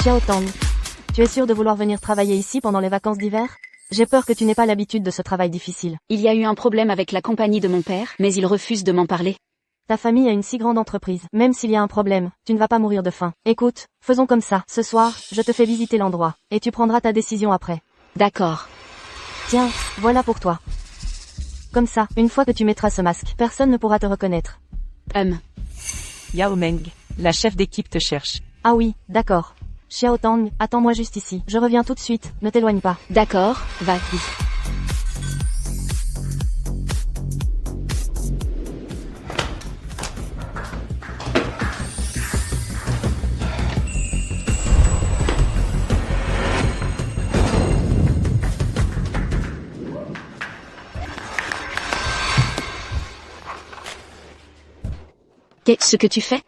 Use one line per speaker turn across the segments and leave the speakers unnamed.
Xiao Tang, tu es sûr de vouloir venir travailler ici pendant les vacances d'hiver? J'ai peur que tu n'aies pas l'habitude de ce travail difficile.
Il y a eu un problème avec la compagnie de mon père, mais il refuse de m'en parler.
Ta famille a une si grande entreprise. Même s'il y a un problème, tu ne vas pas mourir de faim. Écoute, faisons comme ça. Ce soir, je te fais visiter l'endroit. Et tu prendras ta décision après.
D'accord.
Tiens, voilà pour toi. Comme ça, une fois que tu mettras ce masque, personne ne pourra te reconnaître.
Yao Meng, la chef d'équipe te cherche.
Ah oui, d'accord. Xiao Tang, attends-moi juste ici. Je reviens tout de suite, ne t'éloigne pas.
D'accord, va. Qu'est-ce que tu fais?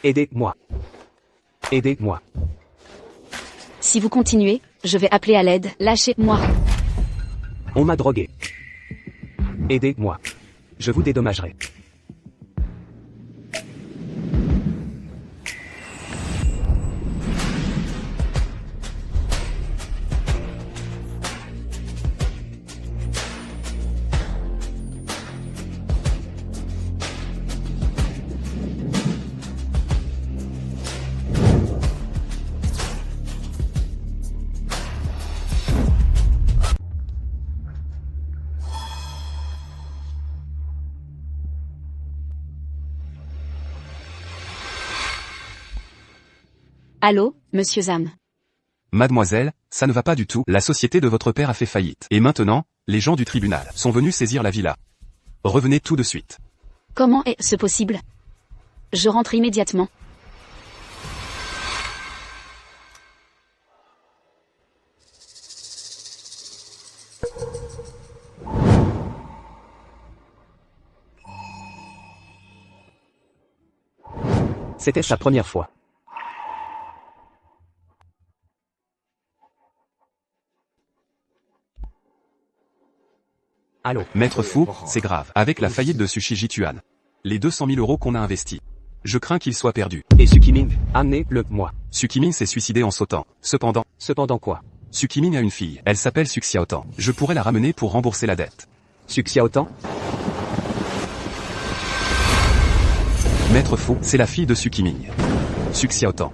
Aidez-moi. Aidez-moi.
Si vous continuez, je vais appeler à l'aide. Lâchez-moi.
On m'a drogué. Aidez-moi. Je vous dédommagerai.
Allô, monsieur Zam.
Mademoiselle, ça ne va pas du tout, la société de votre père a fait faillite. Et maintenant, les gens du tribunal sont venus saisir la villa. Revenez tout de suite.
Comment est-ce possible? Je rentre immédiatement.
C'était sa première fois. Allô.
Maître Fu, c'est grave. Avec la faillite de Sushi Jituan. Les 200 000 € qu'on a investis. Je crains qu'il soit perdu.
Et Sukimin, amenez-le moi.
Sukimin s'est suicidé en sautant.
Cependant quoi?
Sukimin a une fille. Elle s'appelle Suk Xiaotan. Je pourrais la ramener pour rembourser la dette.
Suk Xiaotan?
Maître Fu, c'est la fille de Sukimin. Suk Xiaotan.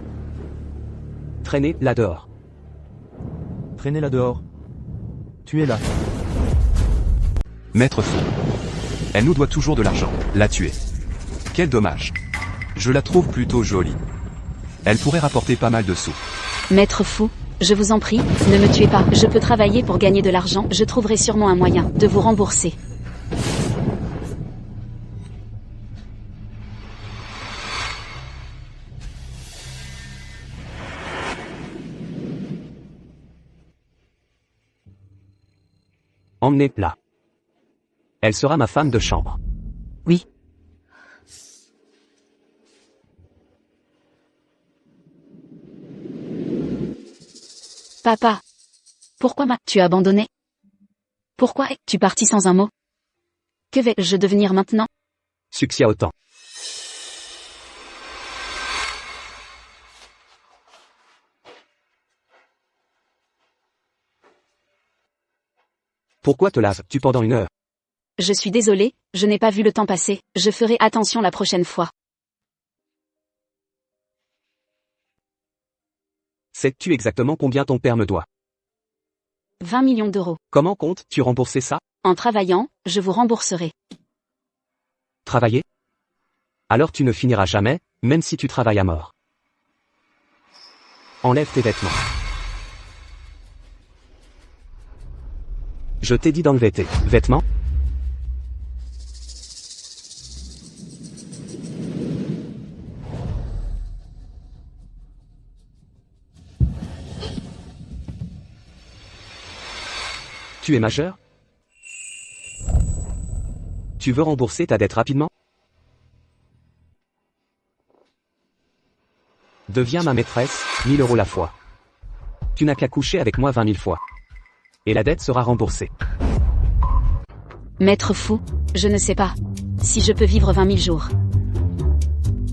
Traînez-la dehors.
Traînez-la dehors. Tuez-la.
Maître Fu. Elle nous doit toujours de l'argent. La tuer. Quel dommage. Je la trouve plutôt jolie. Elle pourrait rapporter pas mal de sous.
Maître Fu, je vous en prie, ne me tuez pas. Je peux travailler pour gagner de l'argent. Je trouverai sûrement un moyen de vous rembourser.
Emmenez-la. Elle sera ma femme de chambre.
Oui.
Papa. Pourquoi m'as-tu abandonné? Pourquoi es-tu parti sans un mot? Que vais-je devenir maintenant?
Suk Xiaotan. Pourquoi te laves-tu pendant une heure?
Je suis désolée, je n'ai pas vu le temps passer. Je ferai attention la prochaine fois.
Sais-tu exactement combien ton père me doit?
20 millions d'euros.
Comment comptes-tu rembourser ça?
En travaillant, je vous rembourserai.
Travailler? Alors tu ne finiras jamais, même si tu travailles à mort. Enlève tes vêtements. Je t'ai dit d'enlever tes vêtements? Tu es majeur? Tu veux rembourser ta dette rapidement? Deviens ma maîtresse, 1000 € la fois. Tu n'as qu'à coucher avec moi 20 000 fois. Et la dette sera remboursée.
Maître Fu, je ne sais pas si je peux vivre 20 000 jours.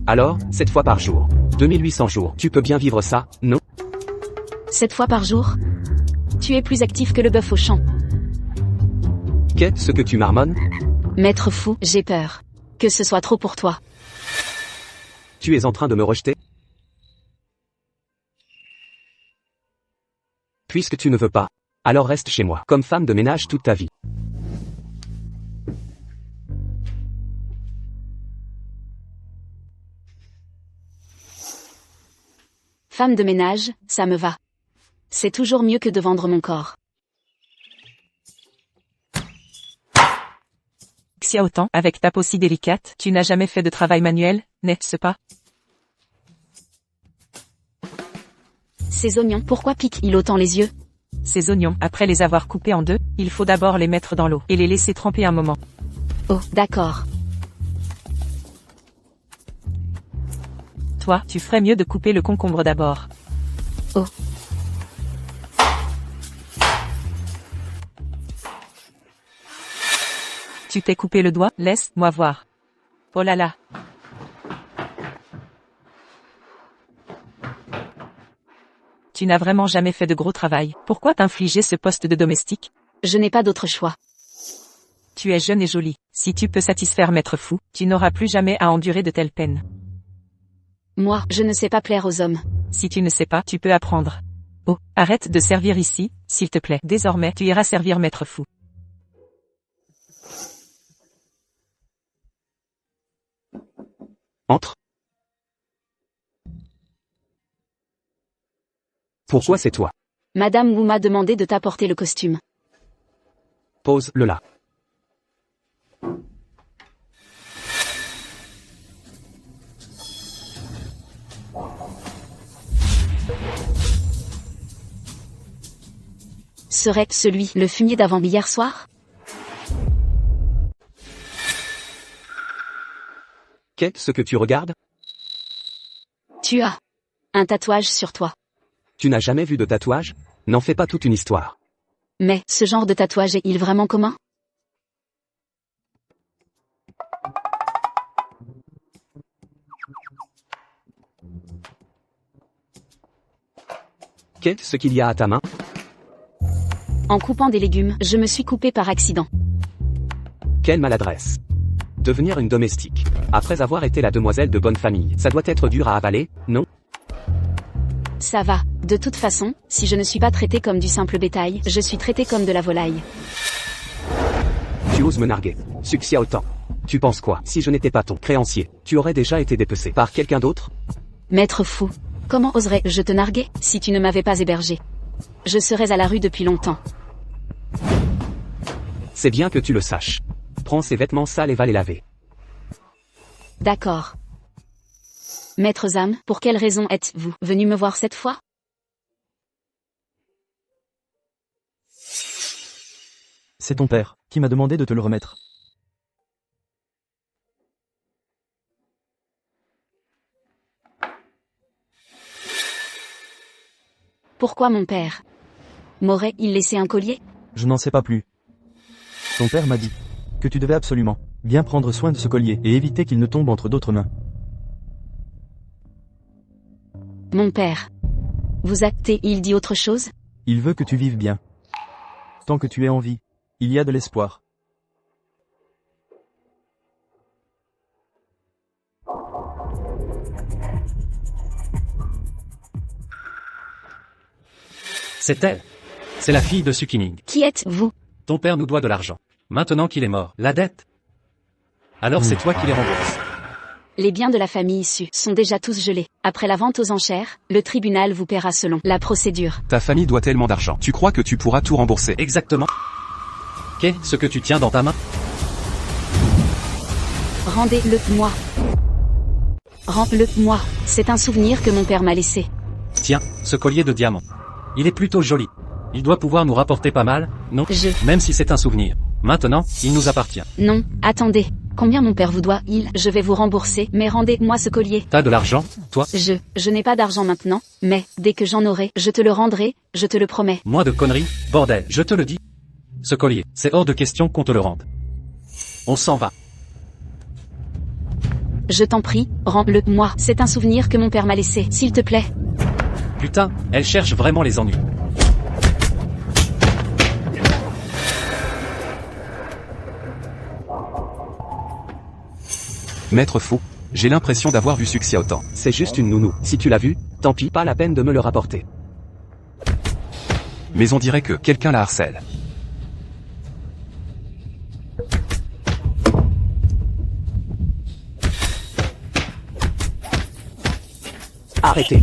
Alors, 7 fois par jour. 2800 jours. Tu peux bien vivre ça, non?
7 fois par jour? Tu es plus actif que le bœuf au champ.
Qu'est-ce que tu marmonnes?
Maître fou, j'ai peur. Que ce soit trop pour toi.
Tu es en train de me rejeter? Puisque tu ne veux pas, alors reste chez moi, comme femme de ménage toute ta vie.
Femme de ménage, ça me va. C'est toujours mieux que de vendre mon corps.
Xiaotan, avec ta peau si délicate, tu n'as jamais fait de travail manuel, n'est-ce pas?
Ces oignons, pourquoi piquent-ils autant les yeux?
Ces oignons, après les avoir coupés en deux, il faut d'abord les mettre dans l'eau et les laisser tremper un moment.
Oh, d'accord.
Toi, tu ferais mieux de couper le concombre d'abord.
Oh.
Tu t'es coupé le doigt, laisse-moi voir. Oh là là. Tu n'as vraiment jamais fait de gros travail. Pourquoi t'infliger ce poste de domestique?
Je n'ai pas d'autre choix.
Tu es jeune et jolie. Si tu peux satisfaire Maître Fou, tu n'auras plus jamais à endurer de telles peines.
Moi, je ne sais pas plaire aux hommes.
Si tu ne sais pas, tu peux apprendre. Oh, arrête de servir ici, s'il te plaît. Désormais, tu iras servir Maître Fou.
Entre. Pourquoi c'est toi?
Madame Wu m'a demandé de t'apporter le costume.
Pose-le là.
Serait celui le fumier d'avant hier soir?
Qu'est-ce que tu regardes?
Tu as un tatouage sur toi.
Tu n'as jamais vu de tatouage? N'en fais pas toute une histoire.
Mais ce genre de tatouage est-il vraiment commun?
Qu'est-ce qu'il y a à ta main?
En coupant des légumes, je me suis coupé par accident.
Quelle maladresse. Devenir une domestique, après avoir été la demoiselle de bonne famille, ça doit être dur à avaler, non?
Ça va. De toute façon, si je ne suis pas traité comme du simple bétail, je suis traité comme de la volaille.
Tu oses me narguer. Succès autant. Tu penses quoi? Si je n'étais pas ton créancier, tu aurais déjà été dépecé par quelqu'un d'autre?
Maître fou. Comment oserais-je te narguer, si tu ne m'avais pas hébergé? Je serais à la rue depuis longtemps.
C'est bien que tu le saches. Prends ces vêtements sales et va les laver.
D'accord. Maître Zam, pour quelle raison êtes-vous venu me voir cette fois?
C'est ton père, qui m'a demandé de te le remettre.
Pourquoi mon père m'aurait-il laissé un collier?
Je n'en sais pas plus. Ton père m'a dit que tu devais absolument bien prendre soin de ce collier et éviter qu'il ne tombe entre d'autres mains.
Mon père vous a-t-il dit autre chose?
Il veut que tu vives bien. Tant que tu es en vie, il y a de l'espoir.
C'est elle. C'est la fille de Sukining.
Qui êtes-vous?
Ton père nous doit de l'argent. Maintenant qu'il est mort, la dette. Alors c'est toi qui les rembourses.
Les biens de la famille issue sont déjà tous gelés. Après la vente aux enchères, le tribunal vous paiera selon la procédure.
Ta famille doit tellement d'argent. Tu crois que tu pourras tout rembourser?
Exactement. Qu'est-ce que tu tiens dans ta main?
Rendez-le-moi. Rends-le-moi. C'est un souvenir que mon père m'a laissé.
Tiens, ce collier de diamants. Il est plutôt joli. Il doit pouvoir nous rapporter pas mal, non? Même si c'est un souvenir. Maintenant, il nous appartient.
Non, attendez. Combien mon père vous doit? Je vais vous rembourser, mais rendez-moi ce collier.
T'as de l'argent, toi?
Je n'ai pas d'argent maintenant, mais, dès que j'en aurai, je te le rendrai, je te le promets.
Moins de conneries, bordel, je te le dis. Ce collier, c'est hors de question qu'on te le rende. On s'en va.
Je t'en prie, rends-le moi. C'est un souvenir que mon père m'a laissé, s'il te plaît.
Putain, elle cherche vraiment les ennuis.
Maître Fu, j'ai l'impression d'avoir vu Su Xiaotang.
C'est juste une nounou. Si tu l'as vue, tant pis, pas la peine de me le rapporter.
Mais on dirait que quelqu'un la harcèle.
Arrêtez.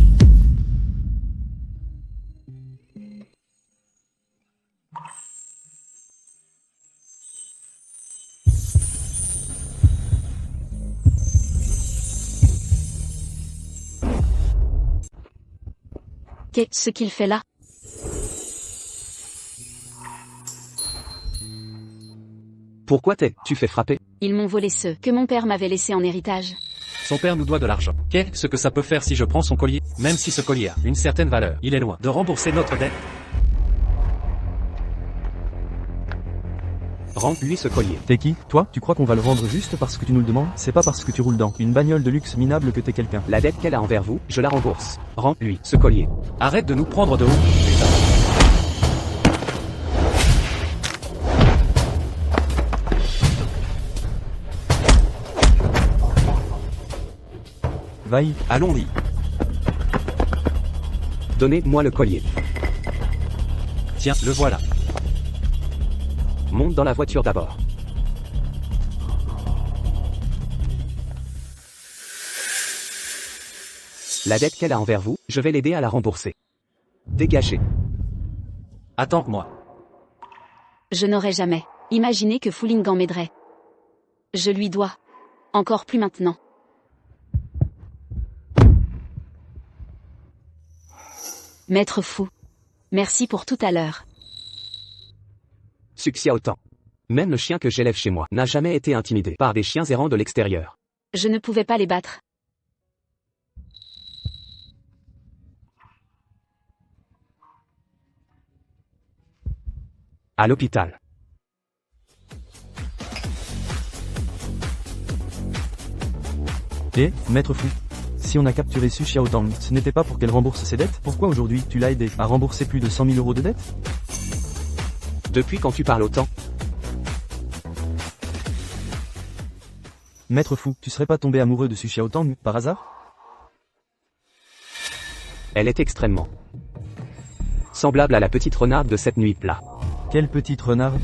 Qu'est-ce qu'il fait là?
Pourquoi tu fais frapper?
Ils m'ont volé ceux que mon père m'avait laissés en héritage.
Son père nous doit de l'argent. Qu'est-ce que ça peut faire si je prends son collier? Même si ce collier a une certaine valeur, il est loin de rembourser notre dette.
Rends-lui ce collier.
T'es qui? Toi? Tu crois qu'on va le rendre juste parce que tu nous le demandes? C'est pas parce que tu roules dans une bagnole de luxe minable que t'es quelqu'un.
La dette qu'elle a envers vous, je la rembourse. Rends-lui ce collier.
Arrête de nous prendre de haut, putain.
Vaille.
Allons-y.
Donnez-moi le collier.
Tiens, le voilà.
Monte dans la voiture d'abord. La dette qu'elle a envers vous, je vais l'aider à la rembourser. Dégagez.
Attends-moi.
Je n'aurais jamais imaginé que Fu Lingguang m'aiderait. Je lui dois. Encore plus maintenant. Maître Fu. Merci pour tout à l'heure.
Su Xiaotang. Même le chien que j'élève chez moi n'a jamais été intimidé par des chiens errants de l'extérieur.
Je ne pouvais pas les battre.
À l'hôpital.
Et, maître Fu, si on a capturé Su Xiaotang, ce n'était pas pour qu'elle rembourse ses dettes? Pourquoi aujourd'hui tu l'as aidé à rembourser plus de 100 000 euros de dettes?
Depuis quand tu parles autant?
Maître Fu, tu serais pas tombé amoureux de Su Xiaotang, par hasard?
Elle est extrêmement semblable à la petite renarde de cette nuit plat.
Quelle petite renarde?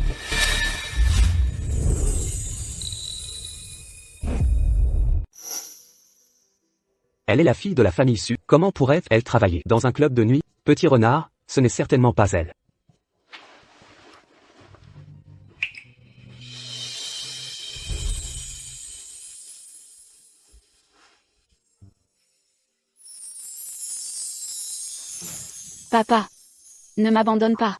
Elle est la fille de la famille Su. Comment pourrait-elle travailler dans un club de nuit? Petit renard, ce n'est certainement pas elle.
Papa. Ne m'abandonne pas.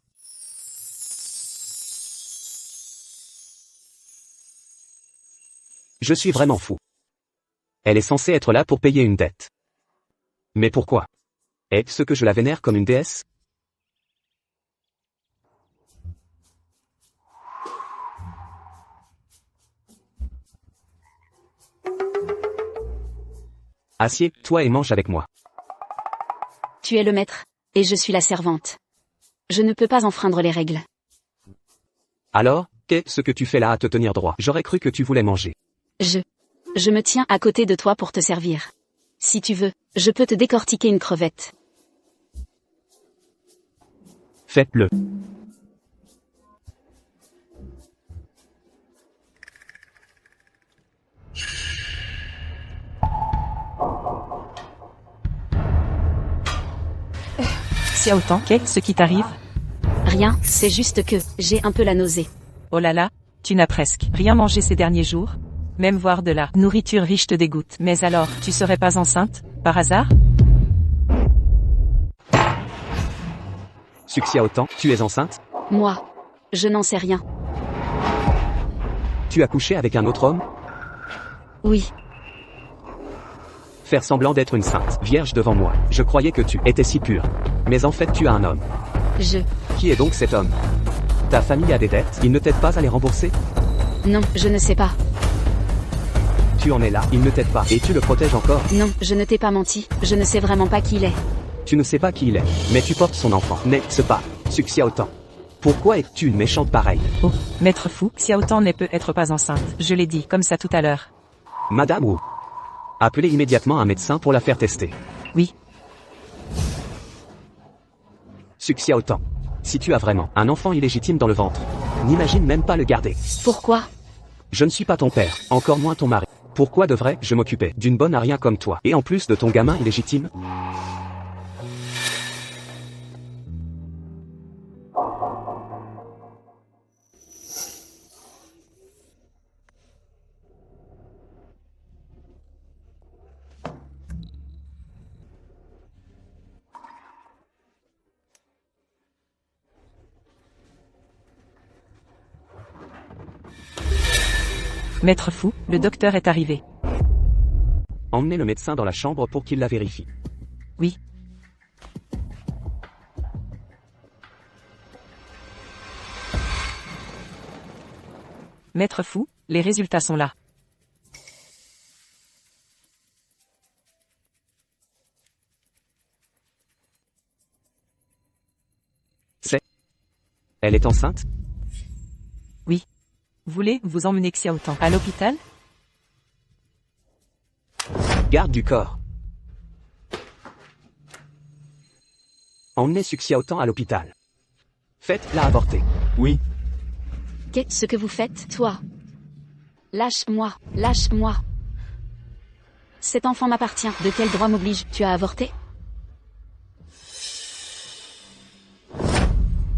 Je suis vraiment fou. Elle est censée être là pour payer une dette. Mais pourquoi? Est-ce que je la vénère comme une déesse? Assieds-toi et mange avec moi.
Tu es le maître, et je suis la servante. Je ne peux pas enfreindre les règles.
Alors, qu'est-ce que tu fais là à te tenir droit? J'aurais cru que tu voulais manger.
Je me tiens à côté de toi pour te servir. Si tu veux, je peux te décortiquer une crevette.
Faites-le.
Xiaotang, qu'est-ce qui t'arrive?
Rien, c'est juste que j'ai un peu la nausée.
Oh là là, tu n'as presque rien mangé ces derniers jours? Même voir de la nourriture riche te dégoûte. Mais alors, tu serais pas enceinte, par hasard?
Su Xiaotang, tu es enceinte?
Moi, je n'en sais rien.
Tu as couché avec un autre homme?
Oui,
Faire semblant d'être une sainte vierge devant moi. Je croyais que tu étais si pure. Mais en fait tu as un homme. Qui est donc cet homme? Ta famille a des dettes, il ne t'aide pas à les rembourser?
Non, je ne sais pas.
tu en es là, il ne t'aide pas, et tu le protèges encore.
Non, je ne t'ai pas menti, je ne sais vraiment pas qui il est.
Tu ne sais pas qui il est, mais tu portes son enfant. N'est-ce pas, Suxiaotan? Pourquoi es-tu une méchante pareille?
Oh, maître fou, Xiaotan n'est peut-être pas enceinte. Je l'ai dit, comme ça tout à l'heure.
Madame Wu. Appelez immédiatement un médecin pour la faire tester.
Oui.
Suxiaotan. Si tu as vraiment un enfant illégitime dans le ventre, n'imagine même pas le garder.
Pourquoi?
Je ne suis pas ton père, encore moins ton mari. Pourquoi devrais-je m'occuper d'une bonne à rien comme toi, et en plus de ton gamin illégitime?
Maître fou, le docteur est arrivé.
Emmenez le médecin dans la chambre pour qu'il la vérifie.
Oui. Maître fou, les résultats sont là.
Elle est enceinte?
Oui. Voulez-vous emmener Xiaotan à l'hôpital?
Garde du corps. Emmenez Suxiaotan à l'hôpital. Faites-la avorter.
Oui,
Qu'est-ce que vous faites, toi? Lâche-moi, lâche-moi. Cet enfant m'appartient. De quel droit m'oblige-tu à avorter?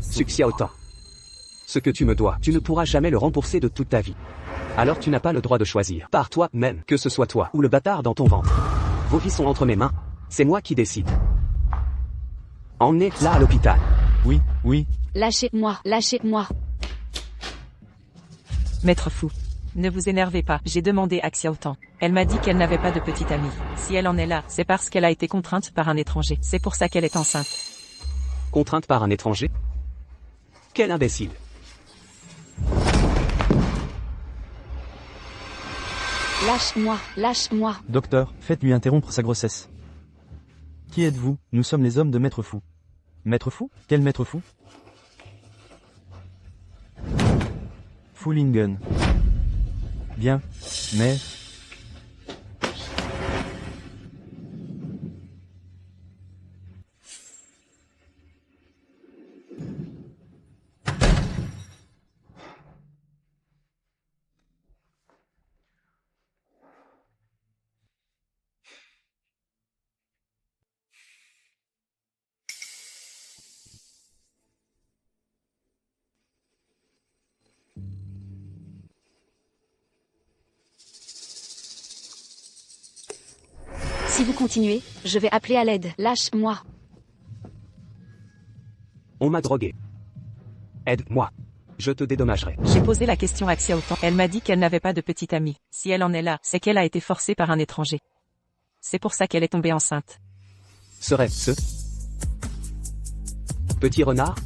Suxiaotan. Ce que tu me dois, tu ne pourras jamais le rembourser de toute ta vie. Alors tu n'as pas le droit de choisir par toi-même, que ce soit toi ou le bâtard dans ton ventre. Vos vies sont entre mes mains. C'est moi qui décide. Emmenez-la à l'hôpital.
oui, oui.
Lâchez-moi, lâchez-moi.
Maître fou. Ne vous énervez pas, j'ai demandé à Xiaotan. Elle m'a dit qu'elle n'avait pas de petite amie. Si elle en est là, c'est parce qu'elle a été contrainte par un étranger. C'est pour ça qu'elle est enceinte.
Contrainte par un étranger? Quel imbécile.
Lâche-moi, lâche-moi.
Docteur, faites-lui interrompre sa grossesse. Qui êtes-vous? Nous sommes les hommes de Maître Fou. Maître Fou? Quel Maître Fou? Fulingen. Bien, mais...
Si vous continuez, je vais appeler à l'aide. Lâche-moi.
On m'a drogué. Aide-moi. Je te dédommagerai.
J'ai posé la question à Xiaotan. Elle m'a dit qu'elle n'avait pas de petite amie. Si elle en est là, c'est qu'elle a été forcée par un étranger. C'est pour ça qu'elle est tombée enceinte.
Serait-ce petit renard?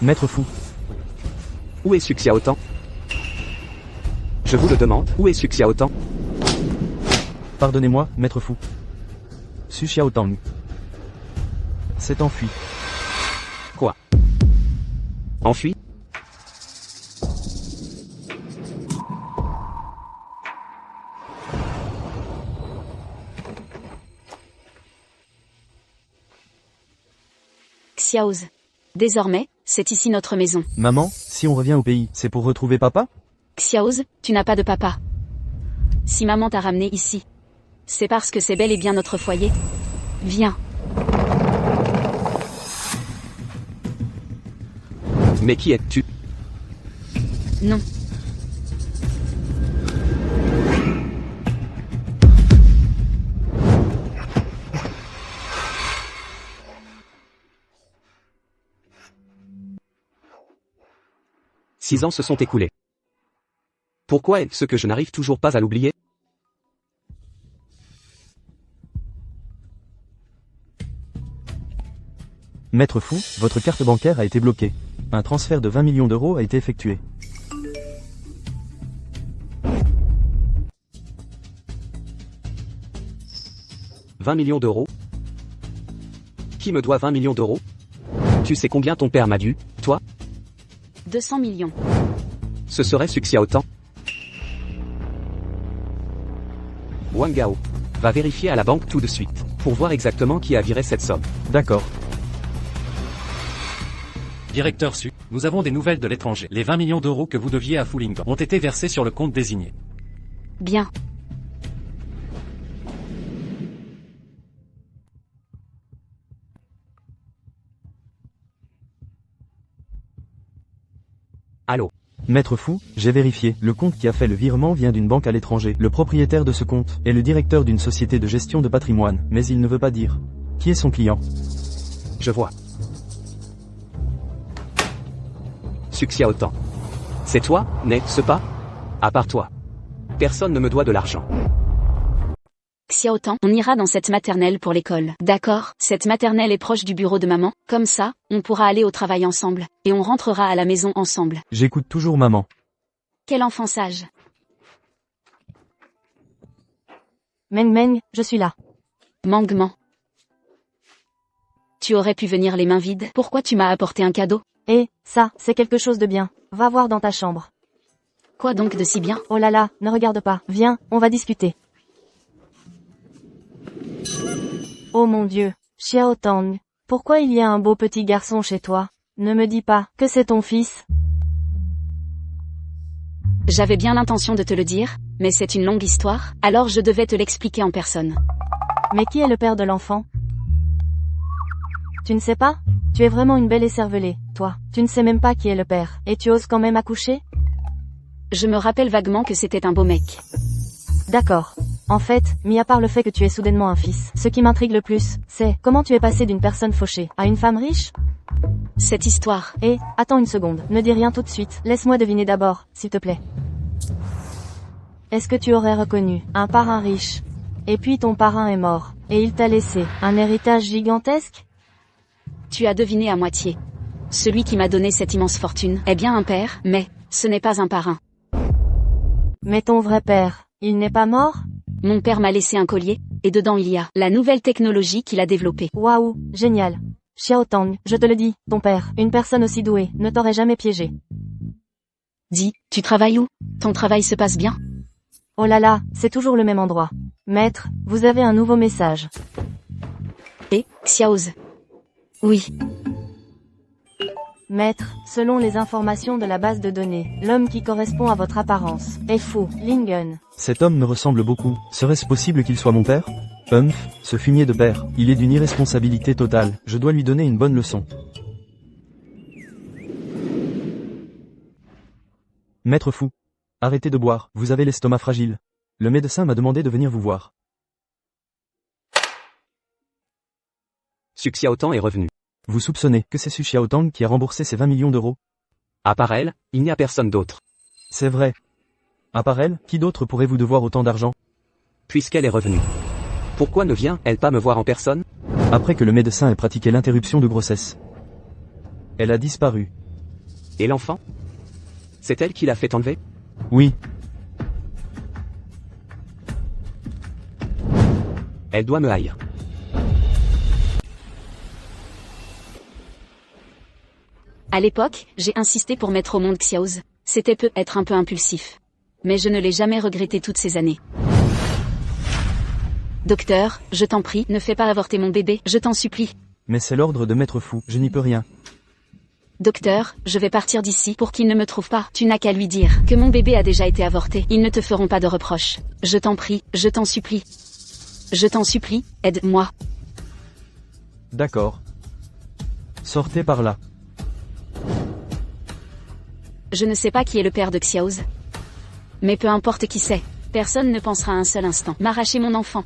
Maître Fou.
Où est Suxiaotan? Je vous le demande, où est Suxiaotan?
Pardonnez-moi, Maître Fou. Su Xiaotang s'est enfui.
Quoi? Enfui?
Xiaoz. Désormais, c'est ici notre maison.
Maman, si on revient au pays, c'est pour retrouver papa?
Xiaoz, tu n'as pas de papa. Si maman t'a ramené ici, c'est parce que c'est bel et bien notre foyer. Viens.
Mais qui es-tu?
Non.
Six ans se sont écoulés. Pourquoi est-ce que je n'arrive toujours pas à l'oublier?
Maître Fou, votre carte bancaire a été bloquée. Un transfert de 20 millions d'euros a été effectué. «
20 millions d'euros? Qui me doit 20 millions d'euros? Tu sais combien ton père m'a dû, toi?
200 millions.
Ce serait Suxiaotan. Wang Gao. Va vérifier à la banque tout de suite, pour voir exactement qui a viré cette somme.
D'accord.
Directeur Su, nous avons des nouvelles de l'étranger. Les 20 millions d'euros que vous deviez à Fulington ont été versés sur le compte désigné.
Bien.
Allô?
Maître Fou, j'ai vérifié, le compte qui a fait le virement vient d'une banque à l'étranger. Le propriétaire de ce compte est le directeur d'une société de gestion de patrimoine, mais il ne veut pas dire qui est son client.
Je vois. Suxiaotan. C'est toi, n'est-ce pas? À part toi. Personne ne me doit de l'argent.
Xiaotan, on ira dans cette maternelle pour l'école. D'accord, cette maternelle est proche du bureau de maman, comme ça, on pourra aller au travail ensemble, et on rentrera à la maison ensemble.
J'écoute toujours maman.
Quel enfant sage.
Meng Meng, je suis là.
Mangement. Tu aurais pu venir les mains vides. Pourquoi tu m'as apporté un cadeau?
Et, ça, c'est quelque chose de bien. Va voir dans ta chambre.
Quoi donc de si bien?
Oh là là, ne regarde pas. Viens, on va discuter. Oh mon Dieu, Xiao Tang, pourquoi il y a un beau petit garçon chez toi? Ne me dis pas que c'est ton fils.
J'avais bien l'intention de te le dire, mais c'est une longue histoire, alors je devais te l'expliquer en personne.
Mais qui est le père de l'enfant? Tu ne sais pas? Tu es vraiment une belle écervelée, toi. Tu ne sais même pas qui est le père, et tu oses quand même accoucher?
Je me rappelle vaguement que c'était un beau mec.
D'accord. En fait, mis à part le fait que tu es soudainement un fils, ce qui m'intrigue le plus, c'est comment tu es passé d'une personne fauchée à une femme riche?
Cette histoire.
Et, attends une seconde, ne dis rien tout de suite, laisse-moi deviner d'abord, s'il te plaît. Est-ce que tu aurais reconnu un parrain riche? Et puis ton parrain est mort, et il t'a laissé un héritage gigantesque?
Tu as deviné à moitié. Celui qui m'a donné cette immense fortune est bien un père, mais ce n'est pas un parrain.
Mais ton vrai père, il n'est pas mort?
Mon père m'a laissé un collier, et dedans il y a la nouvelle technologie qu'il a développée.
Waouh, génial. Xiao Tang, je te le dis, ton père, une personne aussi douée, ne t'aurait jamais piégé.
Dis, tu travailles où? Ton travail se passe bien?
Oh là là, c'est toujours le même endroit. Maître, vous avez un nouveau message.
Et, Xiaoz. Oui.
Maître, selon les informations de la base de données, l'homme qui correspond à votre apparence est fou, Lingen.
Cet homme me ressemble beaucoup. Serait-ce possible qu'il soit mon père? Ce fumier de père, il est d'une irresponsabilité totale. Je dois lui donner une bonne leçon. Maître Fou. Arrêtez de boire, vous avez l'estomac fragile. Le médecin m'a demandé de venir vous voir.
Suxiaotan est revenu.
Vous soupçonnez que c'est Su Xiaotang qui a remboursé ces 20 millions d'euros?
À part elle, il n'y a personne d'autre.
C'est vrai. À part elle, qui d'autre pourrait vous devoir autant d'argent?
Puisqu'elle est revenue. Pourquoi ne vient-elle pas me voir en personne?
Après que le médecin ait pratiqué l'interruption de grossesse. Elle a disparu.
Et l'enfant? C'est elle qui l'a fait enlever?
Oui.
Elle doit me haïr.
À l'époque, j'ai insisté pour mettre au monde Xiaoz. C'était peut-être un peu impulsif. Mais je ne l'ai jamais regretté toutes ces années. Docteur, je t'en prie, ne fais pas avorter mon bébé, je t'en supplie.
Mais c'est l'ordre de Maître Fou, je n'y peux rien.
Docteur, je vais partir d'ici pour qu'il ne me trouve pas. Tu n'as qu'à lui dire que mon bébé a déjà été avorté. Ils ne te feront pas de reproches. Je t'en prie, je t'en supplie. Je t'en supplie, aide-moi.
D'accord. Sortez par là.
Je ne sais pas qui est le père de Xiaoz. Mais peu importe qui c'est, personne ne pensera un seul instant m'arracher mon enfant.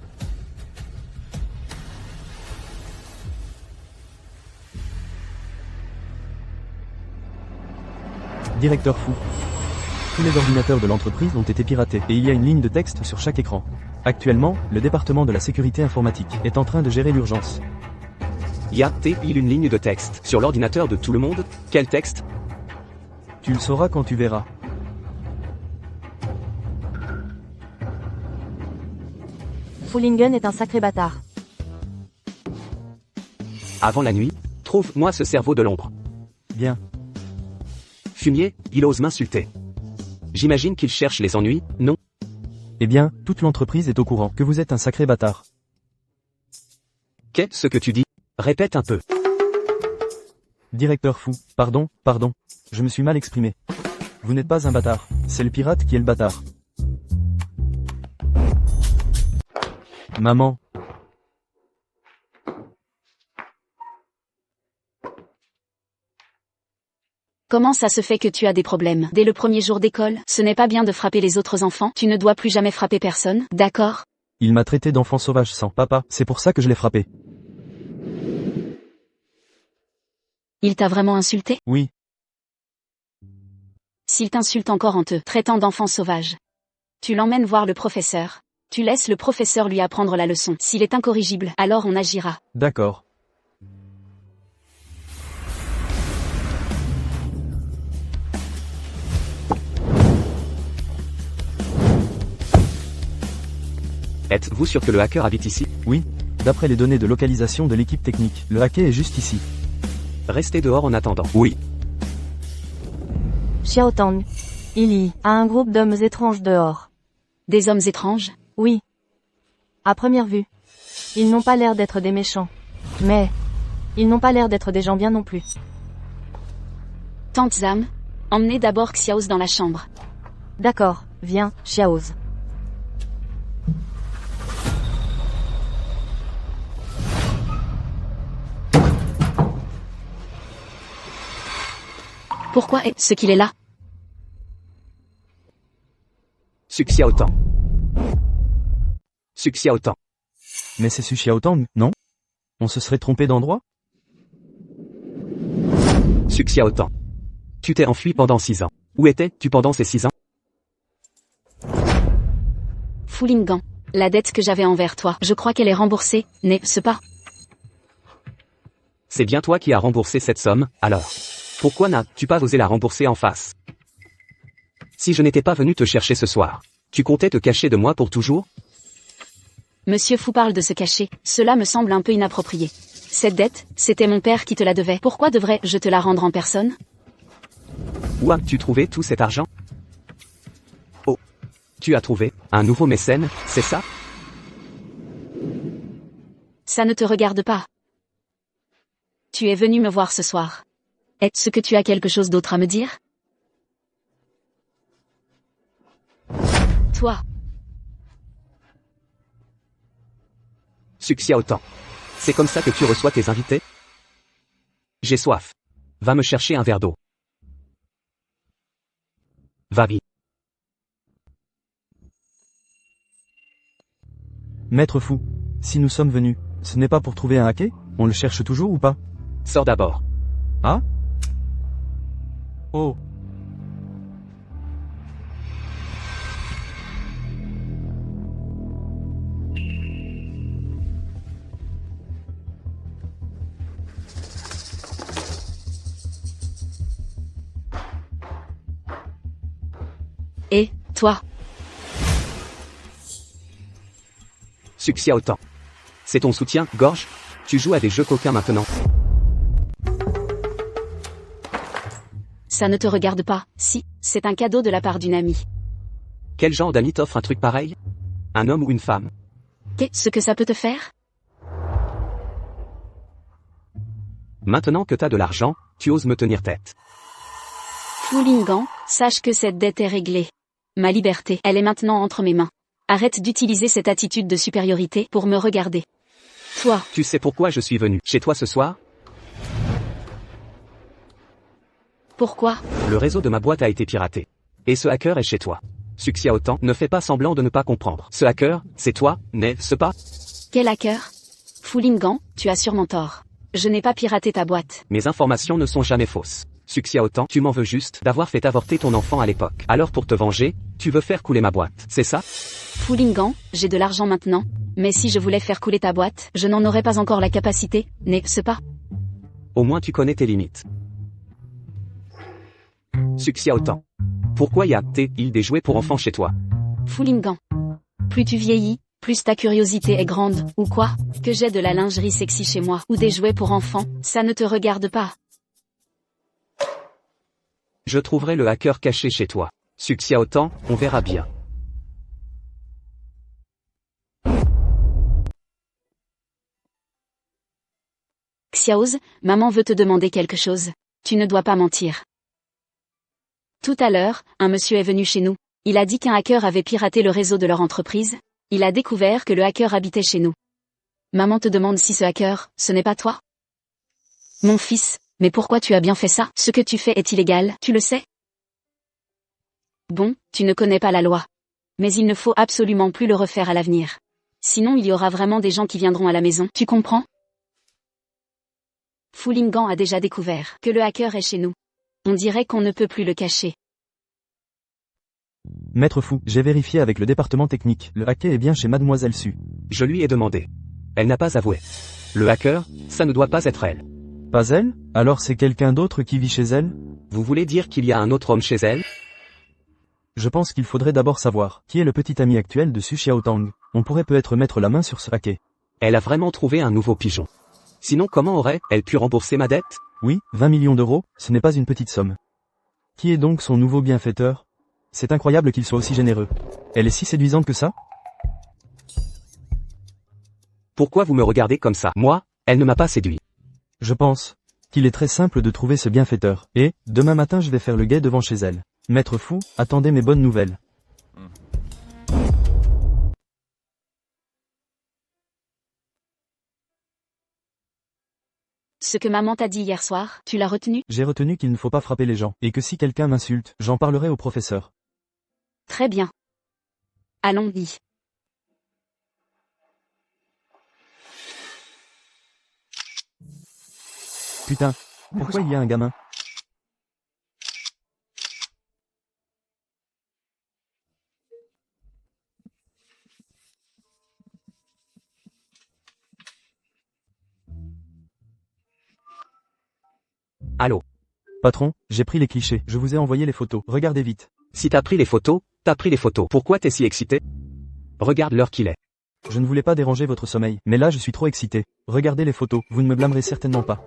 Directeur Fou. Tous les ordinateurs de l'entreprise ont été piratés et il y a une ligne de texte sur chaque écran. Actuellement, le département de la sécurité informatique est en train de gérer l'urgence.
Y a-t-il une ligne de texte sur l'ordinateur de tout le monde? Quel texte?
Tu le sauras quand tu verras.
Fullingen est un sacré bâtard.
Avant la nuit, trouve-moi ce cerveau de l'ombre.
Bien.
Fumier, il ose m'insulter. J'imagine qu'il cherche les ennuis, non?
Eh bien, toute l'entreprise est au courant que vous êtes un sacré bâtard.
Qu'est-ce que tu dis? Répète un peu.
Directeur fou, pardon, je me suis mal exprimé. Vous n'êtes pas un bâtard, c'est le pirate qui est le bâtard. Maman.
Comment ça se fait que tu as des problèmes dès le premier jour d'école? Ce n'est pas bien de frapper les autres enfants, tu ne dois plus jamais frapper personne, d'accord?
Il m'a traité d'enfant sauvage sans papa, c'est pour ça que je l'ai frappé.
Il t'a vraiment insulté?
Oui.
S'il t'insulte encore en te traitant d'enfant sauvage, tu l'emmènes voir le professeur. Tu laisses le professeur lui apprendre la leçon. S'il est incorrigible, alors on agira.
D'accord.
Êtes-vous sûr que le hacker habite ici?
Oui. D'après les données de localisation de l'équipe technique, le hacker est juste ici.
Restez dehors en attendant.
Oui.
Xiao Tang. Il y a un groupe d'hommes étranges dehors.
Des hommes étranges?
Oui. À première vue. Ils n'ont pas l'air d'être des méchants. Mais, ils n'ont pas l'air d'être des gens bien non plus.
Tante Zam, emmenez d'abord Xiaoz dans la chambre.
D'accord, viens, Xiaoz.
Pourquoi est-ce qu'il est là?
Suxia autant. Suxia autant.
Mais c'est Su Xiaotang, non? On se serait trompé d'endroit?
Suxia autant. Tu t'es enfui pendant 6 ans. Où étais-tu pendant ces 6 ans?
Fullingen, la dette que j'avais envers toi, je crois qu'elle est remboursée, n'est-ce pas?
C'est bien toi qui as remboursé cette somme, alors. Pourquoi n'as-tu pas osé la rembourser en face? Si je n'étais pas venu te chercher ce soir, tu comptais te cacher de moi pour toujours?
Monsieur Fou parle de se cacher, cela me semble un peu inapproprié. Cette dette, c'était mon père qui te la devait. Pourquoi devrais-je te la rendre en personne?
Où as-tu trouvé tout cet argent? Oh. Tu as trouvé un nouveau mécène, c'est ça?
Ça ne te regarde pas. Tu es venu me voir ce soir. Est-ce que tu as quelque chose d'autre à me dire? Toi.
Suxia autant. C'est comme ça que tu reçois tes invités? J'ai soif. Va me chercher un verre d'eau. Va vite.
Maître Fou, si nous sommes venus, ce n'est pas pour trouver un hacker? On le cherche toujours ou pas?
Sors d'abord.
Ah? Oh.
Et, toi.
Suxia autant. C'est ton soutien, gorge? Tu joues à des jeux coquins maintenant.
Ça ne te regarde pas, si, c'est un cadeau de la part d'une amie.
Quel genre d'ami t'offre un truc pareil? Un homme ou une femme?
Qu'est-ce que ça peut te faire?
Maintenant que t'as de l'argent, tu oses me tenir tête.
Fullingen, sache que cette dette est réglée. Ma liberté, elle est maintenant entre mes mains. Arrête d'utiliser cette attitude de supériorité pour me regarder. Toi.
Tu sais pourquoi je suis venu chez toi ce soir?
Pourquoi?
Le réseau de ma boîte a été piraté. Et ce hacker est chez toi. Suxia autant, ne fais pas semblant de ne pas comprendre. Ce hacker, c'est toi, n'est-ce pas?
Quel hacker? Fullingen, tu as sûrement tort. Je n'ai pas piraté ta boîte.
Mes informations ne sont jamais fausses. Suxia autant, tu m'en veux juste d'avoir fait avorter ton enfant à l'époque. Alors pour te venger, tu veux faire couler ma boîte, c'est ça?
Fullingen, j'ai de l'argent maintenant. Mais si je voulais faire couler ta boîte, je n'en aurais pas encore la capacité, n'est-ce pas?
Au moins tu connais tes limites. Suxia autant. Pourquoi y a-t-il des jouets pour enfants chez toi?
Fu Linggan. Plus tu vieillis, plus ta curiosité est grande, ou quoi? Que j'ai de la lingerie sexy chez moi, ou des jouets pour enfants, ça ne te regarde pas.
Je trouverai le hacker caché chez toi. Suxia autant, on verra bien.
Xiaoz, maman veut te demander quelque chose. Tu ne dois pas mentir. Tout à l'heure, un monsieur est venu chez nous. Il a dit qu'un hacker avait piraté le réseau de leur entreprise. Il a découvert que le hacker habitait chez nous. Maman te demande si ce hacker, ce n'est pas toi? Mon fils, mais pourquoi tu as bien fait ça? Ce que tu fais est illégal, tu le sais? Bon, tu ne connais pas la loi. Mais il ne faut absolument plus le refaire à l'avenir. Sinon il y aura vraiment des gens qui viendront à la maison, tu comprends? Fu Linggan a déjà découvert que le hacker est chez nous. On dirait qu'on ne peut plus le cacher.
Maître Fu, j'ai vérifié avec le département technique. Le hacker est bien chez Mademoiselle Su.
Je lui ai demandé. Elle n'a pas avoué. Le hacker, ça ne doit pas être elle.
Pas elle? Alors c'est quelqu'un d'autre qui vit chez elle?
Vous voulez dire qu'il y a un autre homme chez elle?
Je pense qu'il faudrait d'abord savoir qui est le petit ami actuel de Su Xiaotang. On pourrait peut-être mettre la main sur ce hacker.
Elle a vraiment trouvé un nouveau pigeon. Sinon comment aurait-elle pu rembourser ma dette?
Oui, 20 millions d'euros, ce n'est pas une petite somme. Qui est donc son nouveau bienfaiteur? C'est incroyable qu'il soit aussi généreux. Elle est si séduisante que ça?
Pourquoi vous me regardez comme ça? Moi, elle ne m'a pas séduit.
Je pense qu'il est très simple de trouver ce bienfaiteur. Et, demain matin je vais faire le guet devant chez elle. Maître Fu, attendez mes bonnes nouvelles.
Ce que maman t'a dit hier soir, tu l'as retenu?
J'ai retenu qu'il ne faut pas frapper les gens, et que si quelqu'un m'insulte, j'en parlerai au professeur.
Très bien. Allons-y.
Putain, pourquoi il y a un gamin?
Allô?
Patron, j'ai pris les clichés, je vous ai envoyé les photos, regardez vite.
Si t'as pris les photos, t'as pris les photos. Pourquoi t'es si excité? Regarde l'heure qu'il est.
Je ne voulais pas déranger votre sommeil, mais là je suis trop excité. Regardez les photos, vous ne me blâmerez certainement pas.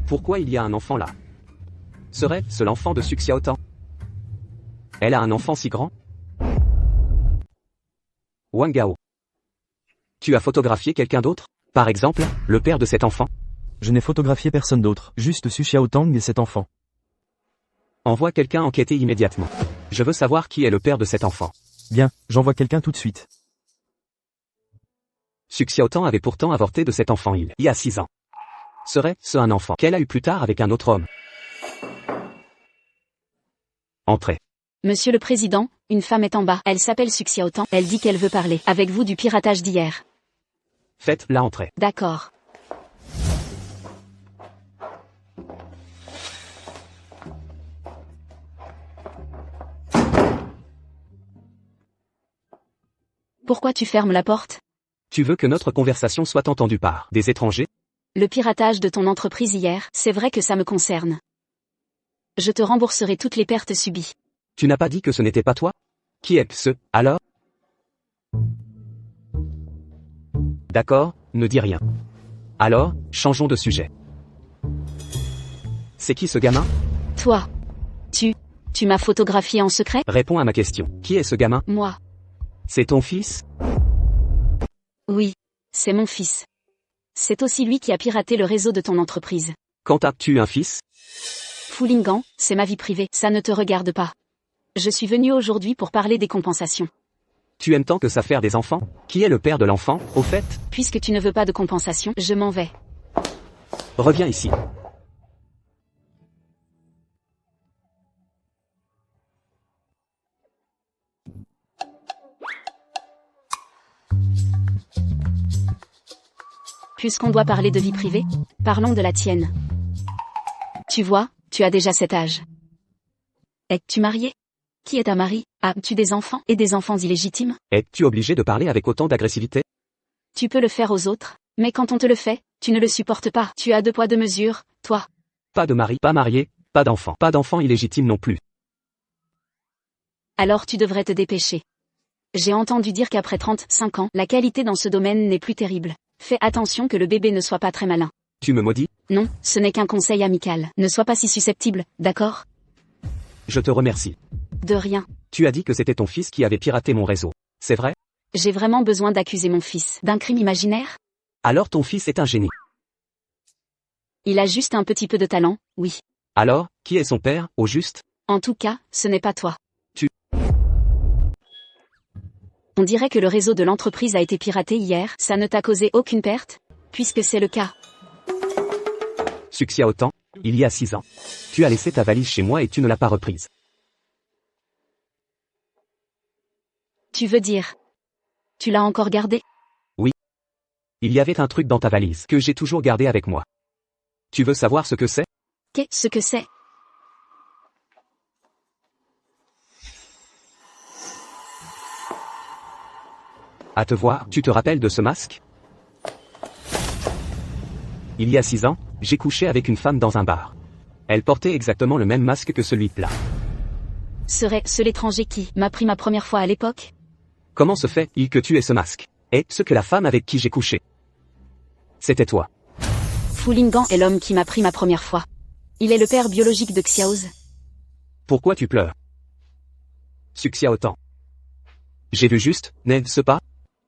Pourquoi il y a un enfant là? Serait-ce l'enfant de Suxia autant? Elle a un enfant si grand? Wang Gao. Tu as photographié quelqu'un d'autre? Par exemple, le père de cet enfant?
Je n'ai photographié personne d'autre, juste Su Xiaotang et cet enfant.
Envoie quelqu'un enquêter immédiatement. Je veux savoir qui est le père de cet enfant.
Bien, j'envoie quelqu'un tout de suite.
Suxia autant avait pourtant avorté de cet enfant il y a 6 ans. Serait-ce un enfant qu'elle a eu plus tard avec un autre homme? Entrez.
Monsieur le Président, une femme est en bas. Elle s'appelle Suxia Autant. Elle dit qu'elle veut parler avec vous du piratage d'hier.
Faites-la entrer.
D'accord. Pourquoi tu fermes la porte?
Tu veux que notre conversation soit entendue par des étrangers?
Le piratage de ton entreprise hier, c'est vrai que ça me concerne. Je te rembourserai toutes les pertes subies.
Tu n'as pas dit que ce n'était pas toi? Qui est-ce, alors? D'accord, ne dis rien. Alors, changeons de sujet. C'est qui ce gamin?
Toi. Tu m'as photographié en secret?
Réponds à ma question. Qui est ce gamin?
Moi.
C'est ton fils?
Oui. C'est mon fils. C'est aussi lui qui a piraté le réseau de ton entreprise.
Quand as-tu un fils?
Fu Linggan, c'est ma vie privée, ça ne te regarde pas. Je suis venu aujourd'hui pour parler des compensations.
Tu aimes tant que ça faire des enfants? Qui est le père de l'enfant, au fait?
Puisque tu ne veux pas de compensation, je m'en vais.
Reviens ici.
Puisqu'on doit parler de vie privée, parlons de la tienne. Tu vois, tu as déjà cet âge. Es-tu marié? Qui est ta mari? As-tu des enfants et des enfants illégitimes?
Es-tu obligé de parler avec autant d'agressivité?
Tu peux le faire aux autres, Mais quand on te le fait, tu ne le supportes pas. Tu as 2 poids 2 mesures, toi.
Pas de mari, pas marié, pas d'enfant. Pas d'enfant illégitime non plus.
Alors tu devrais te dépêcher. J'ai entendu dire qu'après 35 ans, la qualité dans ce domaine n'est plus terrible. Fais attention que le bébé ne soit pas très malin.
Tu me maudis?
Non, ce n'est qu'un conseil amical. Ne sois pas si susceptible, d'accord?
Je te remercie.
De rien.
Tu as dit que c'était ton fils qui avait piraté mon réseau. C'est vrai?
J'ai vraiment besoin d'accuser mon fils d'un crime imaginaire?
Alors ton fils est un génie.
Il a juste un petit peu de talent, oui.
Alors, qui est son père, au juste?
En tout cas, ce n'est pas toi.
Tu-
On dirait que le réseau de l'entreprise a été piraté hier, ça ne t'a causé aucune perte? Puisque c'est le cas.
Suxia Otan, il y a 6 ans. Tu as laissé ta valise chez moi et tu ne l'as pas reprise.
Tu veux dire? Tu l'as encore gardé?
Il y avait un truc dans ta valise que j'ai toujours gardé avec moi. Tu veux savoir ce que c'est?
Qu'est-ce que c'est?
À te voir, tu te rappelles de ce masque? Il y a 6 ans, j'ai couché avec une femme dans un bar. Elle portait exactement le même masque que celui-là.
Serait-ce l'étranger qui m'a pris ma première fois à l'époque?
Comment se fait-il que tu aies ce masque? Et ce que la femme avec qui j'ai couché? C'était toi.
Fulingan est l'homme qui m'a pris ma première fois. Il est le père biologique de Xiaoz.
Pourquoi tu pleures? Suxia Otan. J'ai vu juste, n'est-ce pas?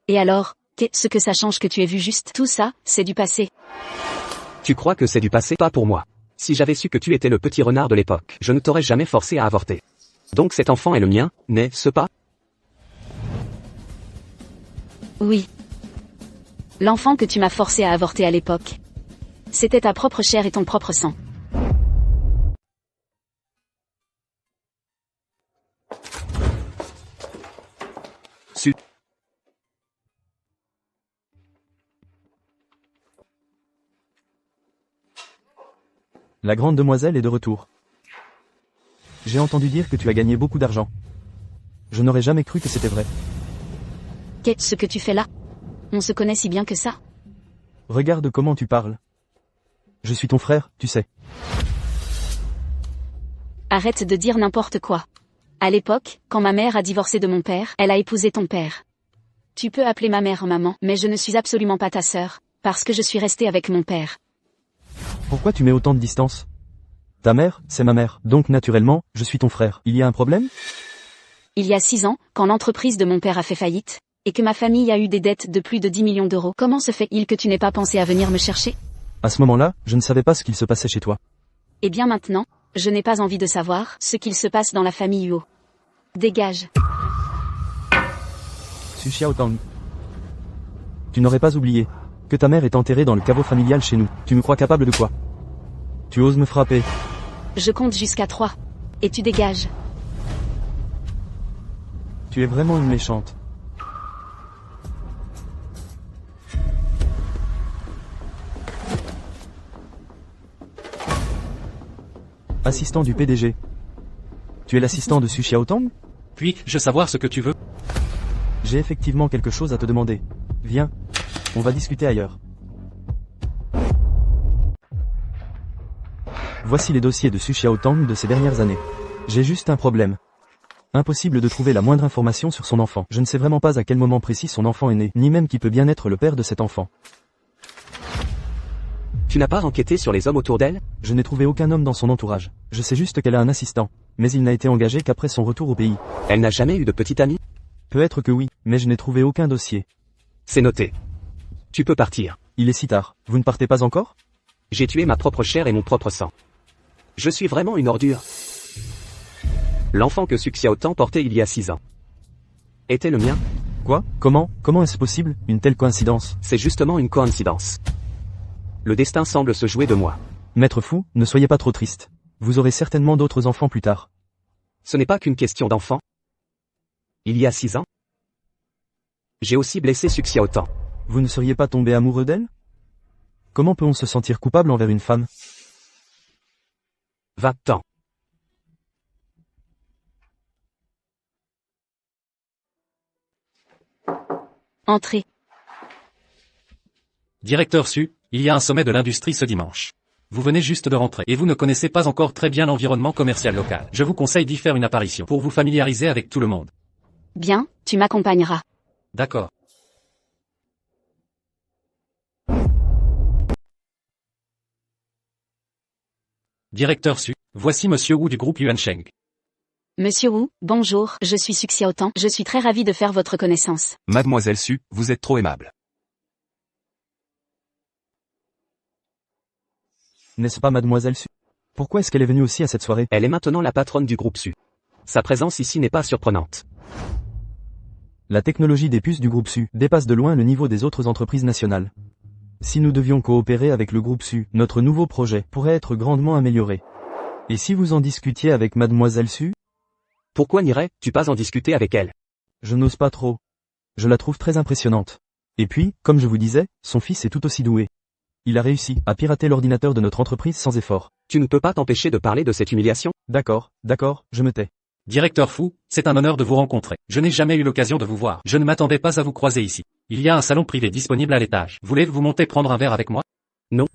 Et alors, qu'est-ce que ça change que tu aies vu juste? Tout ça, c'est du passé.
Tu crois que c'est du passé? Pas pour moi. Si j'avais su que tu étais le petit renard de l'époque, je ne t'aurais jamais forcé à avorter. Donc cet enfant est le mien, n'est-ce pas?
Oui. L'enfant que tu m'as forcé à avorter à l'époque. C'était ta propre chair et ton propre sang.
Su.
La grande demoiselle est de retour. J'ai entendu dire que tu as gagné beaucoup d'argent. Je n'aurais jamais cru que c'était vrai.
Qu'est-ce que tu fais là? On se connaît si bien que ça?
Regarde comment tu parles. Je suis ton frère, tu sais.
Arrête de dire n'importe quoi. À l'époque, quand ma mère a divorcé de mon père, elle a épousé ton père. Tu peux appeler ma mère maman, mais je ne suis absolument pas ta sœur, parce que je suis restée avec mon père.
Pourquoi tu mets autant de distance? Ta mère, c'est ma mère, donc naturellement, je suis ton frère. Il y a un problème?
Il y a 6 ans, quand l'entreprise de mon père a fait faillite, et que ma famille a eu des dettes de plus de 10 millions d'euros, comment se fait-il que tu n'aies pas pensé à venir me chercher?
À ce moment-là, je ne savais pas ce qu'il se passait chez toi.
Eh bien maintenant, je n'ai pas envie de savoir ce qu'il se passe dans la famille Huo. Dégage.
Su Xiaotang. Tu n'aurais pas oublié que ta mère est enterrée dans le caveau familial chez nous. Tu me crois capable de quoi? Tu oses me frapper?
Je compte jusqu'à 3. Et tu dégages.
Tu es vraiment une méchante. Assistant du PDG. Tu es l'assistant de Su Xiaotang?
Puis-je savoir ce que tu veux?
J'ai effectivement quelque chose à te demander. Viens, on va discuter ailleurs. Voici les dossiers de Su Xiaotang de ces dernières années. J'ai juste un problème. Impossible de trouver la moindre information sur son enfant. Je ne sais vraiment pas à quel moment précis son enfant est né, ni même qui peut bien être le père de cet enfant.
Tu n'as pas enquêté sur les hommes autour d'elle?
Je n'ai trouvé aucun homme dans son entourage. Je sais juste qu'elle a un assistant, mais il n'a été engagé qu'après son retour au pays.
Elle n'a jamais eu de petite amie?
Peut-être que oui, mais je n'ai trouvé aucun dossier.
C'est noté. Tu peux partir.
Il est si tard. Vous ne partez pas encore?
J'ai tué ma propre chair et mon propre sang. Je suis vraiment une ordure. L'enfant que Su Xiaotang portait il y a 6 ans était le mien.
Quoi? Comment est-ce possible, une telle coïncidence?
C'est justement une coïncidence. Le destin semble se jouer de moi.
Maître Fu, ne soyez pas trop triste. Vous aurez certainement d'autres enfants plus tard.
Ce n'est pas qu'une question d'enfant. Il y a 6 ans, j'ai aussi blessé Su Xiaotang.
Vous ne seriez pas tombé amoureux d'elle? Comment peut-on se sentir coupable envers une femme?
20 ans.
Entrez.
Directeur Su, il y a un sommet de l'industrie ce dimanche. Vous venez juste de rentrer et vous ne connaissez pas encore très bien l'environnement commercial local. Je vous conseille d'y faire une apparition pour vous familiariser avec tout le monde.
Bien, tu m'accompagneras.
D'accord. Directeur Su, voici Monsieur Wu du groupe Yuansheng.
Monsieur Wu, bonjour, je suis Su Xiaotang, je suis très ravi de faire votre connaissance.
Mademoiselle Su, vous êtes trop aimable.
N'est-ce pas mademoiselle Su? Pourquoi est-ce qu'elle est venue aussi à cette soirée?
Elle est maintenant la patronne du groupe Su. Sa présence ici n'est pas surprenante.
La technologie des puces du groupe Su dépasse de loin le niveau des autres entreprises nationales. Si nous devions coopérer avec le groupe Su, notre nouveau projet pourrait être grandement amélioré. Et si vous en discutiez avec mademoiselle Su?
Pourquoi n'irais-tu pas en discuter avec elle?
Je n'ose pas trop. Je la trouve très impressionnante. Et puis, comme je vous disais, son fils est tout aussi doué. Il a réussi à pirater l'ordinateur de notre entreprise sans effort.
Tu ne peux pas t'empêcher de parler de cette humiliation?
D'accord, je me tais.
Directeur Fu, c'est un honneur de vous rencontrer. Je n'ai jamais eu l'occasion de vous voir. Je ne m'attendais pas à vous croiser ici. Il y a un salon privé disponible à l'étage. Voulez-vous monter prendre un verre avec moi?
Non.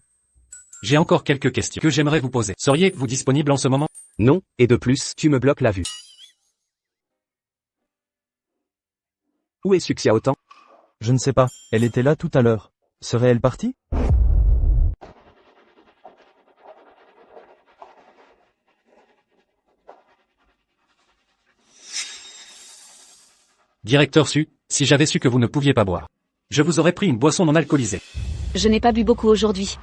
J'ai encore quelques questions que j'aimerais vous poser. Seriez-vous disponible en ce moment?
Non, et de plus, tu me bloques la vue. Où est Su Xiaotang?
Je ne sais pas, elle était là tout à l'heure. Serait-elle partie?
Directeur Su, si j'avais su que vous ne pouviez pas boire, je vous aurais pris une boisson non alcoolisée.
Je n'ai pas bu beaucoup aujourd'hui.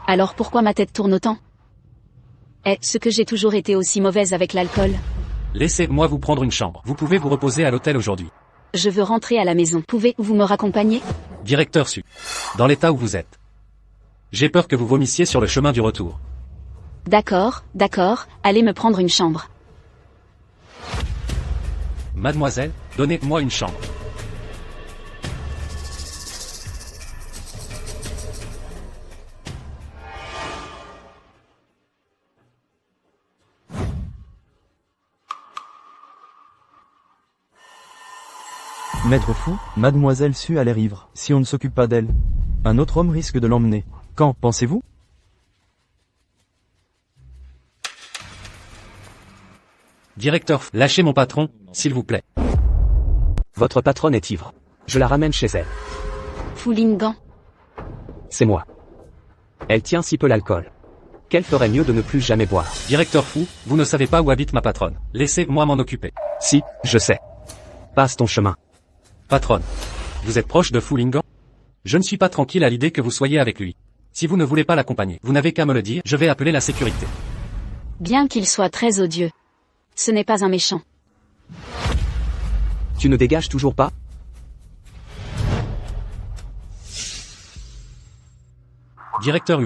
Alors pourquoi ma tête tourne autant? Est-ce que j'ai toujours été aussi mauvaise avec l'alcool?
Laissez-moi vous prendre une chambre. Vous pouvez vous reposer à l'hôtel aujourd'hui.
Je veux rentrer à la maison. Pouvez-vous me raccompagner?
Directeur Su, dans l'état où vous êtes, j'ai peur que vous vomissiez sur le chemin du retour.
D'accord, allez me prendre une chambre.
Mademoiselle, donnez-moi une chambre.
Maître Fu, mademoiselle Su a l'air ivre. Si on ne s'occupe pas d'elle, un autre homme risque de l'emmener. Qu'en pensez-vous?
Directeur Fu, lâchez mon patron, s'il vous plaît.
Votre patronne est ivre. Je la ramène chez elle.
Fu Linggan.
C'est moi. Elle tient si peu l'alcool qu'elle ferait mieux de ne plus jamais boire.
Directeur Fu, vous ne savez pas où habite ma patronne. Laissez-moi m'en occuper.
Si, je sais. Passe ton chemin.
Patronne, vous êtes proche de Fu Linggan? Je ne suis pas tranquille à l'idée que vous soyez avec lui. Si vous ne voulez pas l'accompagner, vous n'avez qu'à me le dire, je vais appeler la sécurité.
Bien qu'il soit très odieux, ce n'est pas un méchant.
Tu ne dégages toujours pas?
Directeur Yu.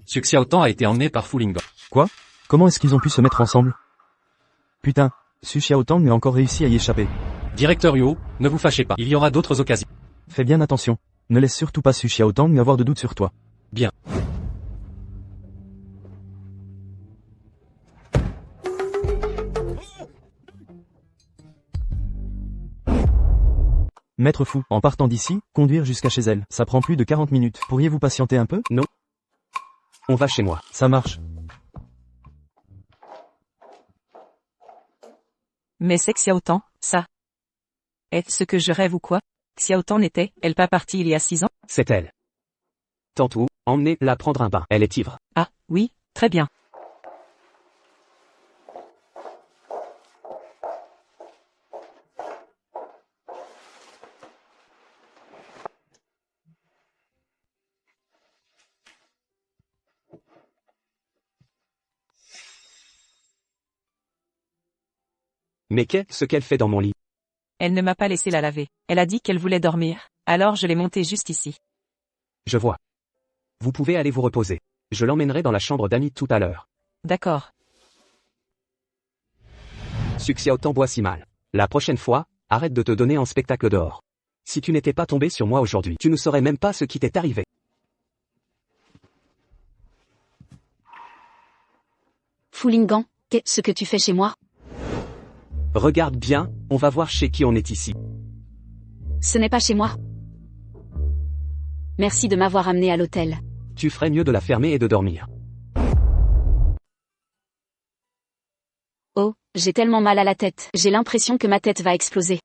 Su Xiaotang a été emmené par Fu Linggan.
Quoi? Comment est-ce qu'ils ont pu se mettre ensemble? Putain, Su Xiaotang a encore réussi à y échapper.
Directeur Yu, ne vous fâchez pas, il y aura d'autres occasions.
Fais bien attention. Ne laisse surtout pas Su Xiaotang avoir de doute sur toi.
Bien.
Maître Fu, en partant d'ici, conduire jusqu'à chez elle, ça prend plus de 40 minutes. Pourriez-vous patienter un peu?
Non. On va chez moi.
Ça marche.
Mais c'est Xiaotang, ça. Est-ce que je rêve ou quoi? Xiaotang n'était-elle pas partie il y a 6 ans?
C'est elle. Tantôt, emmenez-la prendre un bain. Elle est ivre.
Ah, oui, très bien.
Mais qu'est-ce qu'elle fait dans mon lit?
Elle ne m'a pas laissé la laver. Elle a dit qu'elle voulait dormir. Alors je l'ai montée juste ici.
Je vois. Vous pouvez aller vous reposer. Je l'emmènerai dans la chambre d'amis tout à l'heure.
D'accord.
Su Xiaotang boit si mal. La prochaine fois, arrête de te donner en spectacle dehors. Si tu n'étais pas tombé sur moi aujourd'hui, tu ne saurais même pas ce qui t'est arrivé.
Fu Linggan, qu'est-ce que tu fais chez moi?
Regarde bien, on va voir chez qui on est ici.
Ce n'est pas chez moi. Merci de m'avoir amené à l'hôtel.
Tu ferais mieux de la fermer et de dormir.
Oh, j'ai tellement mal à la tête. J'ai l'impression que ma tête va exploser.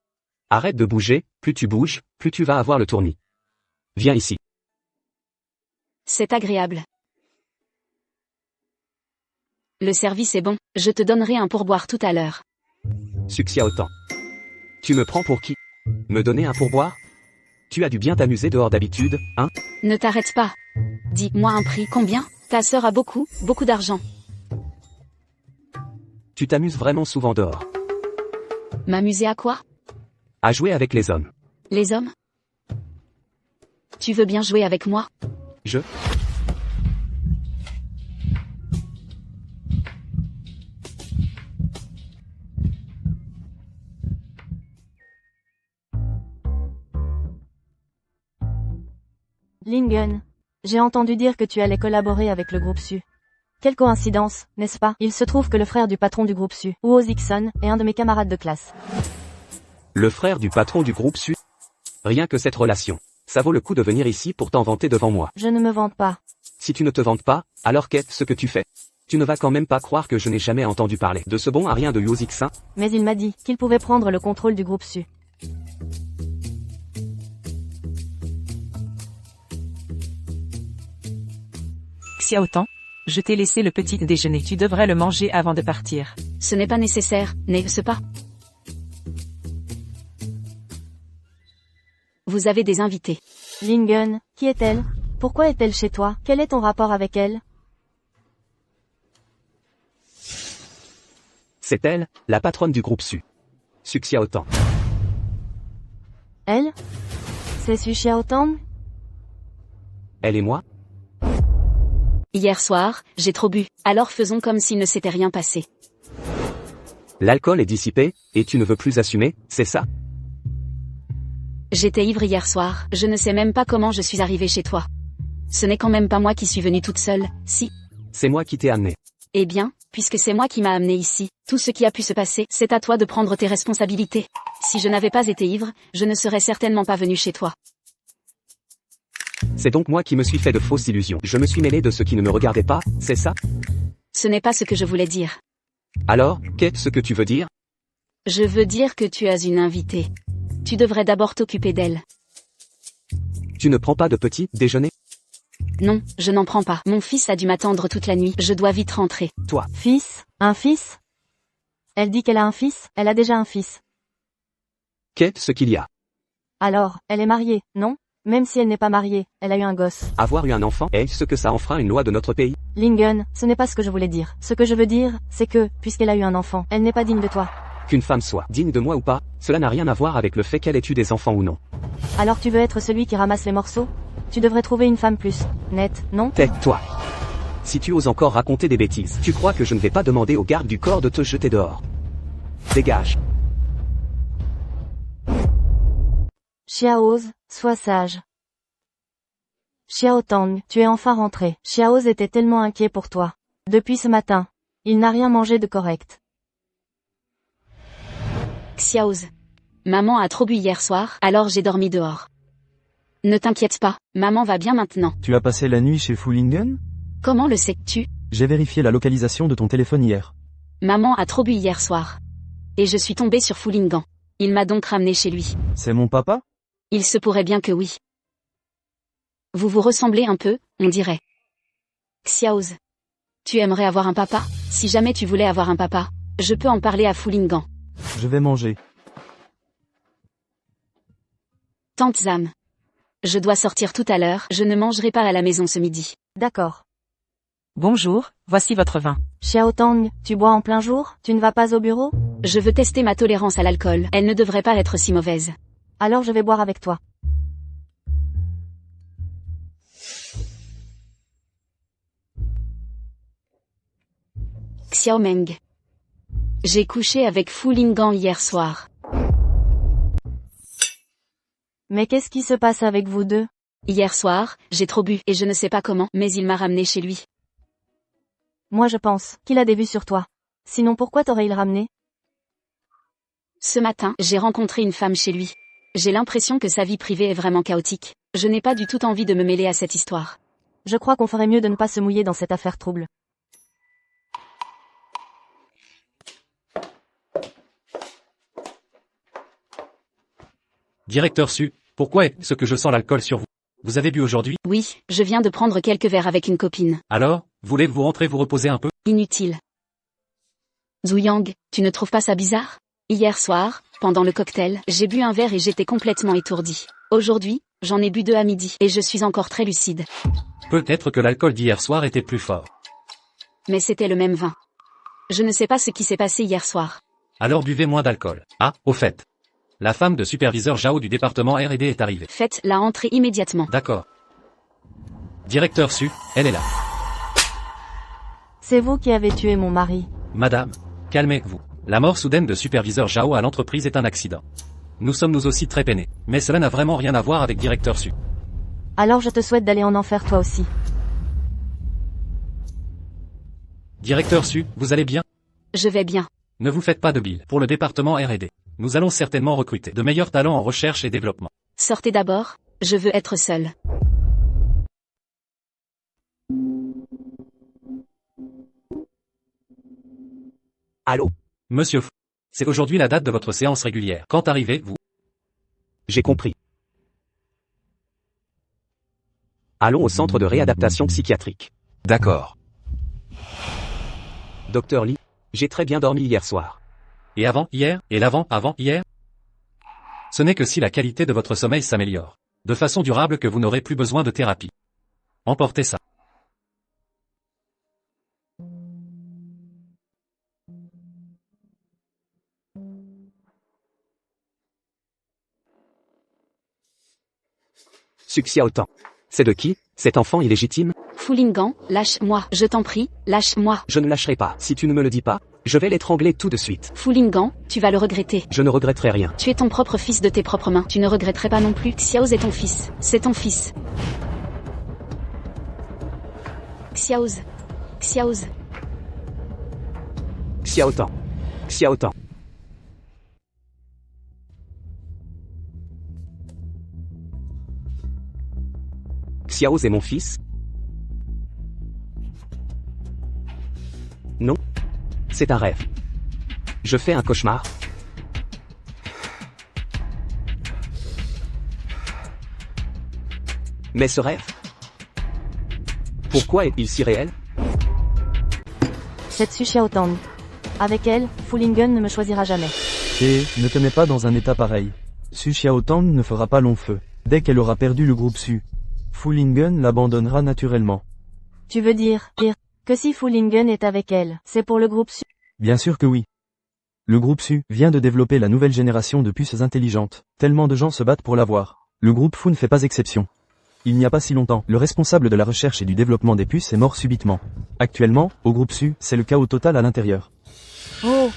Arrête de bouger, plus tu bouges, plus tu vas avoir le tournis. Viens ici.
C'est agréable. Le service est bon, je te donnerai un pourboire tout à l'heure.
Suxia autant. Tu me prends pour qui? Me donner un pourboire? Tu as dû bien t'amuser dehors d'habitude, hein?
Ne t'arrête pas. Dis-moi un prix, combien? Ta sœur a beaucoup d'argent.
Tu t'amuses vraiment souvent dehors.
M'amuser à quoi?
À jouer avec les hommes.
Les hommes? Tu veux bien jouer avec moi?
Je...
Lingen. J'ai entendu dire que tu allais collaborer avec le groupe Su. Quelle coïncidence, n'est-ce pas? Il se trouve que le frère du patron du groupe Su, Huo Zixon, est un de mes camarades de classe.
Le frère du patron du groupe Su? Rien que cette relation. Ça vaut le coup de venir ici pour t'en vanter devant moi.
Je ne me vante pas.
Si tu ne te vantes pas, alors qu'est-ce que tu fais? Tu ne vas quand même pas croire que je n'ai jamais entendu parler de ce bon à rien de Huo Zixon.
Mais il m'a dit qu'il pouvait prendre le contrôle du groupe Su.
Xiaotan, je t'ai laissé le petit déjeuner. Tu devrais le manger avant de partir.
Ce n'est pas nécessaire, n'est-ce pas? Vous avez des invités.
Lingen, qui est-elle? Pourquoi est-elle chez toi? Quel est ton rapport avec elle?
C'est elle, la patronne du groupe Su. Suxia autant.
Elle? C'est Su Xiaotang?
Elle et moi?
Hier soir, j'ai trop bu, alors faisons comme s'il ne s'était rien passé.
L'alcool est dissipé, et tu ne veux plus assumer, c'est ça?
J'étais ivre hier soir, je ne sais même pas comment je suis arrivée chez toi. Ce n'est quand même pas moi qui suis venue toute seule, si?
C'est moi qui t'ai amené.
Eh bien, puisque c'est moi qui m'a amenée ici, tout ce qui a pu se passer, c'est à toi de prendre tes responsabilités. Si je n'avais pas été ivre, je ne serais certainement pas venue chez toi.
C'est donc moi qui me suis fait de fausses illusions. Je me suis mêlé de ce qui ne me regardait pas, c'est ça?
Ce n'est pas ce que je voulais dire.
Alors, qu'est-ce que tu veux dire?
Je veux dire que tu as une invitée. Tu devrais d'abord t'occuper d'elle.
Tu ne prends pas de petit déjeuner?
Non, je n'en prends pas. Mon fils a dû m'attendre toute la nuit, je dois vite rentrer.
Toi.
Fils? Un fils? Elle dit qu'elle a un fils, elle a déjà un fils.
Qu'est-ce qu'il y a?
Alors, elle est mariée, non? Même si elle n'est pas mariée, elle a eu un gosse.
Avoir eu un enfant, est-ce que ça enfreint une loi de notre pays?
Lingen, ce n'est pas ce que je voulais dire. Ce que je veux dire, c'est que, puisqu'elle a eu un enfant, elle n'est pas digne de toi.
Qu'une femme soit digne de moi ou pas, cela n'a rien à voir avec le fait qu'elle ait eu des enfants ou non.
Alors tu veux être celui qui ramasse les morceaux? Tu devrais trouver une femme plus nette, non?
Tais-toi. Si tu oses encore raconter des bêtises, tu crois que je ne vais pas demander aux gardes du corps de te jeter dehors? Dégage.
Xiaoz, sois sage. Xiaotang, tu es enfin rentré. Xiaoz était tellement inquiet pour toi. Depuis ce matin. Il n'a rien mangé de correct.
Xiaoz. Maman a trop bu hier soir, alors j'ai dormi dehors. Ne t'inquiète pas, maman va bien maintenant.
Tu as passé la nuit chez Fulingen?
Comment le sais-tu?
J'ai vérifié la localisation de ton téléphone hier.
Maman a trop bu hier soir. Et je suis tombée sur Fulingan. Il m'a donc ramené chez lui.
C'est mon papa?
Il se pourrait bien que oui. Vous vous ressemblez un peu, on dirait. Xiaoz. Tu aimerais avoir un papa? Si jamais tu voulais avoir un papa, je peux en parler à Fulingan.
Je vais manger.
Tante Zam. Je dois sortir tout à l'heure, je ne mangerai pas à la maison ce midi.
D'accord.
Bonjour, voici votre vin.
Xiaotang, tu bois en plein jour? Tu ne vas pas au bureau?
Je veux tester ma tolérance à l'alcool, elle ne devrait pas être si mauvaise.
Alors je vais boire avec toi.
Xiaomeng. J'ai couché avec Fulingan hier soir.
Mais qu'est-ce qui se passe avec vous deux?
Hier soir, j'ai trop bu, et je ne sais pas comment, mais il m'a ramené chez lui.
Moi je pense qu'il a des vues sur toi. Sinon pourquoi t'aurais-il ramené?
Ce matin, j'ai rencontré une femme chez lui. J'ai l'impression que sa vie privée est vraiment chaotique. Je n'ai pas du tout envie de me mêler à cette histoire.
Je crois qu'on ferait mieux de ne pas se mouiller dans cette affaire trouble.
Directeur Su, pourquoi est-ce que je sens l'alcool sur vous? Vous avez bu aujourd'hui?
Oui, je viens de prendre quelques verres avec une copine.
Alors, voulez-vous rentrer vous reposer un peu?
Inutile. Zuyang, tu ne trouves pas ça bizarre? Hier soir, pendant le cocktail, j'ai bu un verre et j'étais complètement étourdi. Aujourd'hui, j'en ai bu 2 à midi et je suis encore très lucide.
Peut-être que l'alcool d'hier soir était plus fort.
Mais c'était le même vin. Je ne sais pas ce qui s'est passé hier soir.
Alors buvez moins d'alcool. Ah, au fait. La femme de superviseur Zhao du département R&D est arrivée.
Faites-la entrer immédiatement.
D'accord. Directeur Su, elle est là.
C'est vous qui avez tué mon mari.
Madame, calmez-vous. La mort soudaine de superviseur Zhao à l'entreprise est un accident. Nous sommes nous aussi très peinés. Mais cela n'a vraiment rien à voir avec Directeur Su.
Alors je te souhaite d'aller en enfer toi aussi.
Directeur Su, vous allez bien?
Je vais bien.
Ne vous faites pas de bile. Pour le département R&D, nous allons certainement recruter de meilleurs talents en recherche et développement.
Sortez d'abord, je veux être seule.
Allô?
Monsieur F. C'est aujourd'hui la date de votre séance régulière. Quand arrivez-vous?
J'ai compris. Allons au centre de réadaptation psychiatrique.
D'accord.
Docteur Lee, j'ai très bien dormi hier soir.
Et avant hier? Et l'avant-avant hier? Ce n'est que si la qualité de votre sommeil s'améliore, de façon durable, que vous n'aurez plus besoin de thérapie. Emportez ça.
Su Xiaotan. C'est de qui, cet enfant illégitime?
Fulingan, lâche-moi, je t'en prie, lâche-moi.
Je ne lâcherai pas. Si tu ne me le dis pas, je vais l'étrangler tout de suite.
Fulingan, tu vas le regretter.
Je ne regretterai rien.
Tu es ton propre fils de tes propres mains. Tu ne regretterais pas non plus. Xiaoz est ton fils. C'est ton fils. Xiaoz. Xiaoz.
Xiaotan. Xiaotan. Xiaoz est mon fils? Non. C'est un rêve. Je fais un cauchemar. Mais ce rêve? Pourquoi est-il si réel?
Cette Su Xiaotang. Avec elle, Fulingen ne me choisira jamais.
Et, ne te mets pas dans un état pareil. Su Xiaotang ne fera pas long feu. Dès qu'elle aura perdu le groupe Su, Fulingen l'abandonnera naturellement.
Tu veux dire que si Fulingen est avec elle, c'est pour le groupe Su.
Bien sûr que oui. Le groupe Su vient de développer la nouvelle génération de puces intelligentes. Tellement de gens se battent pour l'avoir. Le groupe Fu ne fait pas exception. Il n'y a pas si longtemps, le responsable de la recherche et du développement des puces est mort subitement. Actuellement, au groupe Su, c'est le chaos total à l'intérieur.
Oh.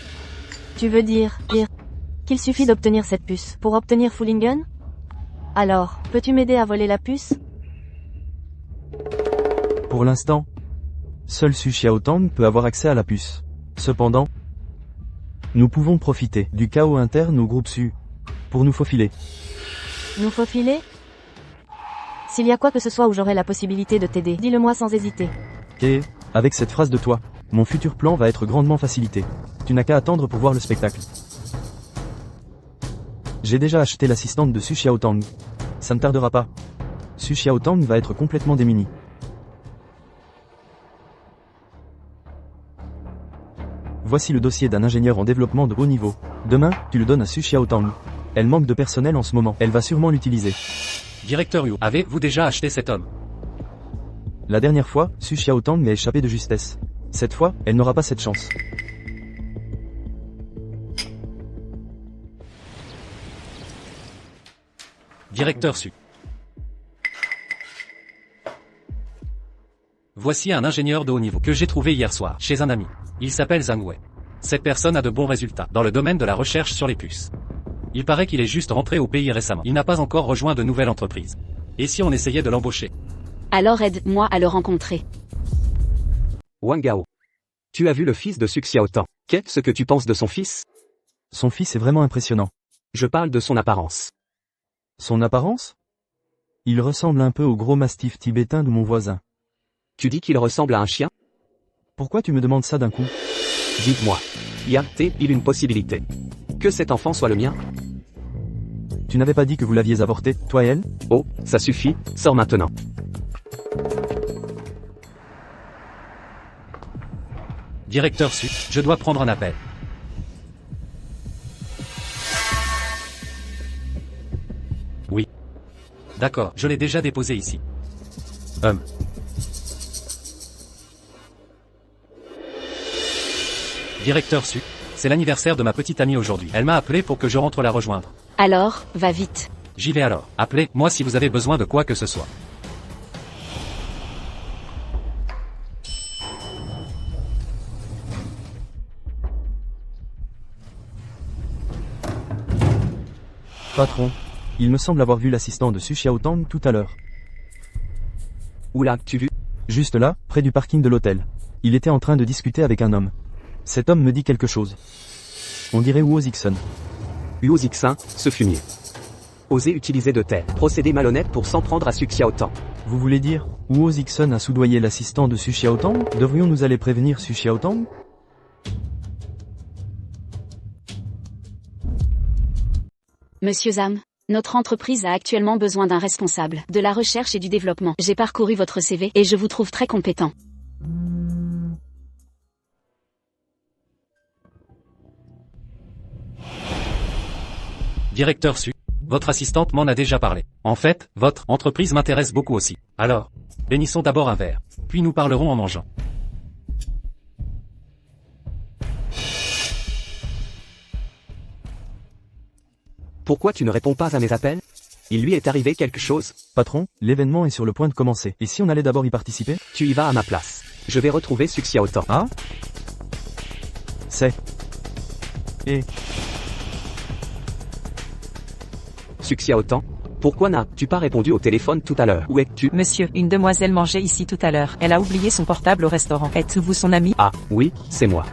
Tu veux dire qu'il suffit d'obtenir cette puce pour obtenir Fulingen? Alors, peux-tu m'aider à voler la puce?
Pour l'instant, seul Su Xiaotang peut avoir accès à la puce. Cependant, nous pouvons profiter du chaos interne au groupe Su pour nous faufiler.
Nous faufiler? S'il y a quoi que ce soit où j'aurai la possibilité de t'aider, dis-le-moi sans hésiter.
Et, avec cette phrase de toi, mon futur plan va être grandement facilité. Tu n'as qu'à attendre pour voir le spectacle. J'ai déjà acheté l'assistante de Su Xiaotang. Ça ne tardera pas. Su Xiaotang va être complètement démunie. Voici le dossier d'un ingénieur en développement de haut niveau. Demain, tu le donnes à Su Xiaotang. Elle manque de personnel en ce moment. Elle va sûrement l'utiliser.
Directeur Yu, avez-vous déjà acheté cet homme?
La dernière fois, Su Xiaotang m'a échappé de justesse. Cette fois, elle n'aura pas cette chance.
Directeur Su. Voici un ingénieur de haut niveau que j'ai trouvé hier soir chez un ami. Il s'appelle Zhang Wei. Cette personne a de bons résultats dans le domaine de la recherche sur les puces. Il paraît qu'il est juste rentré au pays récemment. Il n'a pas encore rejoint de nouvelles entreprises. Et si on essayait de l'embaucher?
Alors aide-moi à le rencontrer.
Wang Gao. Tu as vu le fils de Su Xiaotang. Qu'est-ce que tu penses de son fils?
Son fils est vraiment impressionnant.
Je parle de son apparence.
Son apparence? Il ressemble un peu au gros mastif tibétain de mon voisin.
Tu dis qu'il ressemble à un chien?
Pourquoi tu me demandes ça d'un coup?
Dites-moi. Y a-t-il une possibilité que cet enfant soit le mien?
Tu n'avais pas dit que vous l'aviez avorté, toi et elle?
Oh, ça suffit, sors maintenant.
Directeur Su, je dois prendre un appel. Oui. D'accord, je l'ai déjà déposé ici. Directeur Su, c'est l'anniversaire de ma petite amie aujourd'hui. Elle m'a appelé pour que je rentre la rejoindre.
Alors, va vite.
J'y vais alors. Appelez-moi si vous avez besoin de quoi que ce soit.
Patron, il me semble avoir vu l'assistant de Su Xiaotang tout à l'heure.
Où l'as-tu vu?
Juste là, près du parking de l'hôtel. Il était en train de discuter avec un homme. Cet homme me dit quelque chose. On dirait Huo Zixun.
Huo Zixun, ce fumier. Oser utiliser de tels procédés malhonnêtes pour s'en prendre à Su Xiaotang.
Vous voulez dire, Huo Zixun a soudoyé l'assistant de Su Xiaotang? Devrions-nous aller prévenir Su Xiaotang?
Monsieur Zhang, notre entreprise a actuellement besoin d'un responsable de la recherche et du développement. J'ai parcouru votre CV et je vous trouve très compétent.
Directeur Su, votre assistante m'en a déjà parlé. En fait, votre entreprise m'intéresse beaucoup aussi. Alors, bénissons d'abord un verre, puis nous parlerons en mangeant.
Pourquoi tu ne réponds pas à mes appels? Il lui est arrivé quelque chose?
Patron, l'événement est sur le point de commencer. Et si on allait d'abord y participer?
Tu y vas à ma place. Je vais retrouver Su Xiaotang.
Ah? C'est... Et...
Su Xiaotang, pourquoi n'as-tu pas répondu au téléphone tout à l'heure? Où es-tu?
Monsieur, une demoiselle mangeait ici tout à l'heure. Elle a oublié son portable au restaurant. Êtes-vous son ami?
Ah, oui, c'est moi.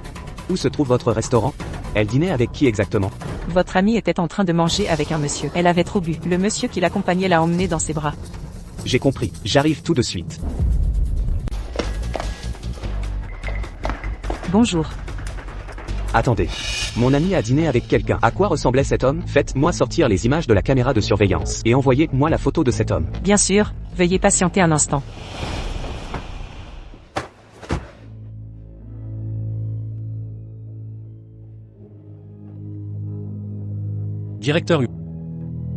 Où se trouve votre restaurant? Elle dînait avec qui exactement?
Votre amie était en train de manger avec un monsieur. Elle avait trop bu. Le monsieur qui l'accompagnait l'a emmenée dans ses bras.
J'ai compris, j'arrive tout de suite.
Bonjour.
Attendez. Mon ami a dîné avec quelqu'un. À quoi ressemblait cet homme? Faites-moi sortir les images de la caméra de surveillance et envoyez-moi la photo de cet homme.
Bien sûr, veuillez patienter un instant.
Directeur Hu.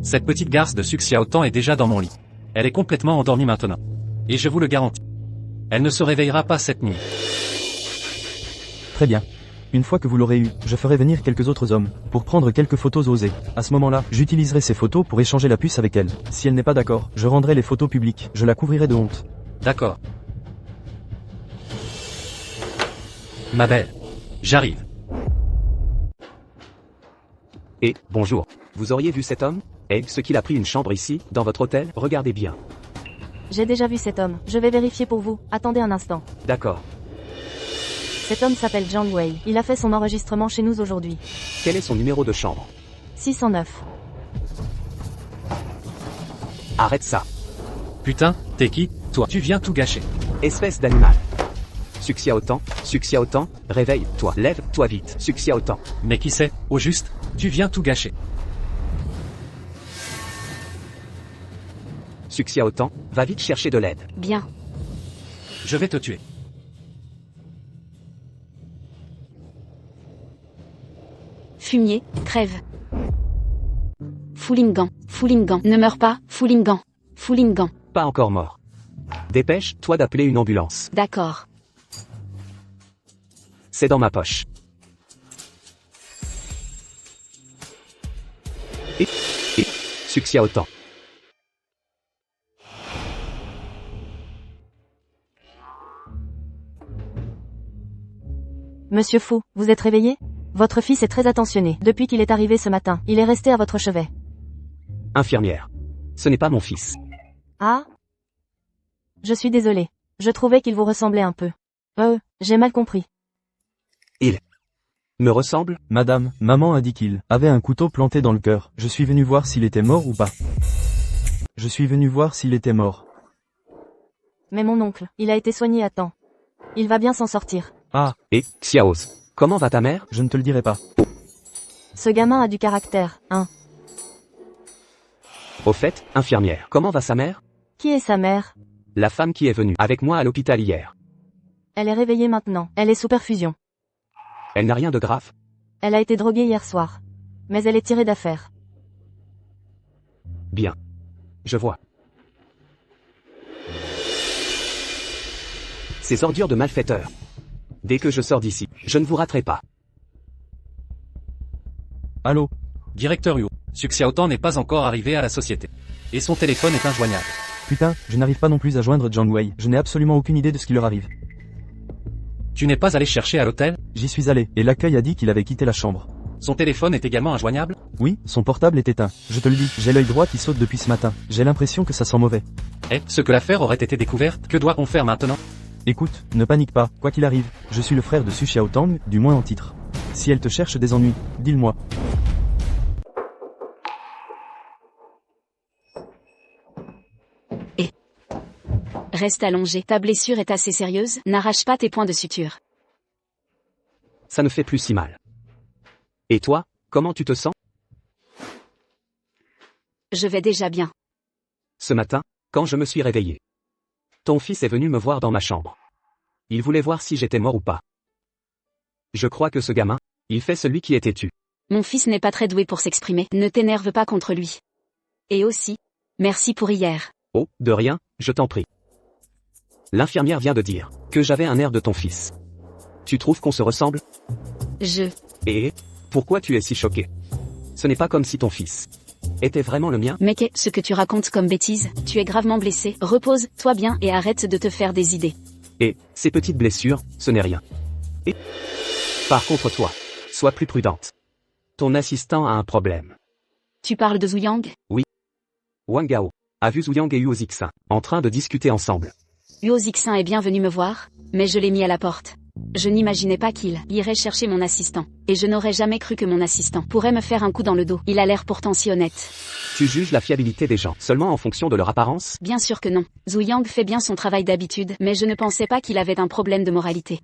Cette petite garce de Su Xiaotang est déjà dans mon lit. Elle est complètement endormie maintenant. Et je vous le garantis. Elle ne se réveillera pas cette nuit.
Très bien. Une fois que vous l'aurez eu, je ferai venir quelques autres hommes, pour prendre quelques photos osées. À ce moment-là, j'utiliserai ces photos pour échanger la puce avec elle. Si elle n'est pas d'accord, je rendrai les photos publiques, je la couvrirai de honte.
D'accord. Ma belle. J'arrive.
Et, bonjour. Vous auriez vu cet homme? Est-ce qu'il a pris une chambre ici, dans votre hôtel? Regardez bien.
J'ai déjà vu cet homme. Je vais vérifier pour vous. Attendez un instant.
D'accord.
Cet homme s'appelle Jiang Wei. Il a fait son enregistrement chez nous aujourd'hui.
Quel est son numéro de chambre?
609.
Arrête ça.
Putain, t'es qui, toi? Tu viens tout gâcher.
Espèce d'animal. Su Xiaotang, réveille-toi, lève-toi vite. Su Xiaotang.
Mais qui c'est, au juste? Tu viens tout gâcher.
Su Xiaotang, va vite chercher de l'aide.
Bien.
Je vais te tuer.
Fumier, crève. Foulingan, ne meurs pas, Foulingan.
Pas encore mort. Dépêche-toi d'appeler une ambulance.
D'accord.
C'est dans ma poche. Et Su Xiaotang.
Monsieur Fu, vous êtes réveillé? Votre fils est très attentionné. Depuis qu'il est arrivé ce matin, il est resté à votre chevet.
Infirmière. Ce n'est pas mon fils.
Ah? Je suis désolée. Je trouvais qu'il vous ressemblait un peu. J'ai mal compris.
Il me ressemble?
Madame, maman a dit qu'il avait un couteau planté dans le cœur. Je suis venu voir s'il était mort ou pas. Je suis venu voir s'il était mort.
Mais mon oncle, il a été soigné à temps. Il va bien s'en sortir.
Ah,
Et, Xiaoz, comment va ta mère?
je ne te le dirai pas.
Ce gamin a du caractère, hein.
Au fait, infirmière, comment va sa mère?
Qui est sa mère?
La femme qui est venue avec moi à l'hôpital hier.
Elle est réveillée maintenant. Elle est sous perfusion.
Elle n'a rien de grave?
Elle a été droguée hier soir. Mais elle est tirée d'affaire.
Bien. Je vois. Ces ordures de malfaiteurs. Dès que je sors d'ici, je ne vous raterai pas.
Allô?
Directeur Yu, Su Xiaotan n'est pas encore arrivé à la société. Et son téléphone est injoignable.
Putain, je n'arrive pas non plus à joindre Jiang Wei. Je n'ai absolument aucune idée de ce qui leur arrive.
Tu n'es pas allé chercher à l'hôtel?
J'y suis allé, et l'accueil a dit qu'il avait quitté la chambre.
Son téléphone est également injoignable?
Oui, son portable est éteint. Je te le dis, j'ai l'œil droit qui saute depuis ce matin. J'ai l'impression que ça sent mauvais.
Ce que l'affaire aurait été découverte, que doit-on faire maintenant?
Écoute, ne panique pas, quoi qu'il arrive. Je suis le frère de Su Xiaotang, du moins en titre. Si elle te cherche des ennuis, dis-le-moi.
Reste allongé. Ta blessure est assez sérieuse, n'arrache pas tes points de suture.
Ça ne fait plus si mal. Et toi, comment tu te sens?
Je vais déjà bien.
Ce matin, quand je me suis réveillé. Ton fils est venu me voir dans ma chambre. Il voulait voir si j'étais mort ou pas. Je crois que ce gamin, il fait celui qui est têtu.
Mon fils n'est pas très doué pour s'exprimer, ne t'énerve pas contre lui. Et aussi, merci pour hier.
Oh, de rien, je t'en prie. L'infirmière vient de dire que j'avais un air de ton fils. Tu trouves qu'on se ressemble? Et pourquoi tu es si choqué? Ce n'est pas comme si ton fils était vraiment le mien?
Mais qu'est-ce que tu racontes comme bêtise? Tu es gravement blessé, repose-toi bien et arrête de te faire des idées.
Et ces petites blessures, ce n'est rien. Et par contre toi, sois plus prudente. Ton assistant a un problème.
Tu parles de Zhu Yang?
Wang Gao a vu Zhu Yang et Huo Zixin en train de discuter ensemble.
Huo Zixin est bien venu me voir, mais je l'ai mis à la porte. Je n'imaginais pas qu'il irait chercher mon assistant. Et je n'aurais jamais cru que mon assistant pourrait me faire un coup dans le dos. Il a l'air pourtant si honnête.
Tu juges la fiabilité des gens seulement en fonction de leur apparence?
Bien sûr que non. Zhu Yang fait bien son travail d'habitude, mais je ne pensais pas qu'il avait un problème de moralité.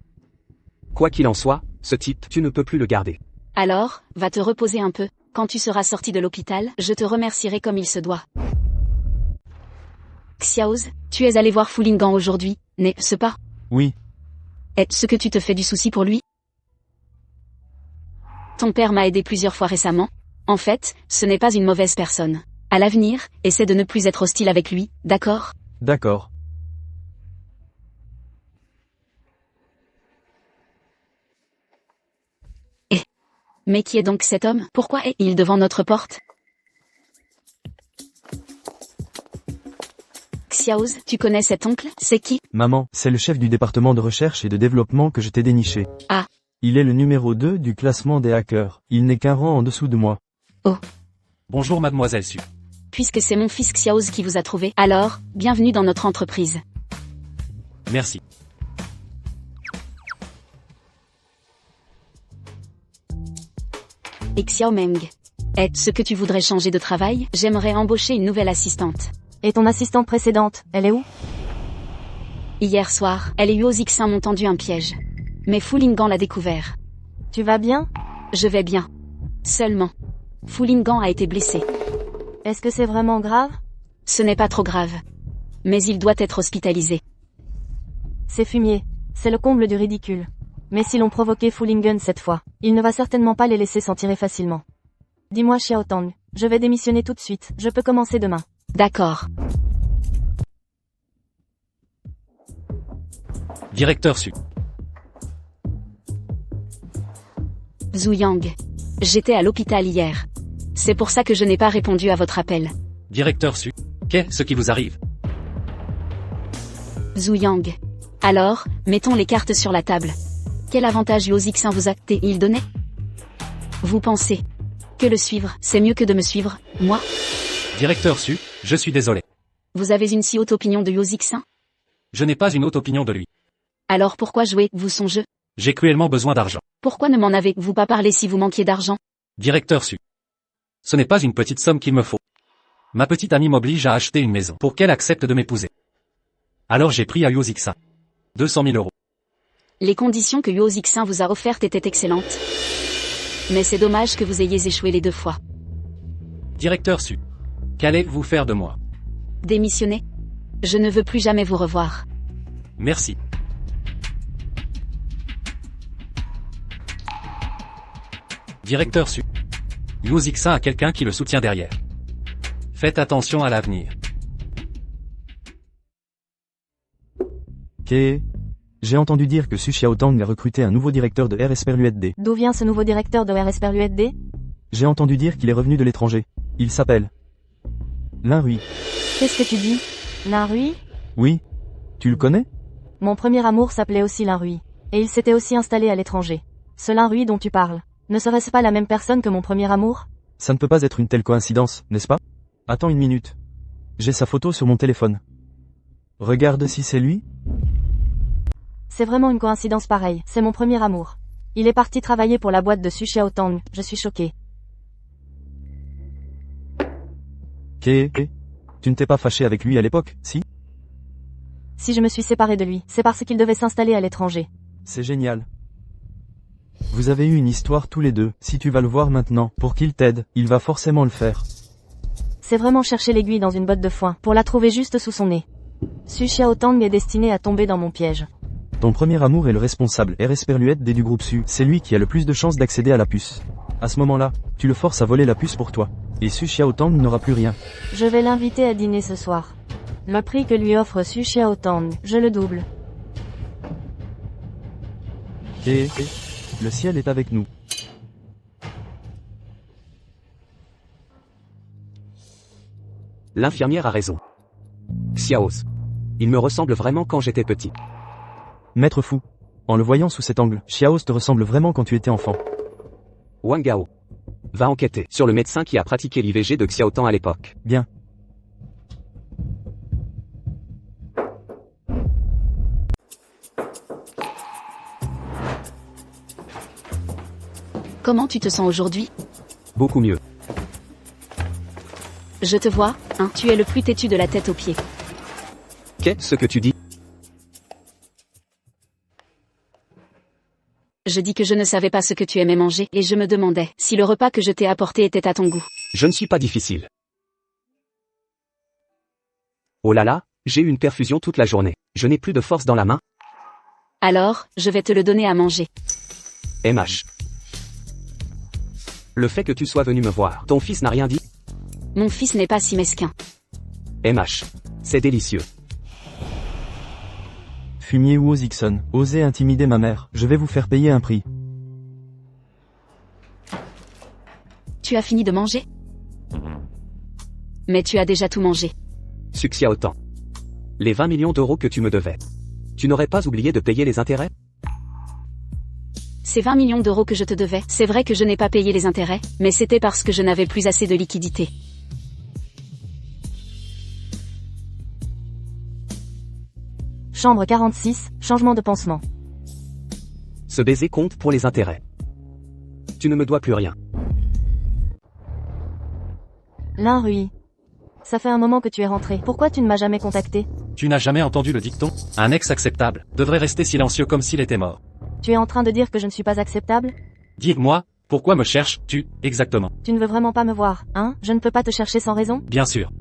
Quoi qu'il en soit, ce type, tu ne peux plus le garder.
Alors, va te reposer un peu. Quand tu seras sorti de l'hôpital, je te remercierai comme il se doit. Xiaoz, tu es allé voir Fu Linggang aujourd'hui, n'est-ce pas?
Oui,
Est-ce que tu te fais du souci pour lui? Ton père m'a aidé plusieurs fois récemment. En fait, ce n'est pas une mauvaise personne. À l'avenir, essaie de ne plus être hostile avec lui, d'accord?
d'accord.
Mais qui est donc cet homme? Pourquoi est-il devant notre porte? Xiaoz, tu connais cet oncle? C'est qui?
Maman, c'est le chef du département de recherche et de développement que je t'ai déniché.
Ah.
Il est le numéro 2 du classement des hackers. Il n'est qu'un rang en dessous de moi.
Bonjour mademoiselle Su.
Puisque c'est mon fils Xiaoz qui vous a trouvé, alors, bienvenue dans notre entreprise.
Merci.
Et Xiao Meng. Est-ce que tu voudrais changer de travail? J'aimerais embaucher une nouvelle assistante.
Et ton assistante précédente, elle est où?
Hier soir, elle et Huo Zixin m'ont tendu un piège. Mais Fu Linggang l'a découvert.
Tu vas bien?
Je vais bien. Seulement. Fu Linggang a été blessé.
Est-ce que c'est vraiment grave?
Ce n'est pas trop grave. Mais il doit être hospitalisé.
C'est fumier. C'est le comble du ridicule. Mais si l'on provoquait Fu Linggang cette fois, il ne va certainement pas les laisser s'en tirer facilement. Dis-moi Xiaotang, je vais démissionner tout de suite, je peux commencer demain.
D'accord.
Directeur Su.
Zhu Yang. J'étais à l'hôpital hier. C'est pour ça que je n'ai pas répondu à votre appel.
Directeur Su. Qu'est-ce qui vous arrive?
Zhu Yang. Alors, mettons les cartes sur la table. Quel avantage Huo Zixin vous a-t-il donné? Vous pensez que le suivre, c'est mieux que de me suivre, moi?
Directeur Su, je suis désolé.
Vous avez une si haute opinion de Huo Zixin?
Je n'ai pas une haute opinion de lui.
Alors pourquoi jouez-vous son jeu?
J'ai cruellement besoin d'argent.
Pourquoi ne m'en avez-vous pas parlé si vous manquiez d'argent?
Directeur Su. Ce n'est pas une petite somme qu'il me faut. Ma petite amie m'oblige à acheter une maison pour qu'elle accepte de m'épouser. Alors j'ai pris à Yozixin 200 000 euros.
Les conditions que Yozixin vous a offertes étaient excellentes. Mais c'est dommage que vous ayez échoué les 2 fois.
Directeur Su. Qu'allez-vous faire de moi?
Démissionner? Je ne veux plus jamais vous revoir.
Merci. Directeur Su. Yozixin a quelqu'un qui le soutient derrière. Faites attention à l'avenir.
J'ai entendu dire que Su Xiaotang a recruté un nouveau directeur de R Esperluette.
D'où vient ce nouveau directeur de RS Perluette?
J'ai entendu dire qu'il est revenu de l'étranger. Il s'appelle Lin Rui.
Qu'est-ce que tu dis? Lin Rui?
Oui. Tu le connais?
Mon premier amour s'appelait aussi Lin Rui. Et il s'était aussi installé à l'étranger. Ce Lin Rui dont tu parles, ne serait-ce pas la même personne que mon premier amour?
Ça ne peut pas être une telle coïncidence, n'est-ce pas? Attends une minute. J'ai sa photo sur mon téléphone. Regarde si c'est lui.
C'est vraiment une coïncidence pareille, c'est mon premier amour. Il est parti travailler pour la boîte de Su Xiaotang, je suis choquée.
Tu ne t'es pas fâché avec lui à l'époque, si?
Si je me suis séparée de lui, c'est parce qu'il devait s'installer à l'étranger.
C'est génial. Vous avez eu une histoire tous les deux, si tu vas le voir maintenant, pour qu'il t'aide, il va forcément le faire.
C'est vraiment chercher l'aiguille dans une botte de foin, pour la trouver juste sous son nez. Su Xiaotang est destiné à tomber dans mon piège.
Ton premier amour est le responsable R Esperluette du groupe Su, c'est lui qui a le plus de chances d'accéder à la puce. À ce moment-là, tu le forces à voler la puce pour toi. Et Su Xiaotang n'aura plus rien.
Je vais l'inviter à dîner ce soir. Le prix que lui offre Su Xiaotang, je le double.
Le ciel est avec nous.
L'infirmière a raison. Xiaos. Il me ressemble vraiment quand j'étais petit.
Maître Fu. En le voyant sous cet angle, Xiaos te ressemble vraiment quand tu étais enfant.
Wang Gao. Va enquêter sur le médecin qui a pratiqué l'IVG de Xiaotang à l'époque.
Bien.
Comment tu te sens aujourd'hui?
Beaucoup mieux.
Je te vois, hein, tu es le plus têtu de la tête aux pieds.
Qu'est-ce que tu dis?
Je dis que je ne savais pas ce que tu aimais manger, et je me demandais si le repas que je t'ai apporté était à ton goût.
Je ne suis pas difficile. Oh là là, j'ai eu une perfusion toute la journée. Je n'ai plus de force dans la main.
Alors, je vais te le donner à manger.
MH. Le fait que tu sois venu me voir, ton fils n'a rien dit?
Mon fils n'est pas si mesquin.
MH. C'est délicieux.
Fumier ou Ozixon, osez intimider ma mère, je vais vous faire payer un prix.
Tu as fini de manger? Mais tu as déjà tout mangé.
Su Xiaotang. Les 20 millions d'euros que tu me devais. Tu n'aurais pas oublié de payer les intérêts?
Ces 20 millions d'euros que je te devais, c'est vrai que je n'ai pas payé les intérêts, mais c'était parce que je n'avais plus assez de liquidité.
Chambre 46, changement de pansement.
Ce baiser compte pour les intérêts. Tu ne me dois plus rien.
Lin Rui. Ça fait un moment que tu es rentré. Pourquoi tu ne m'as jamais contacté?
Tu n'as jamais entendu le dicton? Un ex acceptable devrait rester silencieux comme s'il était mort.
Tu es en train de dire que je ne suis pas acceptable?
Dis-moi, pourquoi me cherches-tu, exactement?
Tu ne veux vraiment pas me voir, hein? Je ne peux pas te chercher sans raison?
Bien sûr.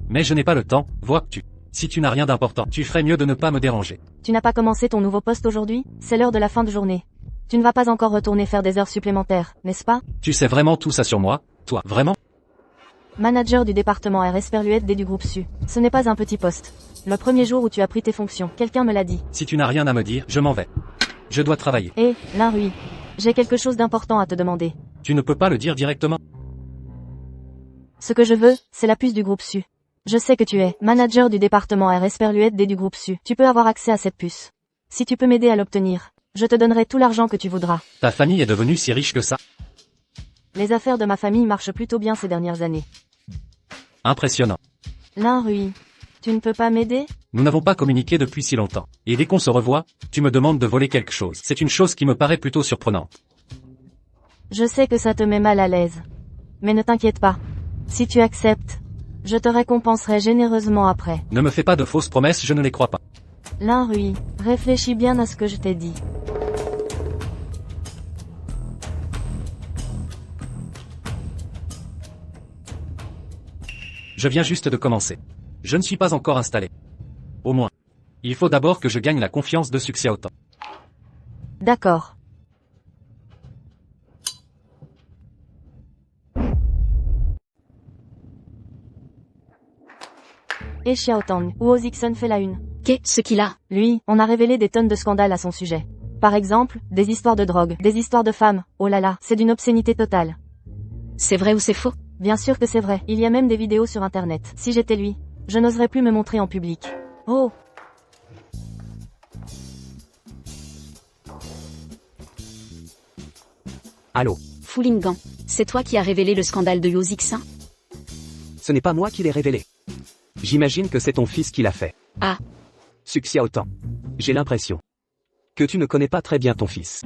Mais je n'ai pas le temps, vois-tu. Si tu n'as rien d'important, tu ferais mieux de ne pas me déranger.
Tu n'as pas commencé ton nouveau poste aujourd'hui? C'est l'heure de la fin de journée. Tu ne vas pas encore retourner faire des heures supplémentaires, n'est-ce pas?
Tu sais vraiment tout ça sur moi, toi, vraiment?
Manager du département R Esperluette du groupe Su. Ce n'est pas un petit poste. Le premier jour où tu as pris tes fonctions, quelqu'un me l'a dit.
Si tu n'as rien à me dire, je m'en vais. Je dois travailler.
Hé, Lin Rui. J'ai quelque chose d'important à te demander.
Tu ne peux pas le dire directement?
Ce que je veux, c'est la puce du groupe Su. Je sais que tu es manager du département R Esperluette du groupe Su. Tu peux avoir accès à cette puce. Si tu peux m'aider à l'obtenir, je te donnerai tout l'argent que tu voudras.
Ta famille est devenue si riche que ça?
Les affaires de ma famille marchent plutôt bien ces dernières années.
Impressionnant.
Lin Rui. Tu ne peux pas m'aider?
Nous n'avons pas communiqué depuis si longtemps. Et dès qu'on se revoit, tu me demandes de voler quelque chose. C'est une chose qui me paraît plutôt surprenante.
Je sais que ça te met mal à l'aise. Mais ne t'inquiète pas. Si tu acceptes, Je te récompenserai généreusement après.
Ne me fais pas de fausses promesses, je ne les crois pas.
Lin Rui, réfléchis bien à ce que je t'ai dit.
Je viens juste de commencer. Je ne suis pas encore installé. Au moins. Il faut d'abord que je gagne la confiance de Xiaotan.
D'accord. Et Xiaotang, Huo Zixun fait la une.
Qu'est-ce qu'il a?
Lui, on a révélé des tonnes de scandales à son sujet. Par exemple, des histoires de drogue, des histoires de femmes. Oh là là, c'est d'une obscénité totale.
C'est vrai ou c'est faux?
Bien sûr que c'est vrai, il y a même des vidéos sur internet. Si j'étais lui, je n'oserais plus me montrer en public. Oh!
Allô?
Fu Linggang, c'est toi qui as révélé le scandale de Yo Zixin?
Ce n'est pas moi qui l'ai révélé. J'imagine que c'est ton fils qui l'a fait.
Ah.
Xiaotan. J'ai l'impression que tu ne connais pas très bien ton fils.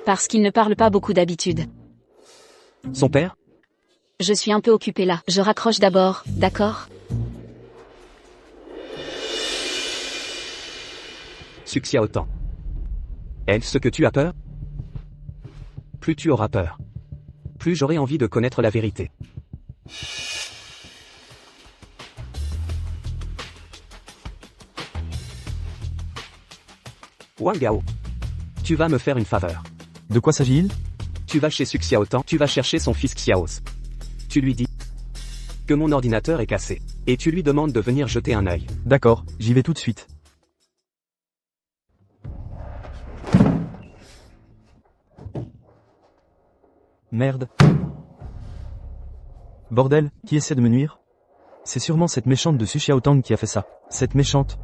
Parce qu'il ne parle pas beaucoup d'habitude.
Son père?
Je suis un peu occupée là. Je raccroche d'abord, d'accord?
Xiaotan. Est-ce que tu as peur? Plus tu auras peur, plus j'aurai envie de connaître la vérité. Wang Gao. Tu vas me faire une faveur.
De quoi s'agit-il?
Tu vas chez Xiaotan, tu vas chercher son fils Xiaoz. Tu lui dis que mon ordinateur est cassé. Et tu lui demandes de venir jeter un œil.
D'accord, j'y vais tout de suite. Merde. Bordel, qui essaie de me nuire? C'est sûrement cette méchante de Su Xiaotang qui a fait ça. Cette méchante.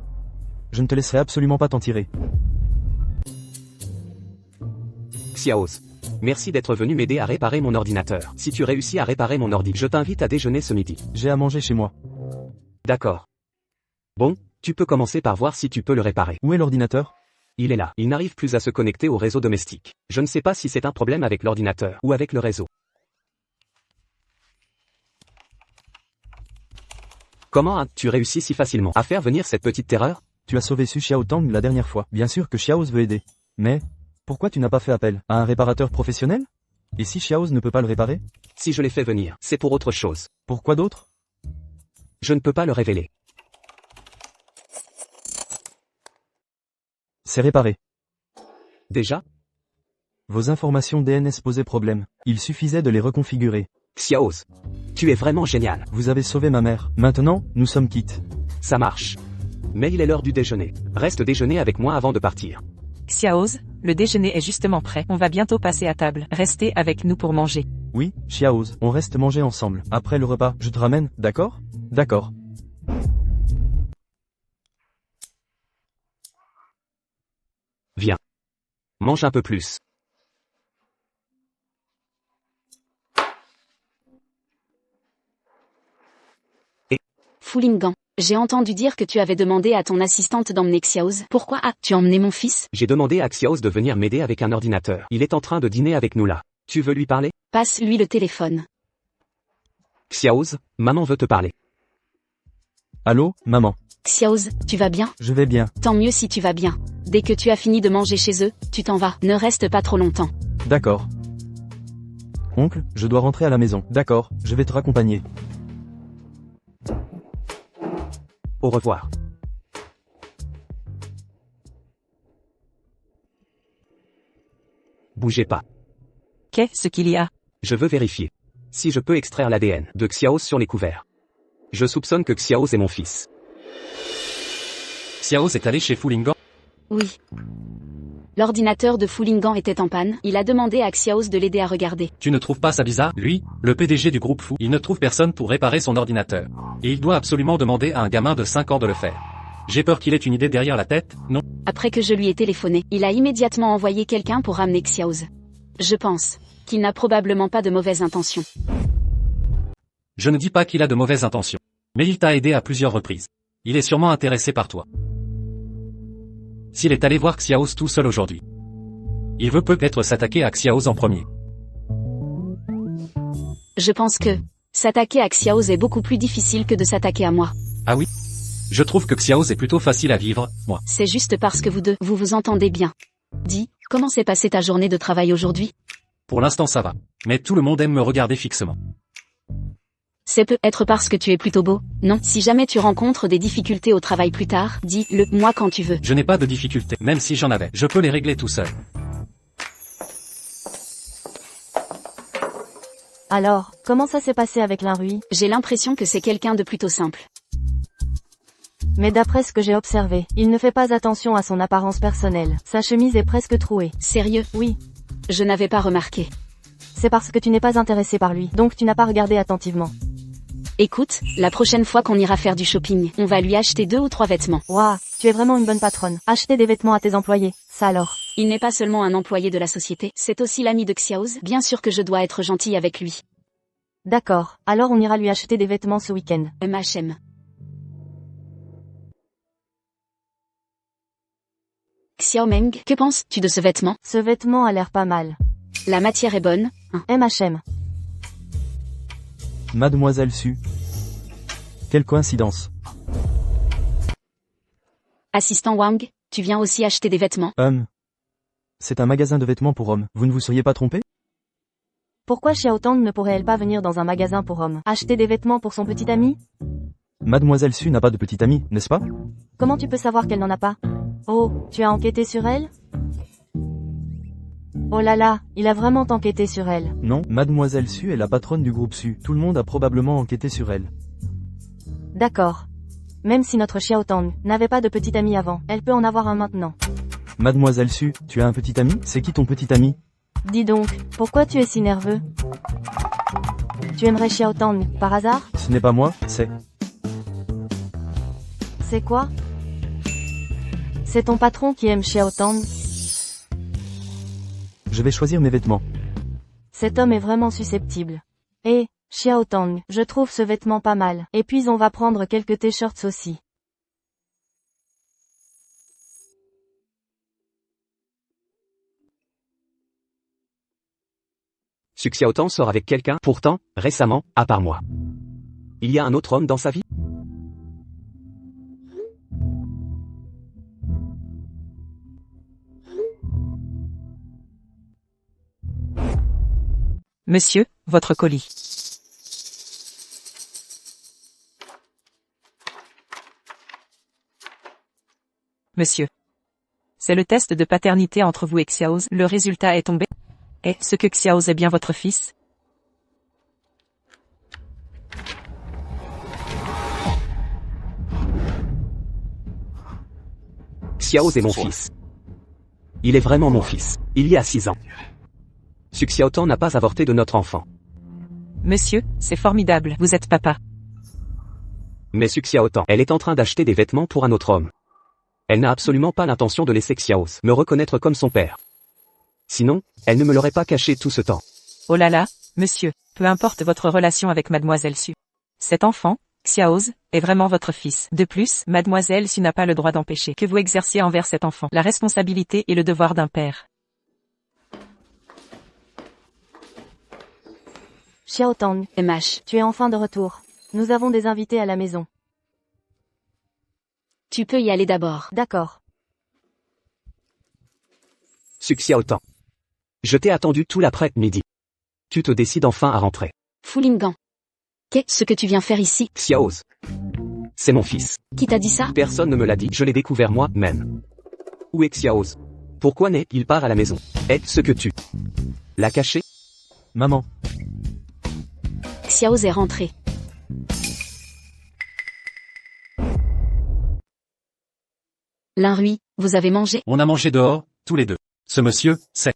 Je ne te laisserai absolument pas t'en tirer.
Xiaoz. Merci d'être venu m'aider à réparer mon ordinateur. Si tu réussis à réparer mon ordi, je t'invite à déjeuner ce midi.
J'ai à manger chez moi.
D'accord. Bon, tu peux commencer par voir si tu peux le réparer.
Où est l'ordinateur?
Il est là. Il n'arrive plus à se connecter au réseau domestique. Je ne sais pas si c'est un problème avec l'ordinateur ou avec le réseau. Comment as-tu réussi si facilement à faire venir cette petite terreur?
Tu as sauvé Su Xiaotang la dernière fois. Bien sûr que Xiaoz veut aider. Mais, pourquoi tu n'as pas fait appel à un réparateur professionnel? Et si Xiaoz ne peut pas le réparer?
Si je l'ai fait venir, c'est pour autre chose.
Pourquoi d'autre?
Je ne peux pas le révéler.
C'est réparé.
Déjà?
Vos informations DNS posaient problème. Il suffisait de les reconfigurer.
Xiaoz. Tu es vraiment génial.
Vous avez sauvé ma mère. Maintenant, nous sommes quittes.
Ça marche. Mais il est l'heure du déjeuner. Reste déjeuner avec moi avant de partir.
Xiaoz, le déjeuner est justement prêt. On va bientôt passer à table. Restez avec nous pour manger.
Oui, Xiaoz, on reste manger ensemble. Après le repas, je te ramène, d'accord? D'accord.
Viens. Mange un peu plus.
Fu Linggang, j'ai entendu dire que tu avais demandé à ton assistante d'emmener Xiaoz. Pourquoi as-tu emmené mon fils?
J'ai demandé à Xiaoz de venir m'aider avec un ordinateur. Il est en train de dîner avec nous là. Tu veux lui parler?
Passe-lui le téléphone.
Xiaoz, maman veut te parler.
Allô, maman?
Xiaoz, tu vas bien?
Je vais bien.
Tant mieux si tu vas bien. Dès que tu as fini de manger chez eux, tu t'en vas. Ne reste pas trop longtemps.
D'accord. Oncle, je dois rentrer à la maison. D'accord, je vais te raccompagner.
Au revoir. Bougez pas.
Qu'est-ce qu'il y a?
Je veux vérifier si je peux extraire l'ADN de Xiaoz sur les couverts. Je soupçonne que Xiaoz est mon fils.
Xiaoz est allé chez Fu Linggang?
Oui. L'ordinateur de Fu Linggang était en panne. Il a demandé à Xiaoz de l'aider à regarder.
Tu ne trouves pas ça bizarre? Lui, le PDG du groupe Fu, il ne trouve personne pour réparer son ordinateur. Et il doit absolument demander à un gamin de 5 ans de le faire. J'ai peur qu'il ait une idée derrière la tête, non?
Après que je lui ai téléphoné, il a immédiatement envoyé quelqu'un pour ramener Xiaoz. Je pense qu'il n'a probablement pas de mauvaises intentions.
Je ne dis pas qu'il a de mauvaises intentions. Mais il t'a aidé à plusieurs reprises. Il est sûrement intéressé par toi. S'il est allé voir Xiaoz tout seul aujourd'hui, il veut peut-être s'attaquer à Xiaoz en premier.
Je pense que S'attaquer à Xiaoz est beaucoup plus difficile que de s'attaquer à moi.
Ah oui? Je trouve que Xiaoz est plutôt facile à vivre, moi.
C'est juste parce que vous deux, vous vous entendez bien. Dis, comment s'est passée ta journée de travail aujourd'hui?
Pour l'instant ça va. Mais tout le monde aime me regarder fixement.
C'est peut-être parce que tu es plutôt beau, non? Si jamais tu rencontres des difficultés au travail plus tard, dis-le moi quand tu veux.
Je n'ai pas de difficultés. Même si j'en avais, je peux les régler tout seul.
Alors, comment ça s'est passé avec Linrui?
J'ai l'impression que c'est quelqu'un de plutôt simple.
Mais d'après ce que j'ai observé, il ne fait pas attention à son apparence personnelle. Sa chemise est presque trouée.
Sérieux?
Oui,
Je n'avais pas remarqué.
c'est parce que tu n'es pas intéressé par lui, donc tu n'as pas regardé attentivement.
Écoute, la prochaine fois qu'on ira faire du shopping, on va lui acheter 2 ou 3 vêtements.
Waouh, tu es vraiment une bonne patronne. Acheter des vêtements à tes employés, ça alors.
Il n'est pas seulement un employé de la société, c'est aussi l'ami de Xiaoz. Bien sûr que je dois être gentille avec lui.
D'accord, alors on ira lui acheter des vêtements ce week-end.
MHM. Xiaomeng, que penses-tu de ce vêtement?
Ce vêtement a l'air pas mal.
La matière est bonne, hein.
MHM.
Mademoiselle Su. Quelle coïncidence.
Assistant Wang, tu viens aussi acheter des vêtements?
C'est un magasin de vêtements pour hommes, vous ne vous seriez pas trompé?
Pourquoi Xiao Tang ne pourrait-elle pas venir dans un magasin pour hommes, acheter des vêtements pour son petit ami?
Mademoiselle Su n'a pas de petite amie, n'est-ce pas?
Comment tu peux savoir qu'elle n'en a pas? Oh, tu as enquêté sur elle? Oh là là, il a vraiment enquêté sur elle.
Non, Mademoiselle Su est la patronne du groupe Su, tout le monde a probablement enquêté sur elle.
D'accord. Même si notre Xiao Tang n'avait pas de petit ami avant, elle peut en avoir un maintenant.
Mademoiselle Su, tu as un petit ami? C'est qui ton petit ami?
Dis donc, pourquoi tu es si nerveux? Tu aimerais Xiao Tang, par hasard?
Ce n'est pas moi, c'est...
C'est quoi? C'est ton patron qui aime Xiao Tang?
Je vais choisir mes vêtements.
Cet homme est vraiment susceptible. Eh, Xiao Tang, je trouve ce vêtement pas mal. Et puis on va prendre quelques t-shirts aussi.
Su Xiaotang sort avec quelqu'un, pourtant, récemment, à part moi. Il y a un autre homme dans sa vie?
Monsieur, votre colis. Monsieur. C'est le test de paternité entre vous et Xiaoz. Le résultat est tombé. Est-ce que Xiaoz est bien votre fils?
Xiao est mon fils. Il est vraiment mon fils. Il y a 6 ans. Su Xiaotang n'a pas avorté de notre enfant.
Monsieur, c'est formidable, vous êtes papa.
Mais Su Xiaotang, elle est en train d'acheter des vêtements pour un autre homme. Elle n'a absolument pas l'intention de laisser Xiaoz me reconnaître comme son père. Sinon, elle ne me l'aurait pas caché tout ce temps.
Oh là là, monsieur, peu importe votre relation avec mademoiselle Su. Cet enfant, Xiaoz, est vraiment votre fils. De plus, mademoiselle Su n'a pas le droit d'empêcher que vous exerciez envers cet enfant la responsabilité et le devoir d'un père.
Xiao Tang,
MH.
tu es enfin de retour. Nous avons des invités à la maison.
Tu peux y aller d'abord.
D'accord.
Su Xiaotang. Je t'ai attendu tout l'après-midi. Tu te décides enfin à rentrer.
Fulingan. Qu'est-ce que tu viens faire ici?
Xiaoz. C'est mon fils.
Qui t'a dit ça?
Personne ne me l'a dit, je l'ai découvert moi-même. Où est Xiaoz? Pourquoi n'est-il pas à la maison? Est-ce que tu l'as caché?
Maman.
Xiaoz est rentré. Linrui, vous avez mangé?
On a mangé dehors, tous les deux. Ce monsieur, c'est...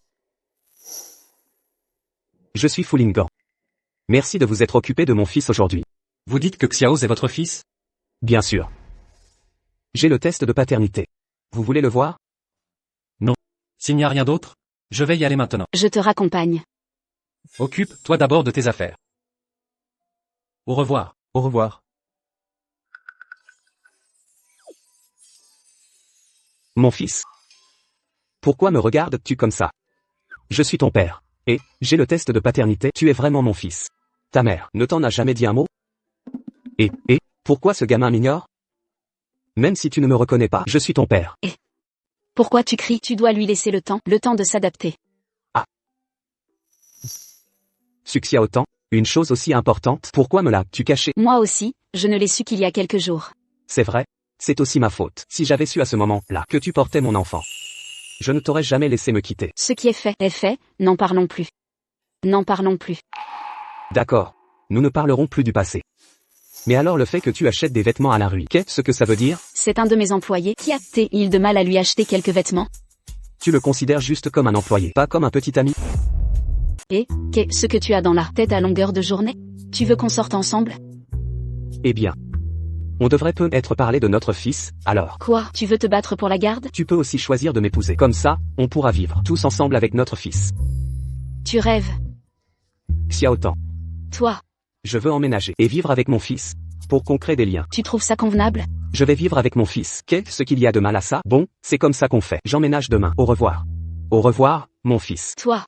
Je suis Fulingan. Merci de vous être occupé de mon fils aujourd'hui.
Vous dites que Xiaoz est votre fils?
Bien sûr. J'ai le test de paternité. Vous voulez le voir?
S'il n'y a rien d'autre, je vais y aller maintenant.
Je te raccompagne.
Occupe-toi d'abord de tes affaires. Au revoir.
Au revoir.
Mon fils. Pourquoi me regardes-tu comme ça? Je suis ton père. Et, j'ai le test de paternité, tu es vraiment mon fils. Ta mère ne t'en a jamais dit un mot? Et, pourquoi ce gamin m'ignore? Même si tu ne me reconnais pas, je suis ton père.
Pourquoi tu cries? Tu dois lui laisser le temps de s'adapter.
Suxia autant, une chose aussi importante, pourquoi me l'as-tu caché?
Moi aussi, je ne l'ai su qu'il y a quelques jours.
C'est vrai, c'est aussi ma faute. Si j'avais su à ce moment-là que tu portais mon enfant, je ne t'aurais jamais laissé me quitter.
Ce qui est fait, n'en parlons plus. N'en parlons plus.
D'accord, nous ne parlerons plus du passé. Mais alors le fait que tu achètes des vêtements à la rue, qu'est-ce que ça veut dire?
C'est un de mes employés qui a-t-il de mal à lui acheter quelques vêtements?
Tu le considères juste comme un employé, pas comme un petit ami?
Et, qu'est-ce que tu as dans la tête à longueur de journée? Tu veux qu'on sorte ensemble?
Eh bien, on devrait peut-être parler de notre fils, alors.
Quoi? Tu veux te battre pour la garde?
Tu peux aussi choisir de m'épouser. Comme ça, on pourra vivre tous ensemble avec notre fils.
Tu rêves.
Xiaotan,
Toi,
je veux emménager et vivre avec mon fils, pour qu'on crée des liens.
tu trouves ça convenable?
Je vais vivre avec mon fils. Qu'est-ce qu'il y a de mal à ça? Bon, c'est comme ça qu'on fait. J'emménage demain. Au revoir. Au revoir, mon fils.
Toi,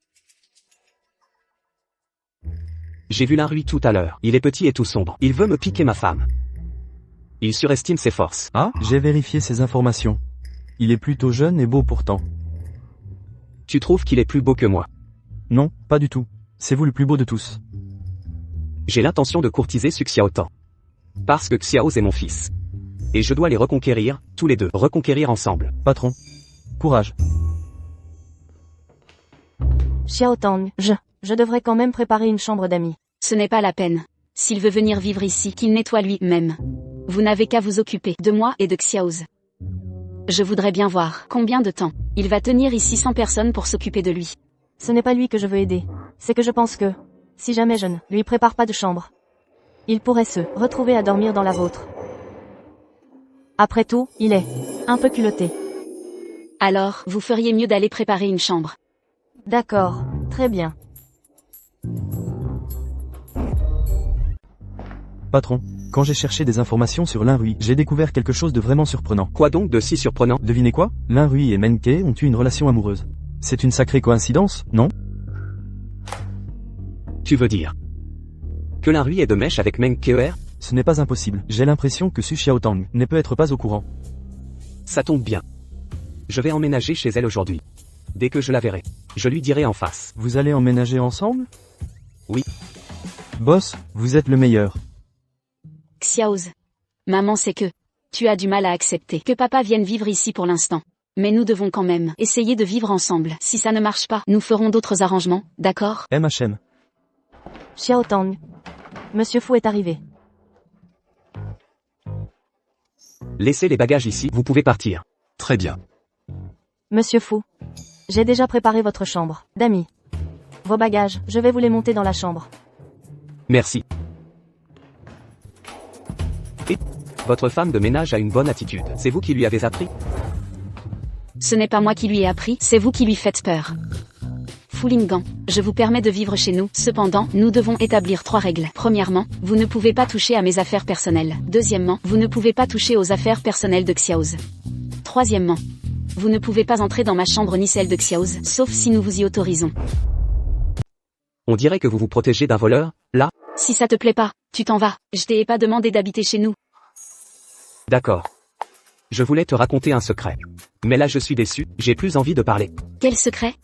J'ai vu la rue tout à l'heure. Il est petit et tout sombre. Il veut me piquer ma femme. Il surestime ses forces.
Ah, j'ai vérifié ces informations. Il est plutôt jeune et beau pourtant.
Tu trouves qu'il est plus beau que moi?
Non, pas du tout. C'est vous le plus beau de tous.
J'ai l'intention de courtiser Xiaotan. Parce que Xiaoz est mon fils. Et je dois les reconquérir, tous les deux. Reconquérir ensemble.
Patron. Courage.
Xiaotang, je devrais quand même préparer une chambre d'amis.
ce n'est pas la peine. S'il veut venir vivre ici, qu'il nettoie lui-même. Vous n'avez qu'à vous occuper de moi et de Xiaoz. Je voudrais bien voir combien de temps il va tenir ici sans personne pour s'occuper de lui.
Ce n'est pas lui que je veux aider. C'est que je pense que, si jamais je ne lui prépare pas de chambre, il pourrait se retrouver à dormir dans la vôtre. Après tout, il est un peu culotté.
Alors, vous feriez mieux d'aller préparer une chambre.
D'accord, très bien.
Patron, quand j'ai cherché des informations sur Linrui, j'ai découvert quelque chose de vraiment surprenant.
Quoi donc de si surprenant?
Devinez quoi? Linrui et Menkei ont eu une relation amoureuse. C'est une sacrée coïncidence, non?
Tu veux dire que Linrui est de mèche avec Meng Keer?
Ce n'est pas impossible. J'ai l'impression que Su Xiaotang ne peut être pas au courant.
Ça tombe bien. Je vais emménager chez elle aujourd'hui. Dès que je la verrai, je lui dirai en face.
Vous allez emménager ensemble?
Oui.
Boss, vous êtes le meilleur.
Xiaoz. Maman sait que tu as du mal à accepter que papa vienne vivre ici pour l'instant. Mais nous devons quand même essayer de vivre ensemble. Si ça ne marche pas, nous ferons d'autres arrangements, d'accord?
MHM.
Xiaotang. Monsieur Fu est arrivé.
Laissez les bagages ici, vous pouvez partir.
Très bien.
Monsieur Fu. J'ai déjà préparé votre chambre, d'amis. Vos bagages, je vais vous les monter dans la chambre.
Merci. Et votre femme de ménage a une bonne attitude. C'est vous qui lui avez appris?
Ce n'est pas moi qui lui ai appris, c'est vous qui lui faites peur. Fulingan, je vous permets de vivre chez nous, cependant, nous devons établir 3 règles. Premièrement, vous ne pouvez pas toucher à mes affaires personnelles. Deuxièmement, vous ne pouvez pas toucher aux affaires personnelles de Xiaoz. Troisièmement, vous ne pouvez pas entrer dans ma chambre ni celle de Xiaoz, sauf si nous vous y autorisons.
On dirait que vous vous protégez d'un voleur, là?
Si ça te plaît pas, tu t'en vas, je t'ai pas demandé d'habiter chez nous.
D'accord. Je voulais te raconter un secret. Mais là je suis déçu, j'ai plus envie de parler.
Quel secret?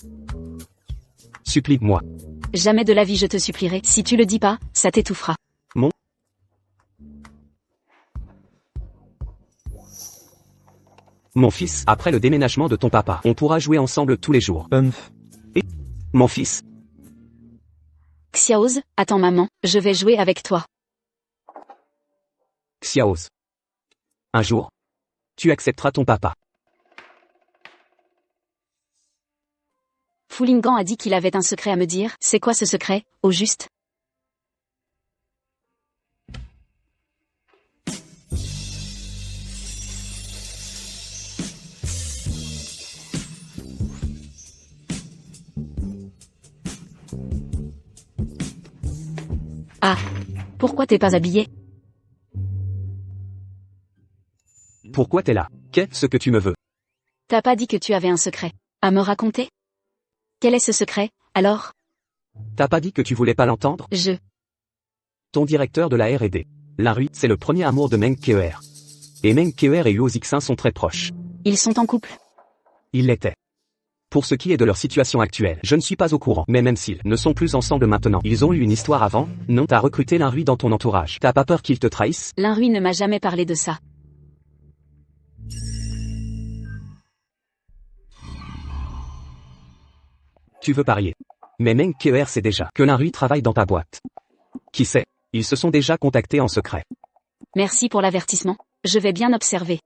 Supplie-moi.
Jamais de la vie je te supplierai, si tu le dis pas, ça t'étouffera.
Mon fils, après le déménagement de ton papa, on pourra jouer ensemble tous les jours. Mon fils.
Xiaoz, attends maman, je vais jouer avec toi.
Xiaoz. Un jour, tu accepteras ton papa.
Fulingan a dit qu'il avait un secret à me dire, c'est quoi ce secret, au juste? Ah. Pourquoi t'es pas habillé?
Pourquoi t'es là? Qu'est-ce que tu me veux?
T'as pas dit que tu avais un secret à me raconter? Quel est ce secret, alors?
T'as pas dit que tu voulais pas l'entendre? Ton directeur de la R&D. Larry, c'est le premier amour de Meng Keer. Et Meng Keer et Luo Zixin sont très proches.
Ils sont en couple.
Ils l'étaient. Pour ce qui est de leur situation actuelle, je ne suis pas au courant. Mais même s'ils ne sont plus ensemble maintenant, ils ont eu une histoire avant. Non, t'as recruté Larry dans ton entourage. T'as pas peur qu'il te trahisse?
Larry ne m'a jamais parlé de ça.
Tu veux parier. Mais Meng Keer sait déjà que Larry travaille dans ta boîte. Qui sait? Ils se sont déjà contactés en secret.
Merci pour l'avertissement. Je vais bien observer.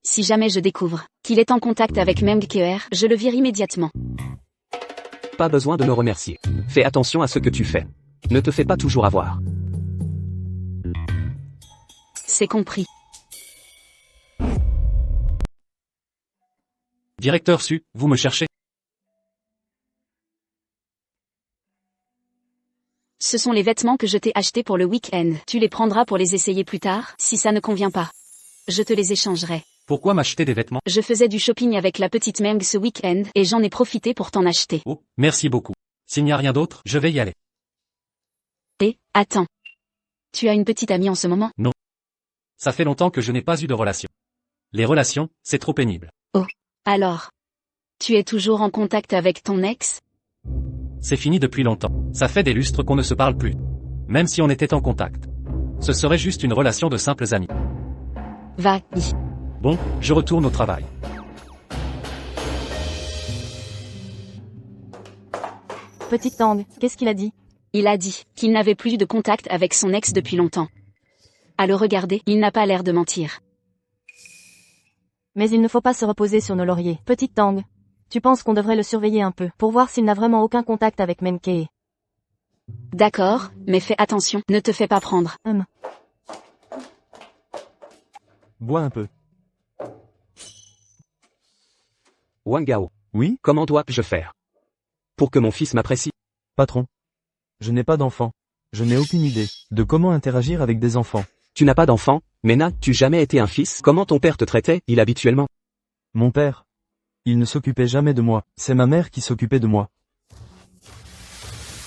Si jamais je découvre qu'il est en contact avec Meng Keer, je le vire immédiatement.
Pas besoin de me remercier. Fais attention à ce que tu fais. Ne te fais pas toujours avoir.
C'est compris.
Directeur Su, vous me cherchez?
Ce sont les vêtements que je t'ai achetés pour le week-end. Tu les prendras pour les essayer plus tard, si ça ne convient pas. Je te les échangerai.
Pourquoi m'acheter des vêtements?
Je faisais du shopping avec la petite Meng ce week-end, et j'en ai profité pour t'en acheter.
Oh, merci beaucoup. S'il n'y a rien d'autre, je vais y aller.
Et, attends. Tu as une petite amie en ce moment?
Non. Ça fait longtemps que je n'ai pas eu de relation. Les relations, c'est trop pénible.
Alors. Tu es toujours en contact avec ton ex?
C'est fini depuis longtemps. Ça fait des lustres qu'on ne se parle plus. Même si on était en contact. Ce serait juste une relation de simples amis.
Va-y.
Bon, je retourne au travail.
Petite Tang, qu'est-ce qu'il a dit?
Il a dit qu'il n'avait plus eu de contact avec son ex depuis longtemps. À le regarder, il n'a pas l'air de mentir.
Mais il ne faut pas se reposer sur nos lauriers. Petite Tang, tu penses qu'on devrait le surveiller un peu, pour voir s'il n'a vraiment aucun contact avec Meng Keer?
D'accord, mais fais attention, ne te fais pas prendre.
Bois un peu.
Wang Gao,
Oui,
comment dois-je faire pour que mon fils m'apprécie?
patron. Je n'ai pas d'enfant. Je n'ai aucune idée de comment interagir avec des enfants.
Tu n'as pas d'enfant, mais n'as-tu jamais été un fils? Comment ton père te traitait-il habituellement?
Mon père. Il ne s'occupait jamais de moi. C'est ma mère qui s'occupait de moi.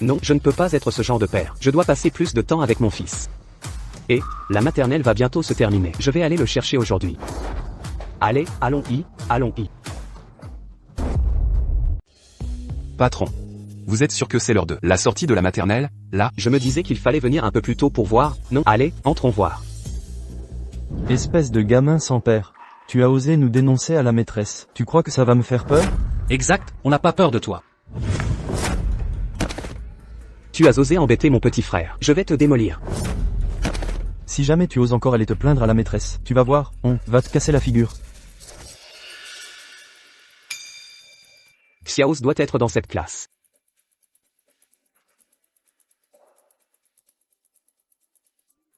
Non, je ne peux pas être ce genre de père. Je dois passer plus de temps avec mon fils. Et, la maternelle va bientôt se terminer. Je vais aller le chercher aujourd'hui. Allez, allons-y, allons-y.
Patron. Vous êtes sûr que c'est l'heure de la sortie de la maternelle, là?
Je me disais qu'il fallait venir un peu plus tôt pour voir. Non, allez, entrons voir.
Espèce de gamin sans père. Tu as osé nous dénoncer à la maîtresse. Tu crois que ça va me faire peur?
Exact, on n'a pas peur de toi.
Tu as osé embêter mon petit frère. Je vais te démolir.
Si jamais tu oses encore aller te plaindre à la maîtresse, tu vas voir, on va te casser la figure.
Xiaos doit être dans cette classe.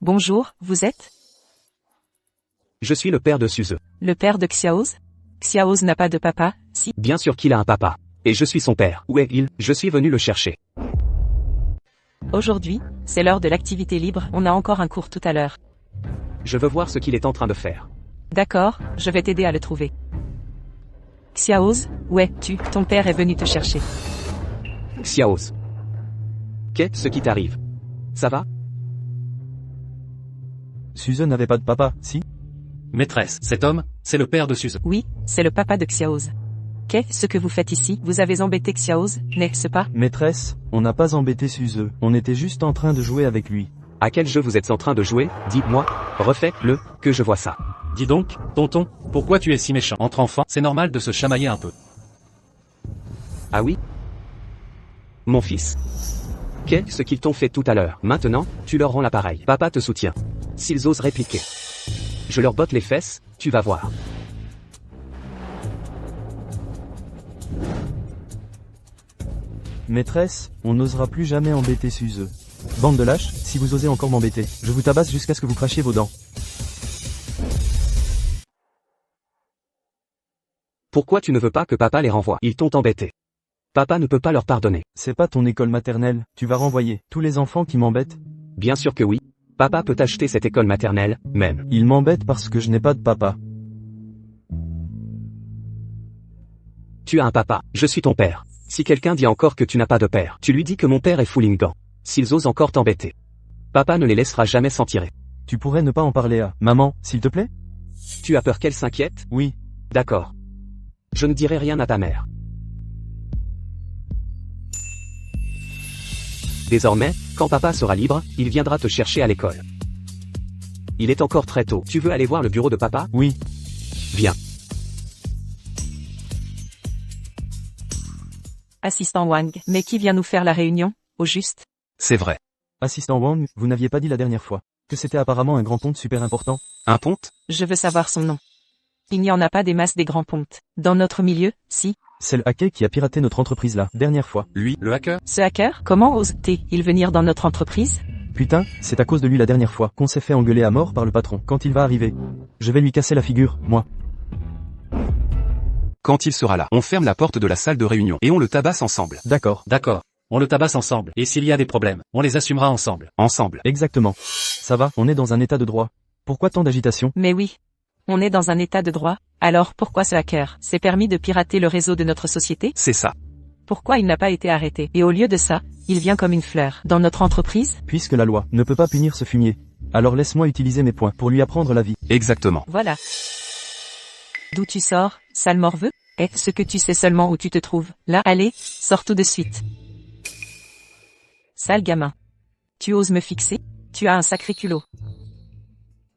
Bonjour, vous êtes?
Je suis le père de Suze.
Le père de Xiaoz? Xiaoz n'a pas de papa, si?
Bien sûr qu'il a un papa. Et je suis son père. Où est-il? Je suis venu le chercher.
Aujourd'hui, c'est l'heure de l'activité libre, on a encore un cours tout à l'heure.
Je veux voir ce qu'il est en train de faire.
D'accord, je vais t'aider à le trouver. Xiaoz, où es-tu? Ton père est venu te chercher.
Xiaos. Qu'est-ce qui t'arrive? Ça va?
Suze n'avait pas de papa, si?
Maîtresse, cet homme, c'est le père de Suze.
Oui, c'est le papa de Xiaoz. Qu'est-ce que vous faites ici? Vous avez embêté Xiaoz, n'est-ce pas?
Maîtresse, on n'a pas embêté Suze. On était juste en train de jouer avec lui.
À quel jeu vous êtes en train de jouer? Dis-moi. Refais-le, que je vois ça.
Dis donc, tonton, pourquoi tu es si méchant? Entre enfants, c'est normal de se chamailler un peu.
Ah oui? Mon fils. Qu'est-ce qu'ils t'ont fait tout à l'heure? Maintenant, tu leur rends l'appareil. Papa te soutient. S'ils osent répliquer. Je leur botte les fesses, tu vas voir.
Maîtresse, on n'osera plus jamais embêter Suze. Bande de lâches, si vous osez encore m'embêter, je vous tabasse jusqu'à ce que vous crachiez vos dents.
Pourquoi tu ne veux pas que papa les renvoie? Ils t'ont embêté. Papa ne peut pas leur pardonner.
C'est pas ton école maternelle, tu vas renvoyer tous les enfants qui m'embêtent.
Bien sûr que oui. Papa peut acheter cette école maternelle, même.
Ils m'embêtent parce que je n'ai pas de papa.
Tu as un papa, je suis ton père. Si quelqu'un dit encore que tu n'as pas de père, tu lui dis que mon père est Foulingan. S'ils osent encore t'embêter. Papa ne les laissera jamais s'en tirer.
Tu pourrais ne pas en parler à maman, s'il te plaît?
Tu as peur qu'elle s'inquiète?
Oui.
D'accord. Je ne dirai rien à ta mère. Désormais, quand papa sera libre, il viendra te chercher à l'école. Il est encore très tôt. Tu veux aller voir le bureau de papa?
Oui.
Viens.
Assistant Wang, mais qui vient nous faire la réunion, au juste?
C'est vrai.
Assistant Wang, vous n'aviez pas dit la dernière fois que c'était apparemment un grand ponte super important?
Un ponte?
Je veux savoir son nom. Il n'y en a pas des masses des grands pontes. Dans notre milieu, si.
C'est le hacker qui a piraté notre entreprise la dernière fois.
Lui, le hacker?
Ce hacker, comment ose-t-il venir dans notre entreprise?
Putain, c'est à cause de lui la dernière fois qu'on s'est fait engueuler à mort par le patron. Quand il va arriver, je vais lui casser la figure, moi.
Quand il sera là, on ferme la porte de la salle de réunion et on le tabasse ensemble.
D'accord.
D'accord. On le tabasse ensemble. Et s'il y a des problèmes, on les assumera ensemble.
Ensemble.
Exactement. Ça va, on est dans un état de droit. Pourquoi tant d'agitation?
Mais oui. On est dans un état de droit, alors pourquoi ce hacker s'est permis de pirater le réseau de notre société?
C'est ça.
Pourquoi il n'a pas été arrêté? Et au lieu de ça, il vient comme une fleur dans notre entreprise?
Puisque la loi ne peut pas punir ce fumier, alors laisse-moi utiliser mes points pour lui apprendre la vie.
Exactement.
Voilà. D'où tu sors, sale morveux? Est-ce que tu sais seulement où tu te trouves? Là, allez, sors tout de suite. Sale gamin. Tu oses me fixer? Tu as un sacré culot.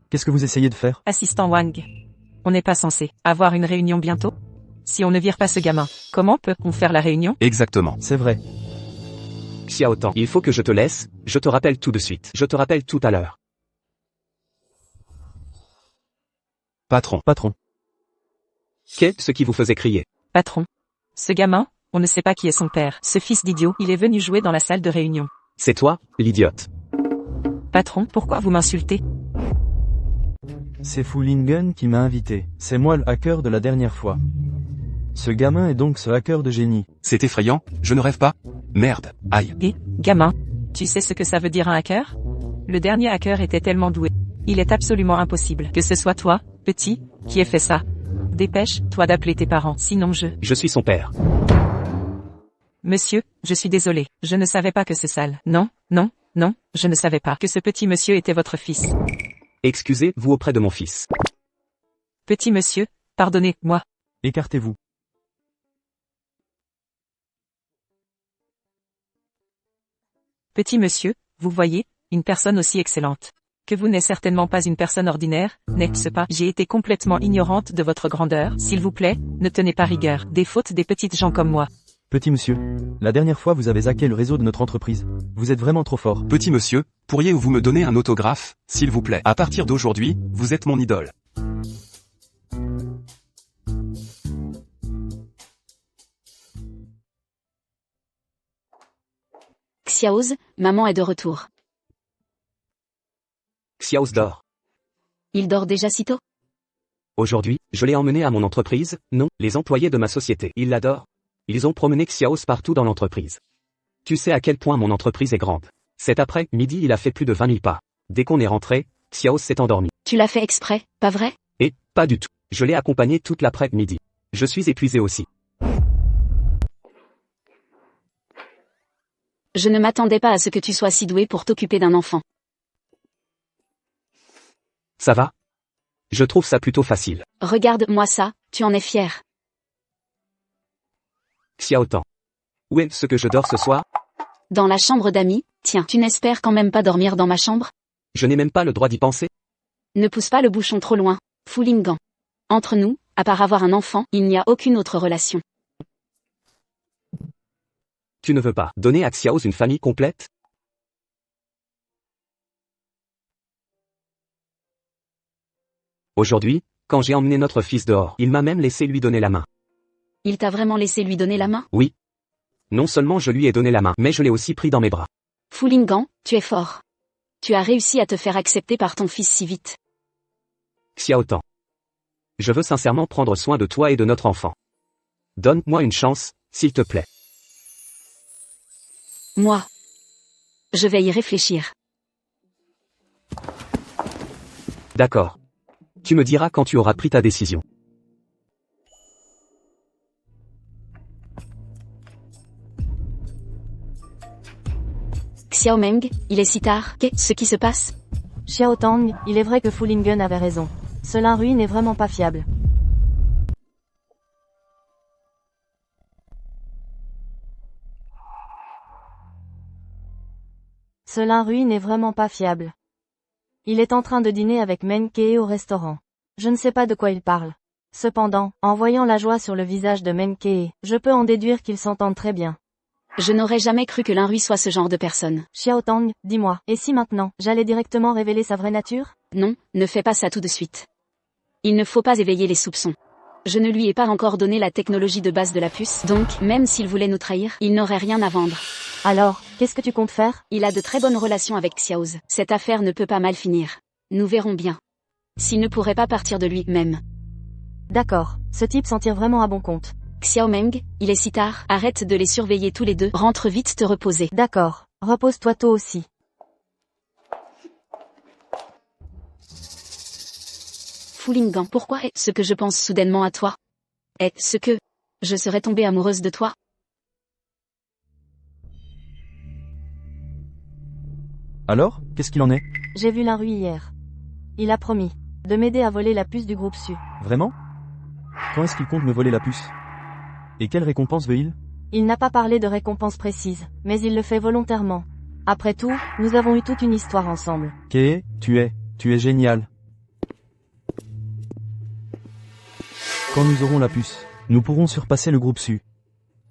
Qu'est-ce que vous essayez de faire?
Assistant Wang. On n'est pas censé avoir une réunion bientôt? Si on ne vire pas ce gamin, comment peut-on faire la réunion?
Exactement.
C'est vrai.
Xiao Tan, il faut que je te laisse, je te rappelle tout de suite. Je te rappelle tout à l'heure.
Patron.
Patron.
Qu'est-ce qui vous faisait crier?
Patron. Ce gamin, on ne sait pas qui est son père. Ce fils d'idiot, il est venu jouer dans la salle de réunion.
C'est toi, l'idiote.
Patron, pourquoi vous m'insultez?
C'est Fulingen qui m'a invité. C'est moi le hacker de la dernière fois. Ce gamin est donc ce hacker de génie.
C'est effrayant, je ne rêve pas. Merde. Aïe.
Et, gamin, tu sais ce que ça veut dire un hacker? Le dernier hacker était tellement doué. Il est absolument impossible que ce soit toi, petit, qui ait fait ça. Dépêche-toi d'appeler tes parents, sinon
Je suis son père.
Monsieur, je suis désolé, je ne savais pas que ce sale. Non, non, non, je ne savais pas que ce petit monsieur était votre fils.
Excusez-vous auprès de mon fils.
Petit monsieur, pardonnez-moi.
Écartez-vous.
Petit monsieur, vous voyez, une personne aussi excellente. Que vous n'êtes certainement pas une personne ordinaire, n'est-ce pas? J'ai été complètement ignorante de votre grandeur. S'il vous plaît, ne tenez pas rigueur des fautes des petites gens comme moi.
Petit monsieur, la dernière fois vous avez hacké le réseau de notre entreprise. Vous êtes vraiment trop fort.
Petit monsieur, pourriez-vous me donner un autographe, s'il vous plaît? À partir d'aujourd'hui, vous êtes mon idole.
Xiaoz, maman est de retour.
Xiao dort.
Il dort déjà si tôt?
Aujourd'hui, je l'ai emmené à mon entreprise, non, les employés de ma société. Ils l'adorent. Ils ont promené Xiao partout dans l'entreprise. Tu sais à quel point mon entreprise est grande. Cet après-midi il a fait plus de 20 000 pas. Dès qu'on est rentré, Xiao s'est endormi.
Tu l'as fait exprès, pas vrai?
Et, pas du tout. Je l'ai accompagné toute l'après-midi. Je suis épuisé aussi.
Je ne m'attendais pas à ce que tu sois si doué pour t'occuper d'un enfant.
Ça va? Je trouve ça plutôt facile.
Regarde-moi ça, tu en es fier.
Xiao Tan. Où est-ce que je dors ce soir?
Dans la chambre d'amis, tiens, tu n'espères quand même pas dormir dans ma chambre?
Je n'ai même pas le droit d'y penser.
Ne pousse pas le bouchon trop loin, Fulingen. Entre nous, à part avoir un enfant, il n'y a aucune autre relation.
Tu ne veux pas donner à Xiao une famille complète? Aujourd'hui, quand j'ai emmené notre fils dehors, il m'a même laissé lui donner la main.
Il t'a vraiment laissé lui donner la main?
Oui. Non seulement je lui ai donné la main, mais je l'ai aussi pris dans mes bras.
Fulingen, tu es fort. Tu as réussi à te faire accepter par ton fils si vite.
Xiao Tan. Je veux sincèrement prendre soin de toi et de notre enfant. Donne-moi une chance, s'il te plaît.
Moi. Je vais y réfléchir.
D'accord. Tu me diras quand tu auras pris ta décision.
Xiao Meng, il est si tard, qu'est-ce qui se passe?
Xiao Tang, il est vrai que Fu Lingen avait raison. Ce Lin Rui n'est vraiment pas fiable. Ce Lin Rui n'est vraiment pas fiable. Il est en train de dîner avec Meng Kee au restaurant. Je ne sais pas de quoi il parle. Cependant, en voyant la joie sur le visage de Meng Kee, je peux en déduire qu'ils s'entendent très bien.
Je n'aurais jamais cru que Lin Rui soit ce genre de personne.
Xiao Tang, dis-moi, et si maintenant, j'allais directement révéler sa vraie nature?
Non, ne fais pas ça tout de suite. Il ne faut pas éveiller les soupçons. Je ne lui ai pas encore donné la technologie de base de la puce, donc, même s'il voulait nous trahir, il n'aurait rien à vendre.
Alors, qu'est-ce que tu comptes faire?
Il a de très bonnes relations avec Xiaoz. Cette affaire ne peut pas mal finir. Nous verrons bien. S'il ne pourrait pas partir de lui-même.
D'accord, ce type s'en tire vraiment à bon compte.
Xiao Meng, il est si tard, arrête de les surveiller tous les deux, rentre vite te reposer.
D'accord, repose-toi tôt aussi.
Fu Lingen, pourquoi est-ce que je pense soudainement à toi? Est-ce que je serais tombée amoureuse de toi?
Alors, qu'est-ce qu'il en est?
J'ai vu Lin Rui hier. Il a promis de m'aider à voler la puce du groupe Su.
Vraiment? Quand est-ce qu'il compte me voler la puce? Et quelle récompense veut-il?
Il n'a pas parlé de récompense précise, mais il le fait volontairement. Après tout, nous avons eu toute une histoire ensemble.
Kee, tu es génial. Quand nous aurons la puce, nous pourrons surpasser le groupe Su.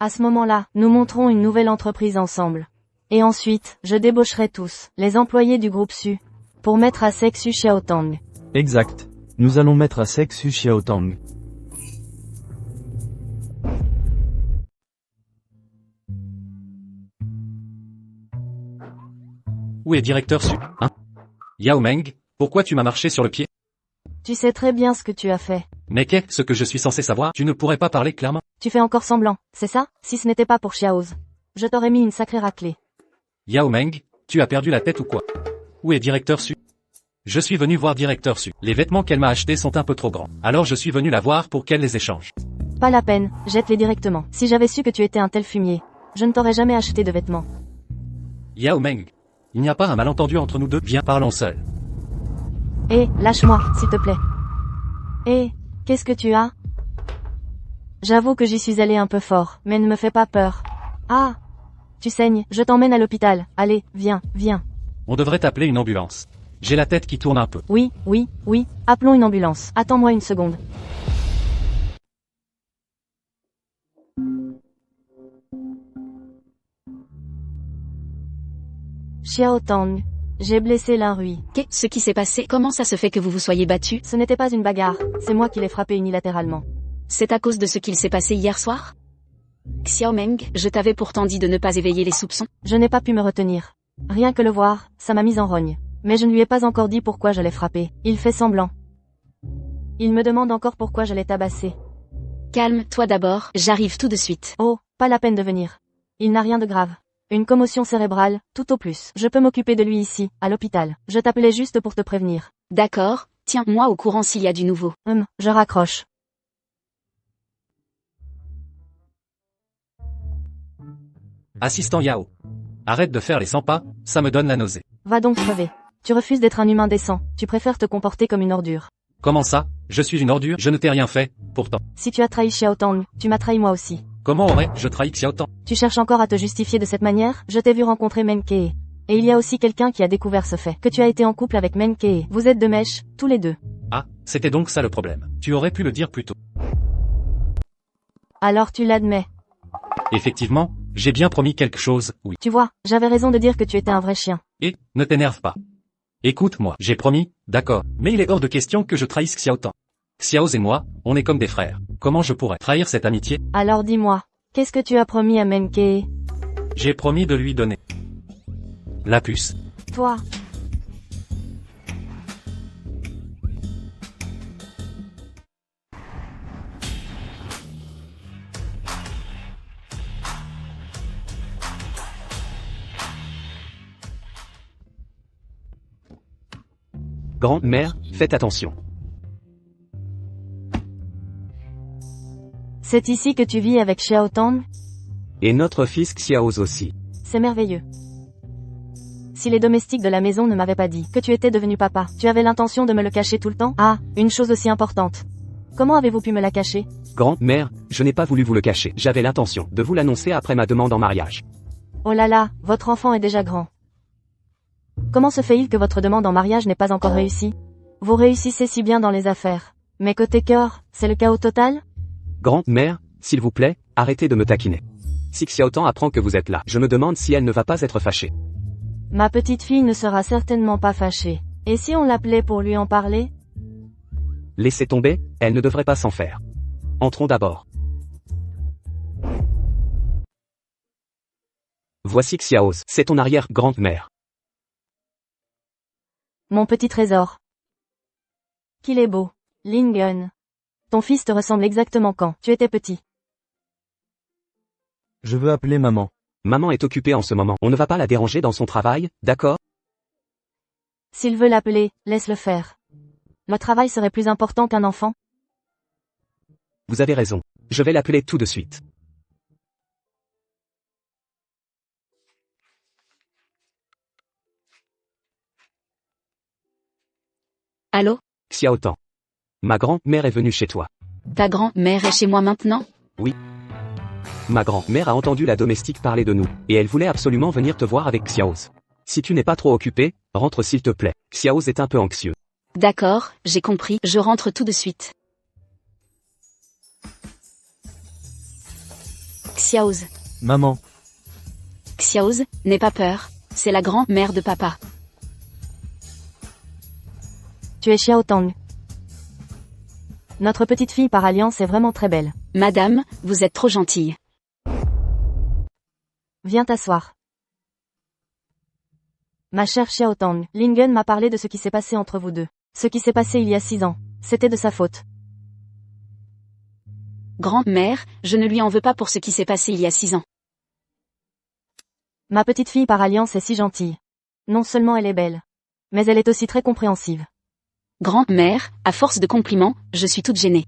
À ce moment-là, nous monterons une nouvelle entreprise ensemble. Et ensuite, je débaucherai tous, les employés du groupe Su, pour mettre à sec Su Xiaotang.
Exact. Nous allons mettre à sec Su Xiaotang.
Où est directeur Su, hein? Yao Meng, pourquoi tu m'as marché sur le pied?
Tu sais très bien ce que tu as fait.
Mais qu'est-ce que je suis censé savoir? Tu ne pourrais pas parler clairement?
Tu fais encore semblant, c'est ça? Si ce n'était pas pour Xiaoz, je t'aurais mis une sacrée raclée.
Yao Meng, tu as perdu la tête ou quoi? Où est directeur Su? Je suis venu voir directeur Su. Les vêtements qu'elle m'a achetés sont un peu trop grands. Alors je suis venu la voir pour qu'elle les échange.
Pas la peine, jette-les directement. Si j'avais su que tu étais un tel fumier, je ne t'aurais jamais acheté de vêtements.
Yao Meng, il n'y a pas un malentendu entre nous deux? Viens, parlons seuls.
Hé, lâche-moi, s'il te plaît. Hé, qu'est-ce que tu as? J'avoue que j'y suis allé un peu fort, mais ne me fais pas peur. Ah! Tu saignes, je t'emmène à l'hôpital. Allez, viens, viens.
On devrait appeler une ambulance. J'ai la tête qui tourne un peu.
Oui, appelons une ambulance. Attends-moi une seconde. Xiao Tang, j'ai blessé Lin Rui.
Qu'est-ce qui s'est passé? Comment ça se fait que vous vous soyez battu?
Ce n'était pas une bagarre, c'est moi qui l'ai frappé unilatéralement.
C'est à cause de ce qu'il s'est passé hier soir? Xiao Meng, je t'avais pourtant dit de ne pas éveiller les soupçons.
Je n'ai pas pu me retenir. Rien que le voir, ça m'a mise en rogne. Mais je ne lui ai pas encore dit pourquoi je l'ai frappé. Il fait semblant. Il me demande encore pourquoi je l'ai tabassé.
Calme-toi d'abord, j'arrive tout de suite.
Oh, pas la peine de venir. Il n'a rien de grave. Une commotion cérébrale, tout au plus. Je peux m'occuper de lui ici, à l'hôpital. Je t'appelais juste pour te prévenir.
D'accord, tiens-moi au courant s'il y a du nouveau.
Je raccroche.
Assistant Yao. Arrête de faire les 100 pas, ça me donne la nausée.
Va donc crever. Tu refuses d'être un humain décent, tu préfères te comporter comme une ordure.
Comment ça? Je suis une ordure, je ne t'ai rien fait, pourtant.
Si tu as trahi Xiao Tang, tu m'as trahi moi aussi.
Comment aurais-je trahi Xiao Tang?
Tu cherches encore à te justifier de cette manière? Je t'ai vu rencontrer Meng Kee. Et il y a aussi quelqu'un qui a découvert ce fait, que tu as été en couple avec Meng Kee. Vous êtes de mèche, tous les deux.
Ah, c'était donc ça le problème. Tu aurais pu le dire plus tôt.
Alors tu l'admets.
Effectivement, j'ai bien promis quelque chose, oui.
Tu vois, j'avais raison de dire que tu étais un vrai chien.
Et, ne t'énerve pas. Écoute-moi, j'ai promis, d'accord, mais il est hors de question que je trahisse Xiao Tang. Xiaoz et moi, on est comme des frères. Comment je pourrais trahir cette amitié?
Alors dis-moi, qu'est-ce que tu as promis à Meng Kee?
J'ai promis de lui donner la puce.
Toi.
Grande-mère, faites attention.
C'est ici que tu vis avec Xiao Tang?
Et notre fils Xiaoz aussi.
C'est merveilleux. Si les domestiques de la maison ne m'avaient pas dit que tu étais devenu papa, tu avais l'intention de me le cacher tout le temps? Ah, une chose aussi importante. Comment avez-vous pu me la cacher?
Grand-mère, je n'ai pas voulu vous le cacher. J'avais l'intention de vous l'annoncer après ma demande en mariage.
Oh là là, votre enfant est déjà grand. Comment se fait-il que votre demande en mariage n'ait pas encore réussi? Vous réussissez si bien dans les affaires. Mais côté cœur, c'est le chaos total?
Grand-mère, s'il vous plaît, arrêtez de me taquiner. Si Xiaotan apprend que vous êtes là, je me demande si elle ne va pas être fâchée.
Ma petite fille ne sera certainement pas fâchée. Et si on l'appelait pour lui en parler?
Laissez tomber, elle ne devrait pas s'en faire. Entrons d'abord. Voici Xiaoz, c'est ton arrière-grand-mère.
Mon petit trésor. Qu'il est beau. Lingen. Ton fils te ressemble exactement quand tu étais petit.
Je veux appeler maman.
Maman est occupée en ce moment. On ne va pas la déranger dans son travail, d'accord?
S'il veut l'appeler, laisse-le faire. Le travail serait plus important qu'un enfant?
Vous avez raison. Je vais l'appeler tout de suite.
Allô?
Xiaotan. Ma grand-mère est venue chez toi.
Ta grand-mère est chez moi maintenant?
Ma grand-mère a entendu la domestique parler de nous, et elle voulait absolument venir te voir avec Xiaoz. Si tu n'es pas trop occupé, rentre s'il te plaît. Xiaoz est un peu anxieux.
D'accord, j'ai compris, je rentre tout de suite. Xiaoz.
Maman.
Xiaoz, n'aie pas peur, c'est la grand-mère de papa.
Tu es Xiaotang. Notre petite fille par alliance est vraiment très belle.
Madame, vous êtes trop gentille.
Viens t'asseoir. Ma chère Xiaotang, Lingen m'a parlé de ce qui s'est passé entre vous deux. Ce qui s'est passé il y a 6 ans. C'était de sa faute.
Grand-mère, je ne lui en veux pas pour ce qui s'est passé il y a 6 ans.
Ma petite fille par alliance est si gentille. Non seulement elle est belle, mais elle est aussi très compréhensive.
Grand-mère, à force de compliments, je suis toute gênée.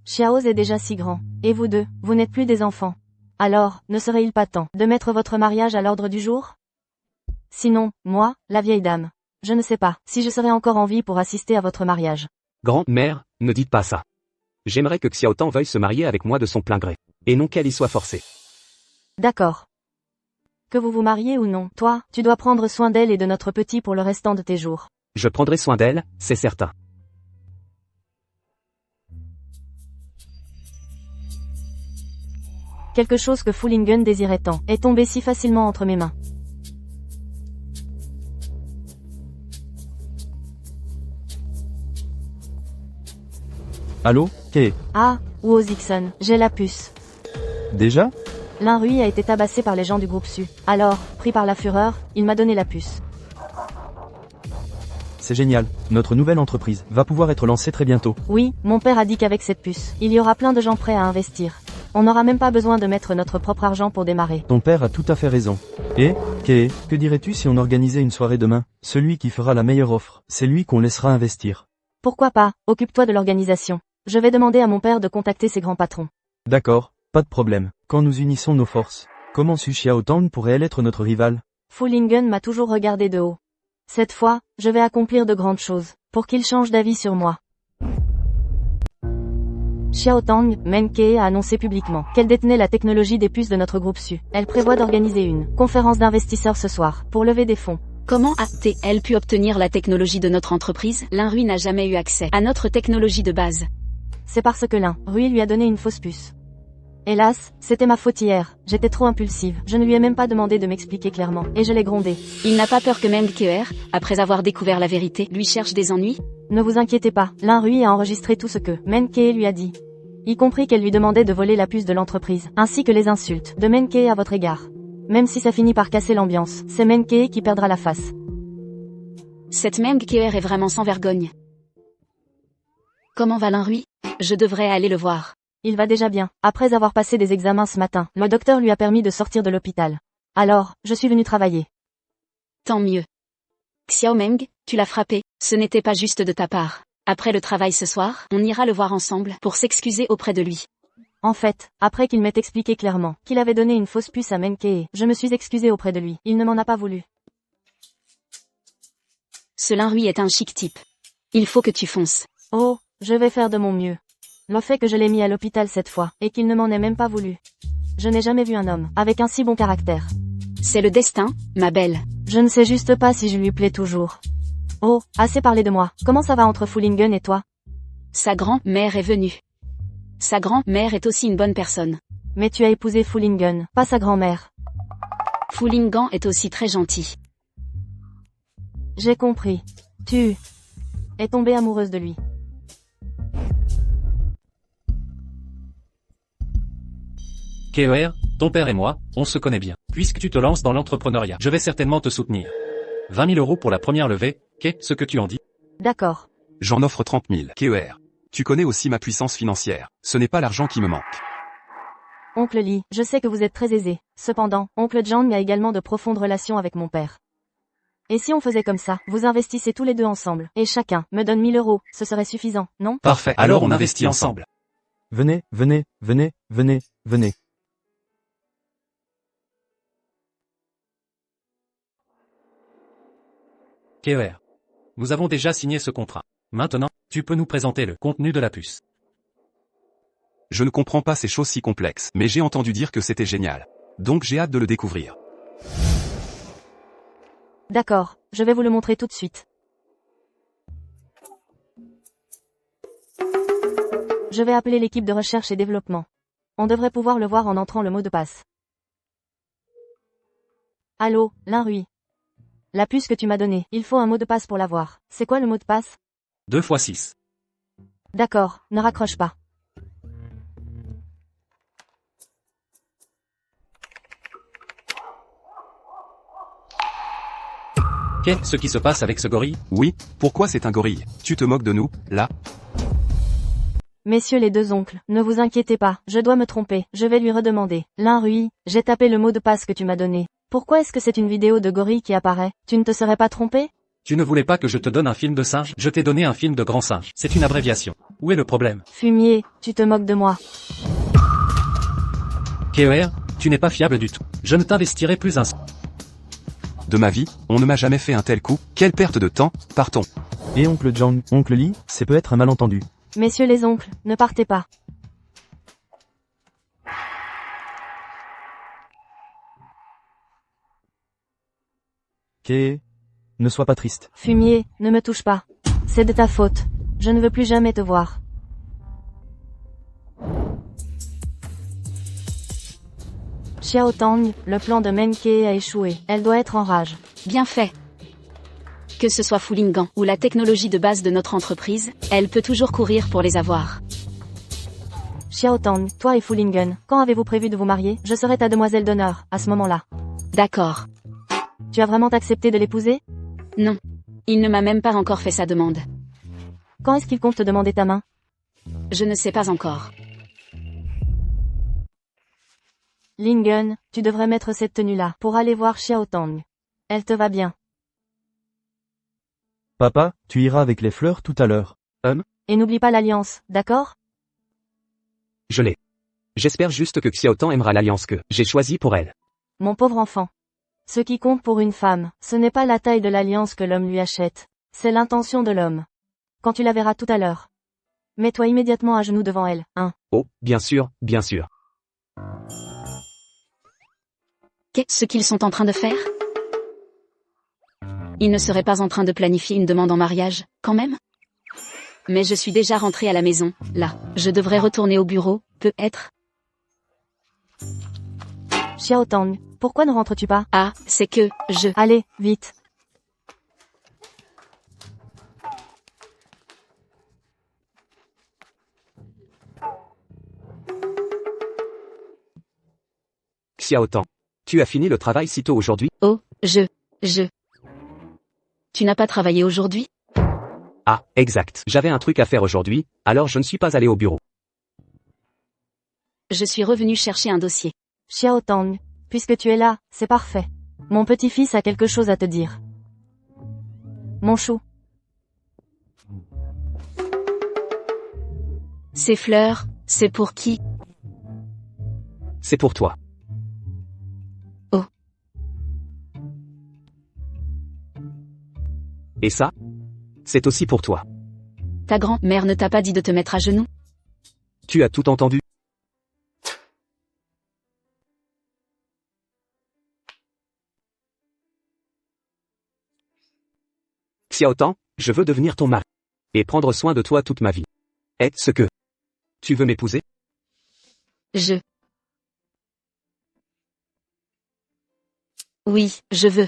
Xiaoz est déjà si grand. Et vous deux, vous n'êtes plus des enfants. Alors, ne serait-il pas temps de mettre votre mariage à l'ordre du jour? Sinon, moi, la vieille dame, je ne sais pas si je serai encore en vie pour assister à votre mariage.
Grand-mère, ne dites pas ça. J'aimerais que Xiaotan veuille se marier avec moi de son plein gré. Et non qu'elle y soit forcée.
D'accord. Que vous vous mariez ou non, toi, tu dois prendre soin d'elle et de notre petit pour le restant de tes jours.
Je prendrai soin d'elle, c'est certain.
Quelque chose que Fulingen désirait tant est tombé si facilement entre mes mains.
Allô, Kay?
Ah, Wu Zixon, j'ai la puce.
Déjà?
L'Inrui a été tabassé par les gens du groupe Su. Alors, pris par la fureur, il m'a donné la puce.
C'est génial. Notre nouvelle entreprise va pouvoir être lancée très bientôt.
Oui, mon père a dit qu'avec cette puce, il y aura plein de gens prêts à investir. On n'aura même pas besoin de mettre notre propre argent pour démarrer.
Ton père a tout à fait raison. Et, Kay, que dirais-tu si on organisait une soirée demain? Celui qui fera la meilleure offre, c'est lui qu'on laissera investir.
Pourquoi pas, occupe-toi de l'organisation. Je vais demander à mon père de contacter ses grands patrons.
D'accord, pas de problème. Quand nous unissons nos forces, comment Su Xiaotang pourrait-elle être notre rivale?
Fulingen m'a toujours regardé de haut. Cette fois, je vais accomplir de grandes choses, pour qu'il change d'avis sur moi. Xiaotang, Menkei a annoncé publiquement qu'elle détenait la technologie des puces de notre groupe Su. Elle prévoit d'organiser une conférence d'investisseurs ce soir, pour lever des fonds.
Comment a-t-elle pu obtenir la technologie de notre entreprise? L'Inrui n'a jamais eu accès à notre technologie de base.
C'est parce que l'Inrui lui a donné une fausse puce. Hélas, c'était ma faute hier, j'étais trop impulsive, je ne lui ai même pas demandé de m'expliquer clairement, et je l'ai grondé.
Il n'a pas peur que Meng Keer, après avoir découvert la vérité, lui cherche des ennuis?
Ne vous inquiétez pas, l'Inrui a enregistré tout ce que Menkei lui a dit. Y compris qu'elle lui demandait de voler la puce de l'entreprise, ainsi que les insultes de Menkei à votre égard. Même si ça finit par casser l'ambiance, c'est Menkei qui perdra la face.
Cette Meng Keer est vraiment sans vergogne. Comment va l'Inrui? Je devrais aller le voir.
Il va déjà bien. Après avoir passé des examens ce matin, le docteur lui a permis de sortir de l'hôpital. Alors, je suis venu travailler.
Tant mieux. Xiaomeng, tu l'as frappé, ce n'était pas juste de ta part. Après le travail ce soir, on ira le voir ensemble pour s'excuser auprès de lui.
En fait, après qu'il m'ait expliqué clairement qu'il avait donné une fausse puce à Menkei, je me suis excusée auprès de lui. Il ne m'en a pas voulu.
Ce Linrui est un chic type. Il faut que tu fonces.
Oh, je vais faire de mon mieux. Le fait que je l'ai mis à l'hôpital cette fois, et qu'il ne m'en ait même pas voulu. Je n'ai jamais vu un homme, avec un si bon caractère.
C'est le destin, ma belle.
Je ne sais juste pas si je lui plais toujours. Oh, assez parlé de moi. Comment ça va entre Fullingen et toi?
Sa grand-mère est venue. Sa grand-mère est aussi une bonne personne.
Mais tu as épousé Fullingen, pas sa grand-mère.
Fullingan est aussi très gentil.
J'ai compris. Tu es tombée amoureuse de lui.
KER, ton père et moi, on se connaît bien. Puisque tu te lances dans l'entrepreneuriat, je vais certainement te soutenir. 20 000 € pour la première levée, qu'est-ce que tu en dis?
D'accord.
J'en offre 30 000. KER. Tu connais aussi ma puissance financière. Ce n'est pas l'argent qui me manque.
Oncle Lee, je sais que vous êtes très aisé. Cependant, oncle Jang a également de profondes relations avec mon père. Et si on faisait comme ça, vous investissez tous les deux ensemble, et chacun me donne 1000 €, ce serait suffisant, non?
Parfait, alors on investit ensemble.
Venez, venez, venez, venez, venez.
KER. Nous avons déjà signé ce contrat. Maintenant, tu peux nous présenter le contenu de la puce.
Je ne comprends pas ces choses si complexes, mais j'ai entendu dire que c'était génial. Donc j'ai hâte de le découvrir.
D'accord, je vais vous le montrer tout de suite. Je vais appeler l'équipe de recherche et développement. On devrait pouvoir le voir en entrant le mot de passe. Allô, Linrui. La puce que tu m'as donnée, il faut un mot de passe pour l'avoir. C'est quoi le mot de passe?
2 x 6.
D'accord, ne raccroche pas.
Qu'est-ce qui se passe avec ce gorille?
Oui, pourquoi c'est un gorille? Tu te moques de nous, là?
Messieurs les deux oncles, ne vous inquiétez pas, je dois me tromper, je vais lui redemander. Linrui, j'ai tapé le mot de passe que tu m'as donné. Pourquoi est-ce que c'est une vidéo de gorille qui apparaît? Tu ne te serais pas trompé?
Tu ne voulais pas que je te donne un film de singe? Je t'ai donné un film de grand singe. C'est une abréviation. Où est le problème?
Fumier, tu te moques de moi.
KER, tu n'es pas fiable du tout. Je ne t'investirai plus un sou.
De ma vie, on ne m'a jamais fait un tel coup. Quelle perte de temps, partons.
Et oncle Jang, oncle Lee, c'est peut-être un malentendu.
Messieurs les oncles, ne partez pas.
Ne sois pas triste.
Fumier, ne me touche pas. C'est de ta faute. Je ne veux plus jamais te voir. Xiao Tang, le plan de Menke a échoué. Elle doit être en rage.
Bien fait. Que ce soit Fullingan ou la technologie de base de notre entreprise, elle peut toujours courir pour les avoir.
Xiao Tang, toi et Fullingen, quand avez-vous prévu de vous marier? Je serai ta demoiselle d'honneur, à ce moment-là.
D'accord.
Tu as vraiment accepté de l'épouser?
Non. Il ne m'a même pas encore fait sa demande.
Quand est-ce qu'il compte te demander ta main?
Je ne sais pas encore.
Lingen, tu devrais mettre cette tenue-là pour aller voir Xiao Tang. Elle te va bien.
Papa, tu iras avec les fleurs tout à l'heure.
Et n'oublie pas l'alliance, d'accord?
Je l'ai. J'espère juste que Xiao Tang aimera l'alliance que j'ai choisie pour elle.
Mon pauvre enfant. Ce qui compte pour une femme, ce n'est pas la taille de l'alliance que l'homme lui achète. C'est l'intention de l'homme. Quand tu la verras tout à l'heure. Mets-toi immédiatement à genoux devant elle, hein.
Oh, bien sûr, bien sûr.
Qu'est-ce qu'ils sont en train de faire? Ils ne seraient pas en train de planifier une demande en mariage, quand même? Mais je suis déjà rentrée à la maison, là. Je devrais retourner au bureau, peut-être?
Xiao Tang, pourquoi ne rentres-tu pas?
Ah, c'est que, je...
Allez, vite.
Xiao Tang. Tu as fini le travail si tôt aujourd'hui?
Oh, je... Tu n'as pas travaillé aujourd'hui?
Ah, exact. J'avais un truc à faire aujourd'hui, alors je ne suis pas allé au bureau.
Je suis revenue chercher un dossier.
Xiao Tang, puisque tu es là, c'est parfait. Mon petit-fils a quelque chose à te dire. Mon chou.
Ces fleurs, c'est pour qui?
C'est pour toi. Et ça? C'est aussi pour toi.
Ta grand-mère ne t'a pas dit de te mettre à genoux?
Tu as tout entendu? Xiaotan, je veux devenir ton mari. Et prendre soin de toi toute ma vie. Est-ce que tu veux m'épouser?
Oui, je veux.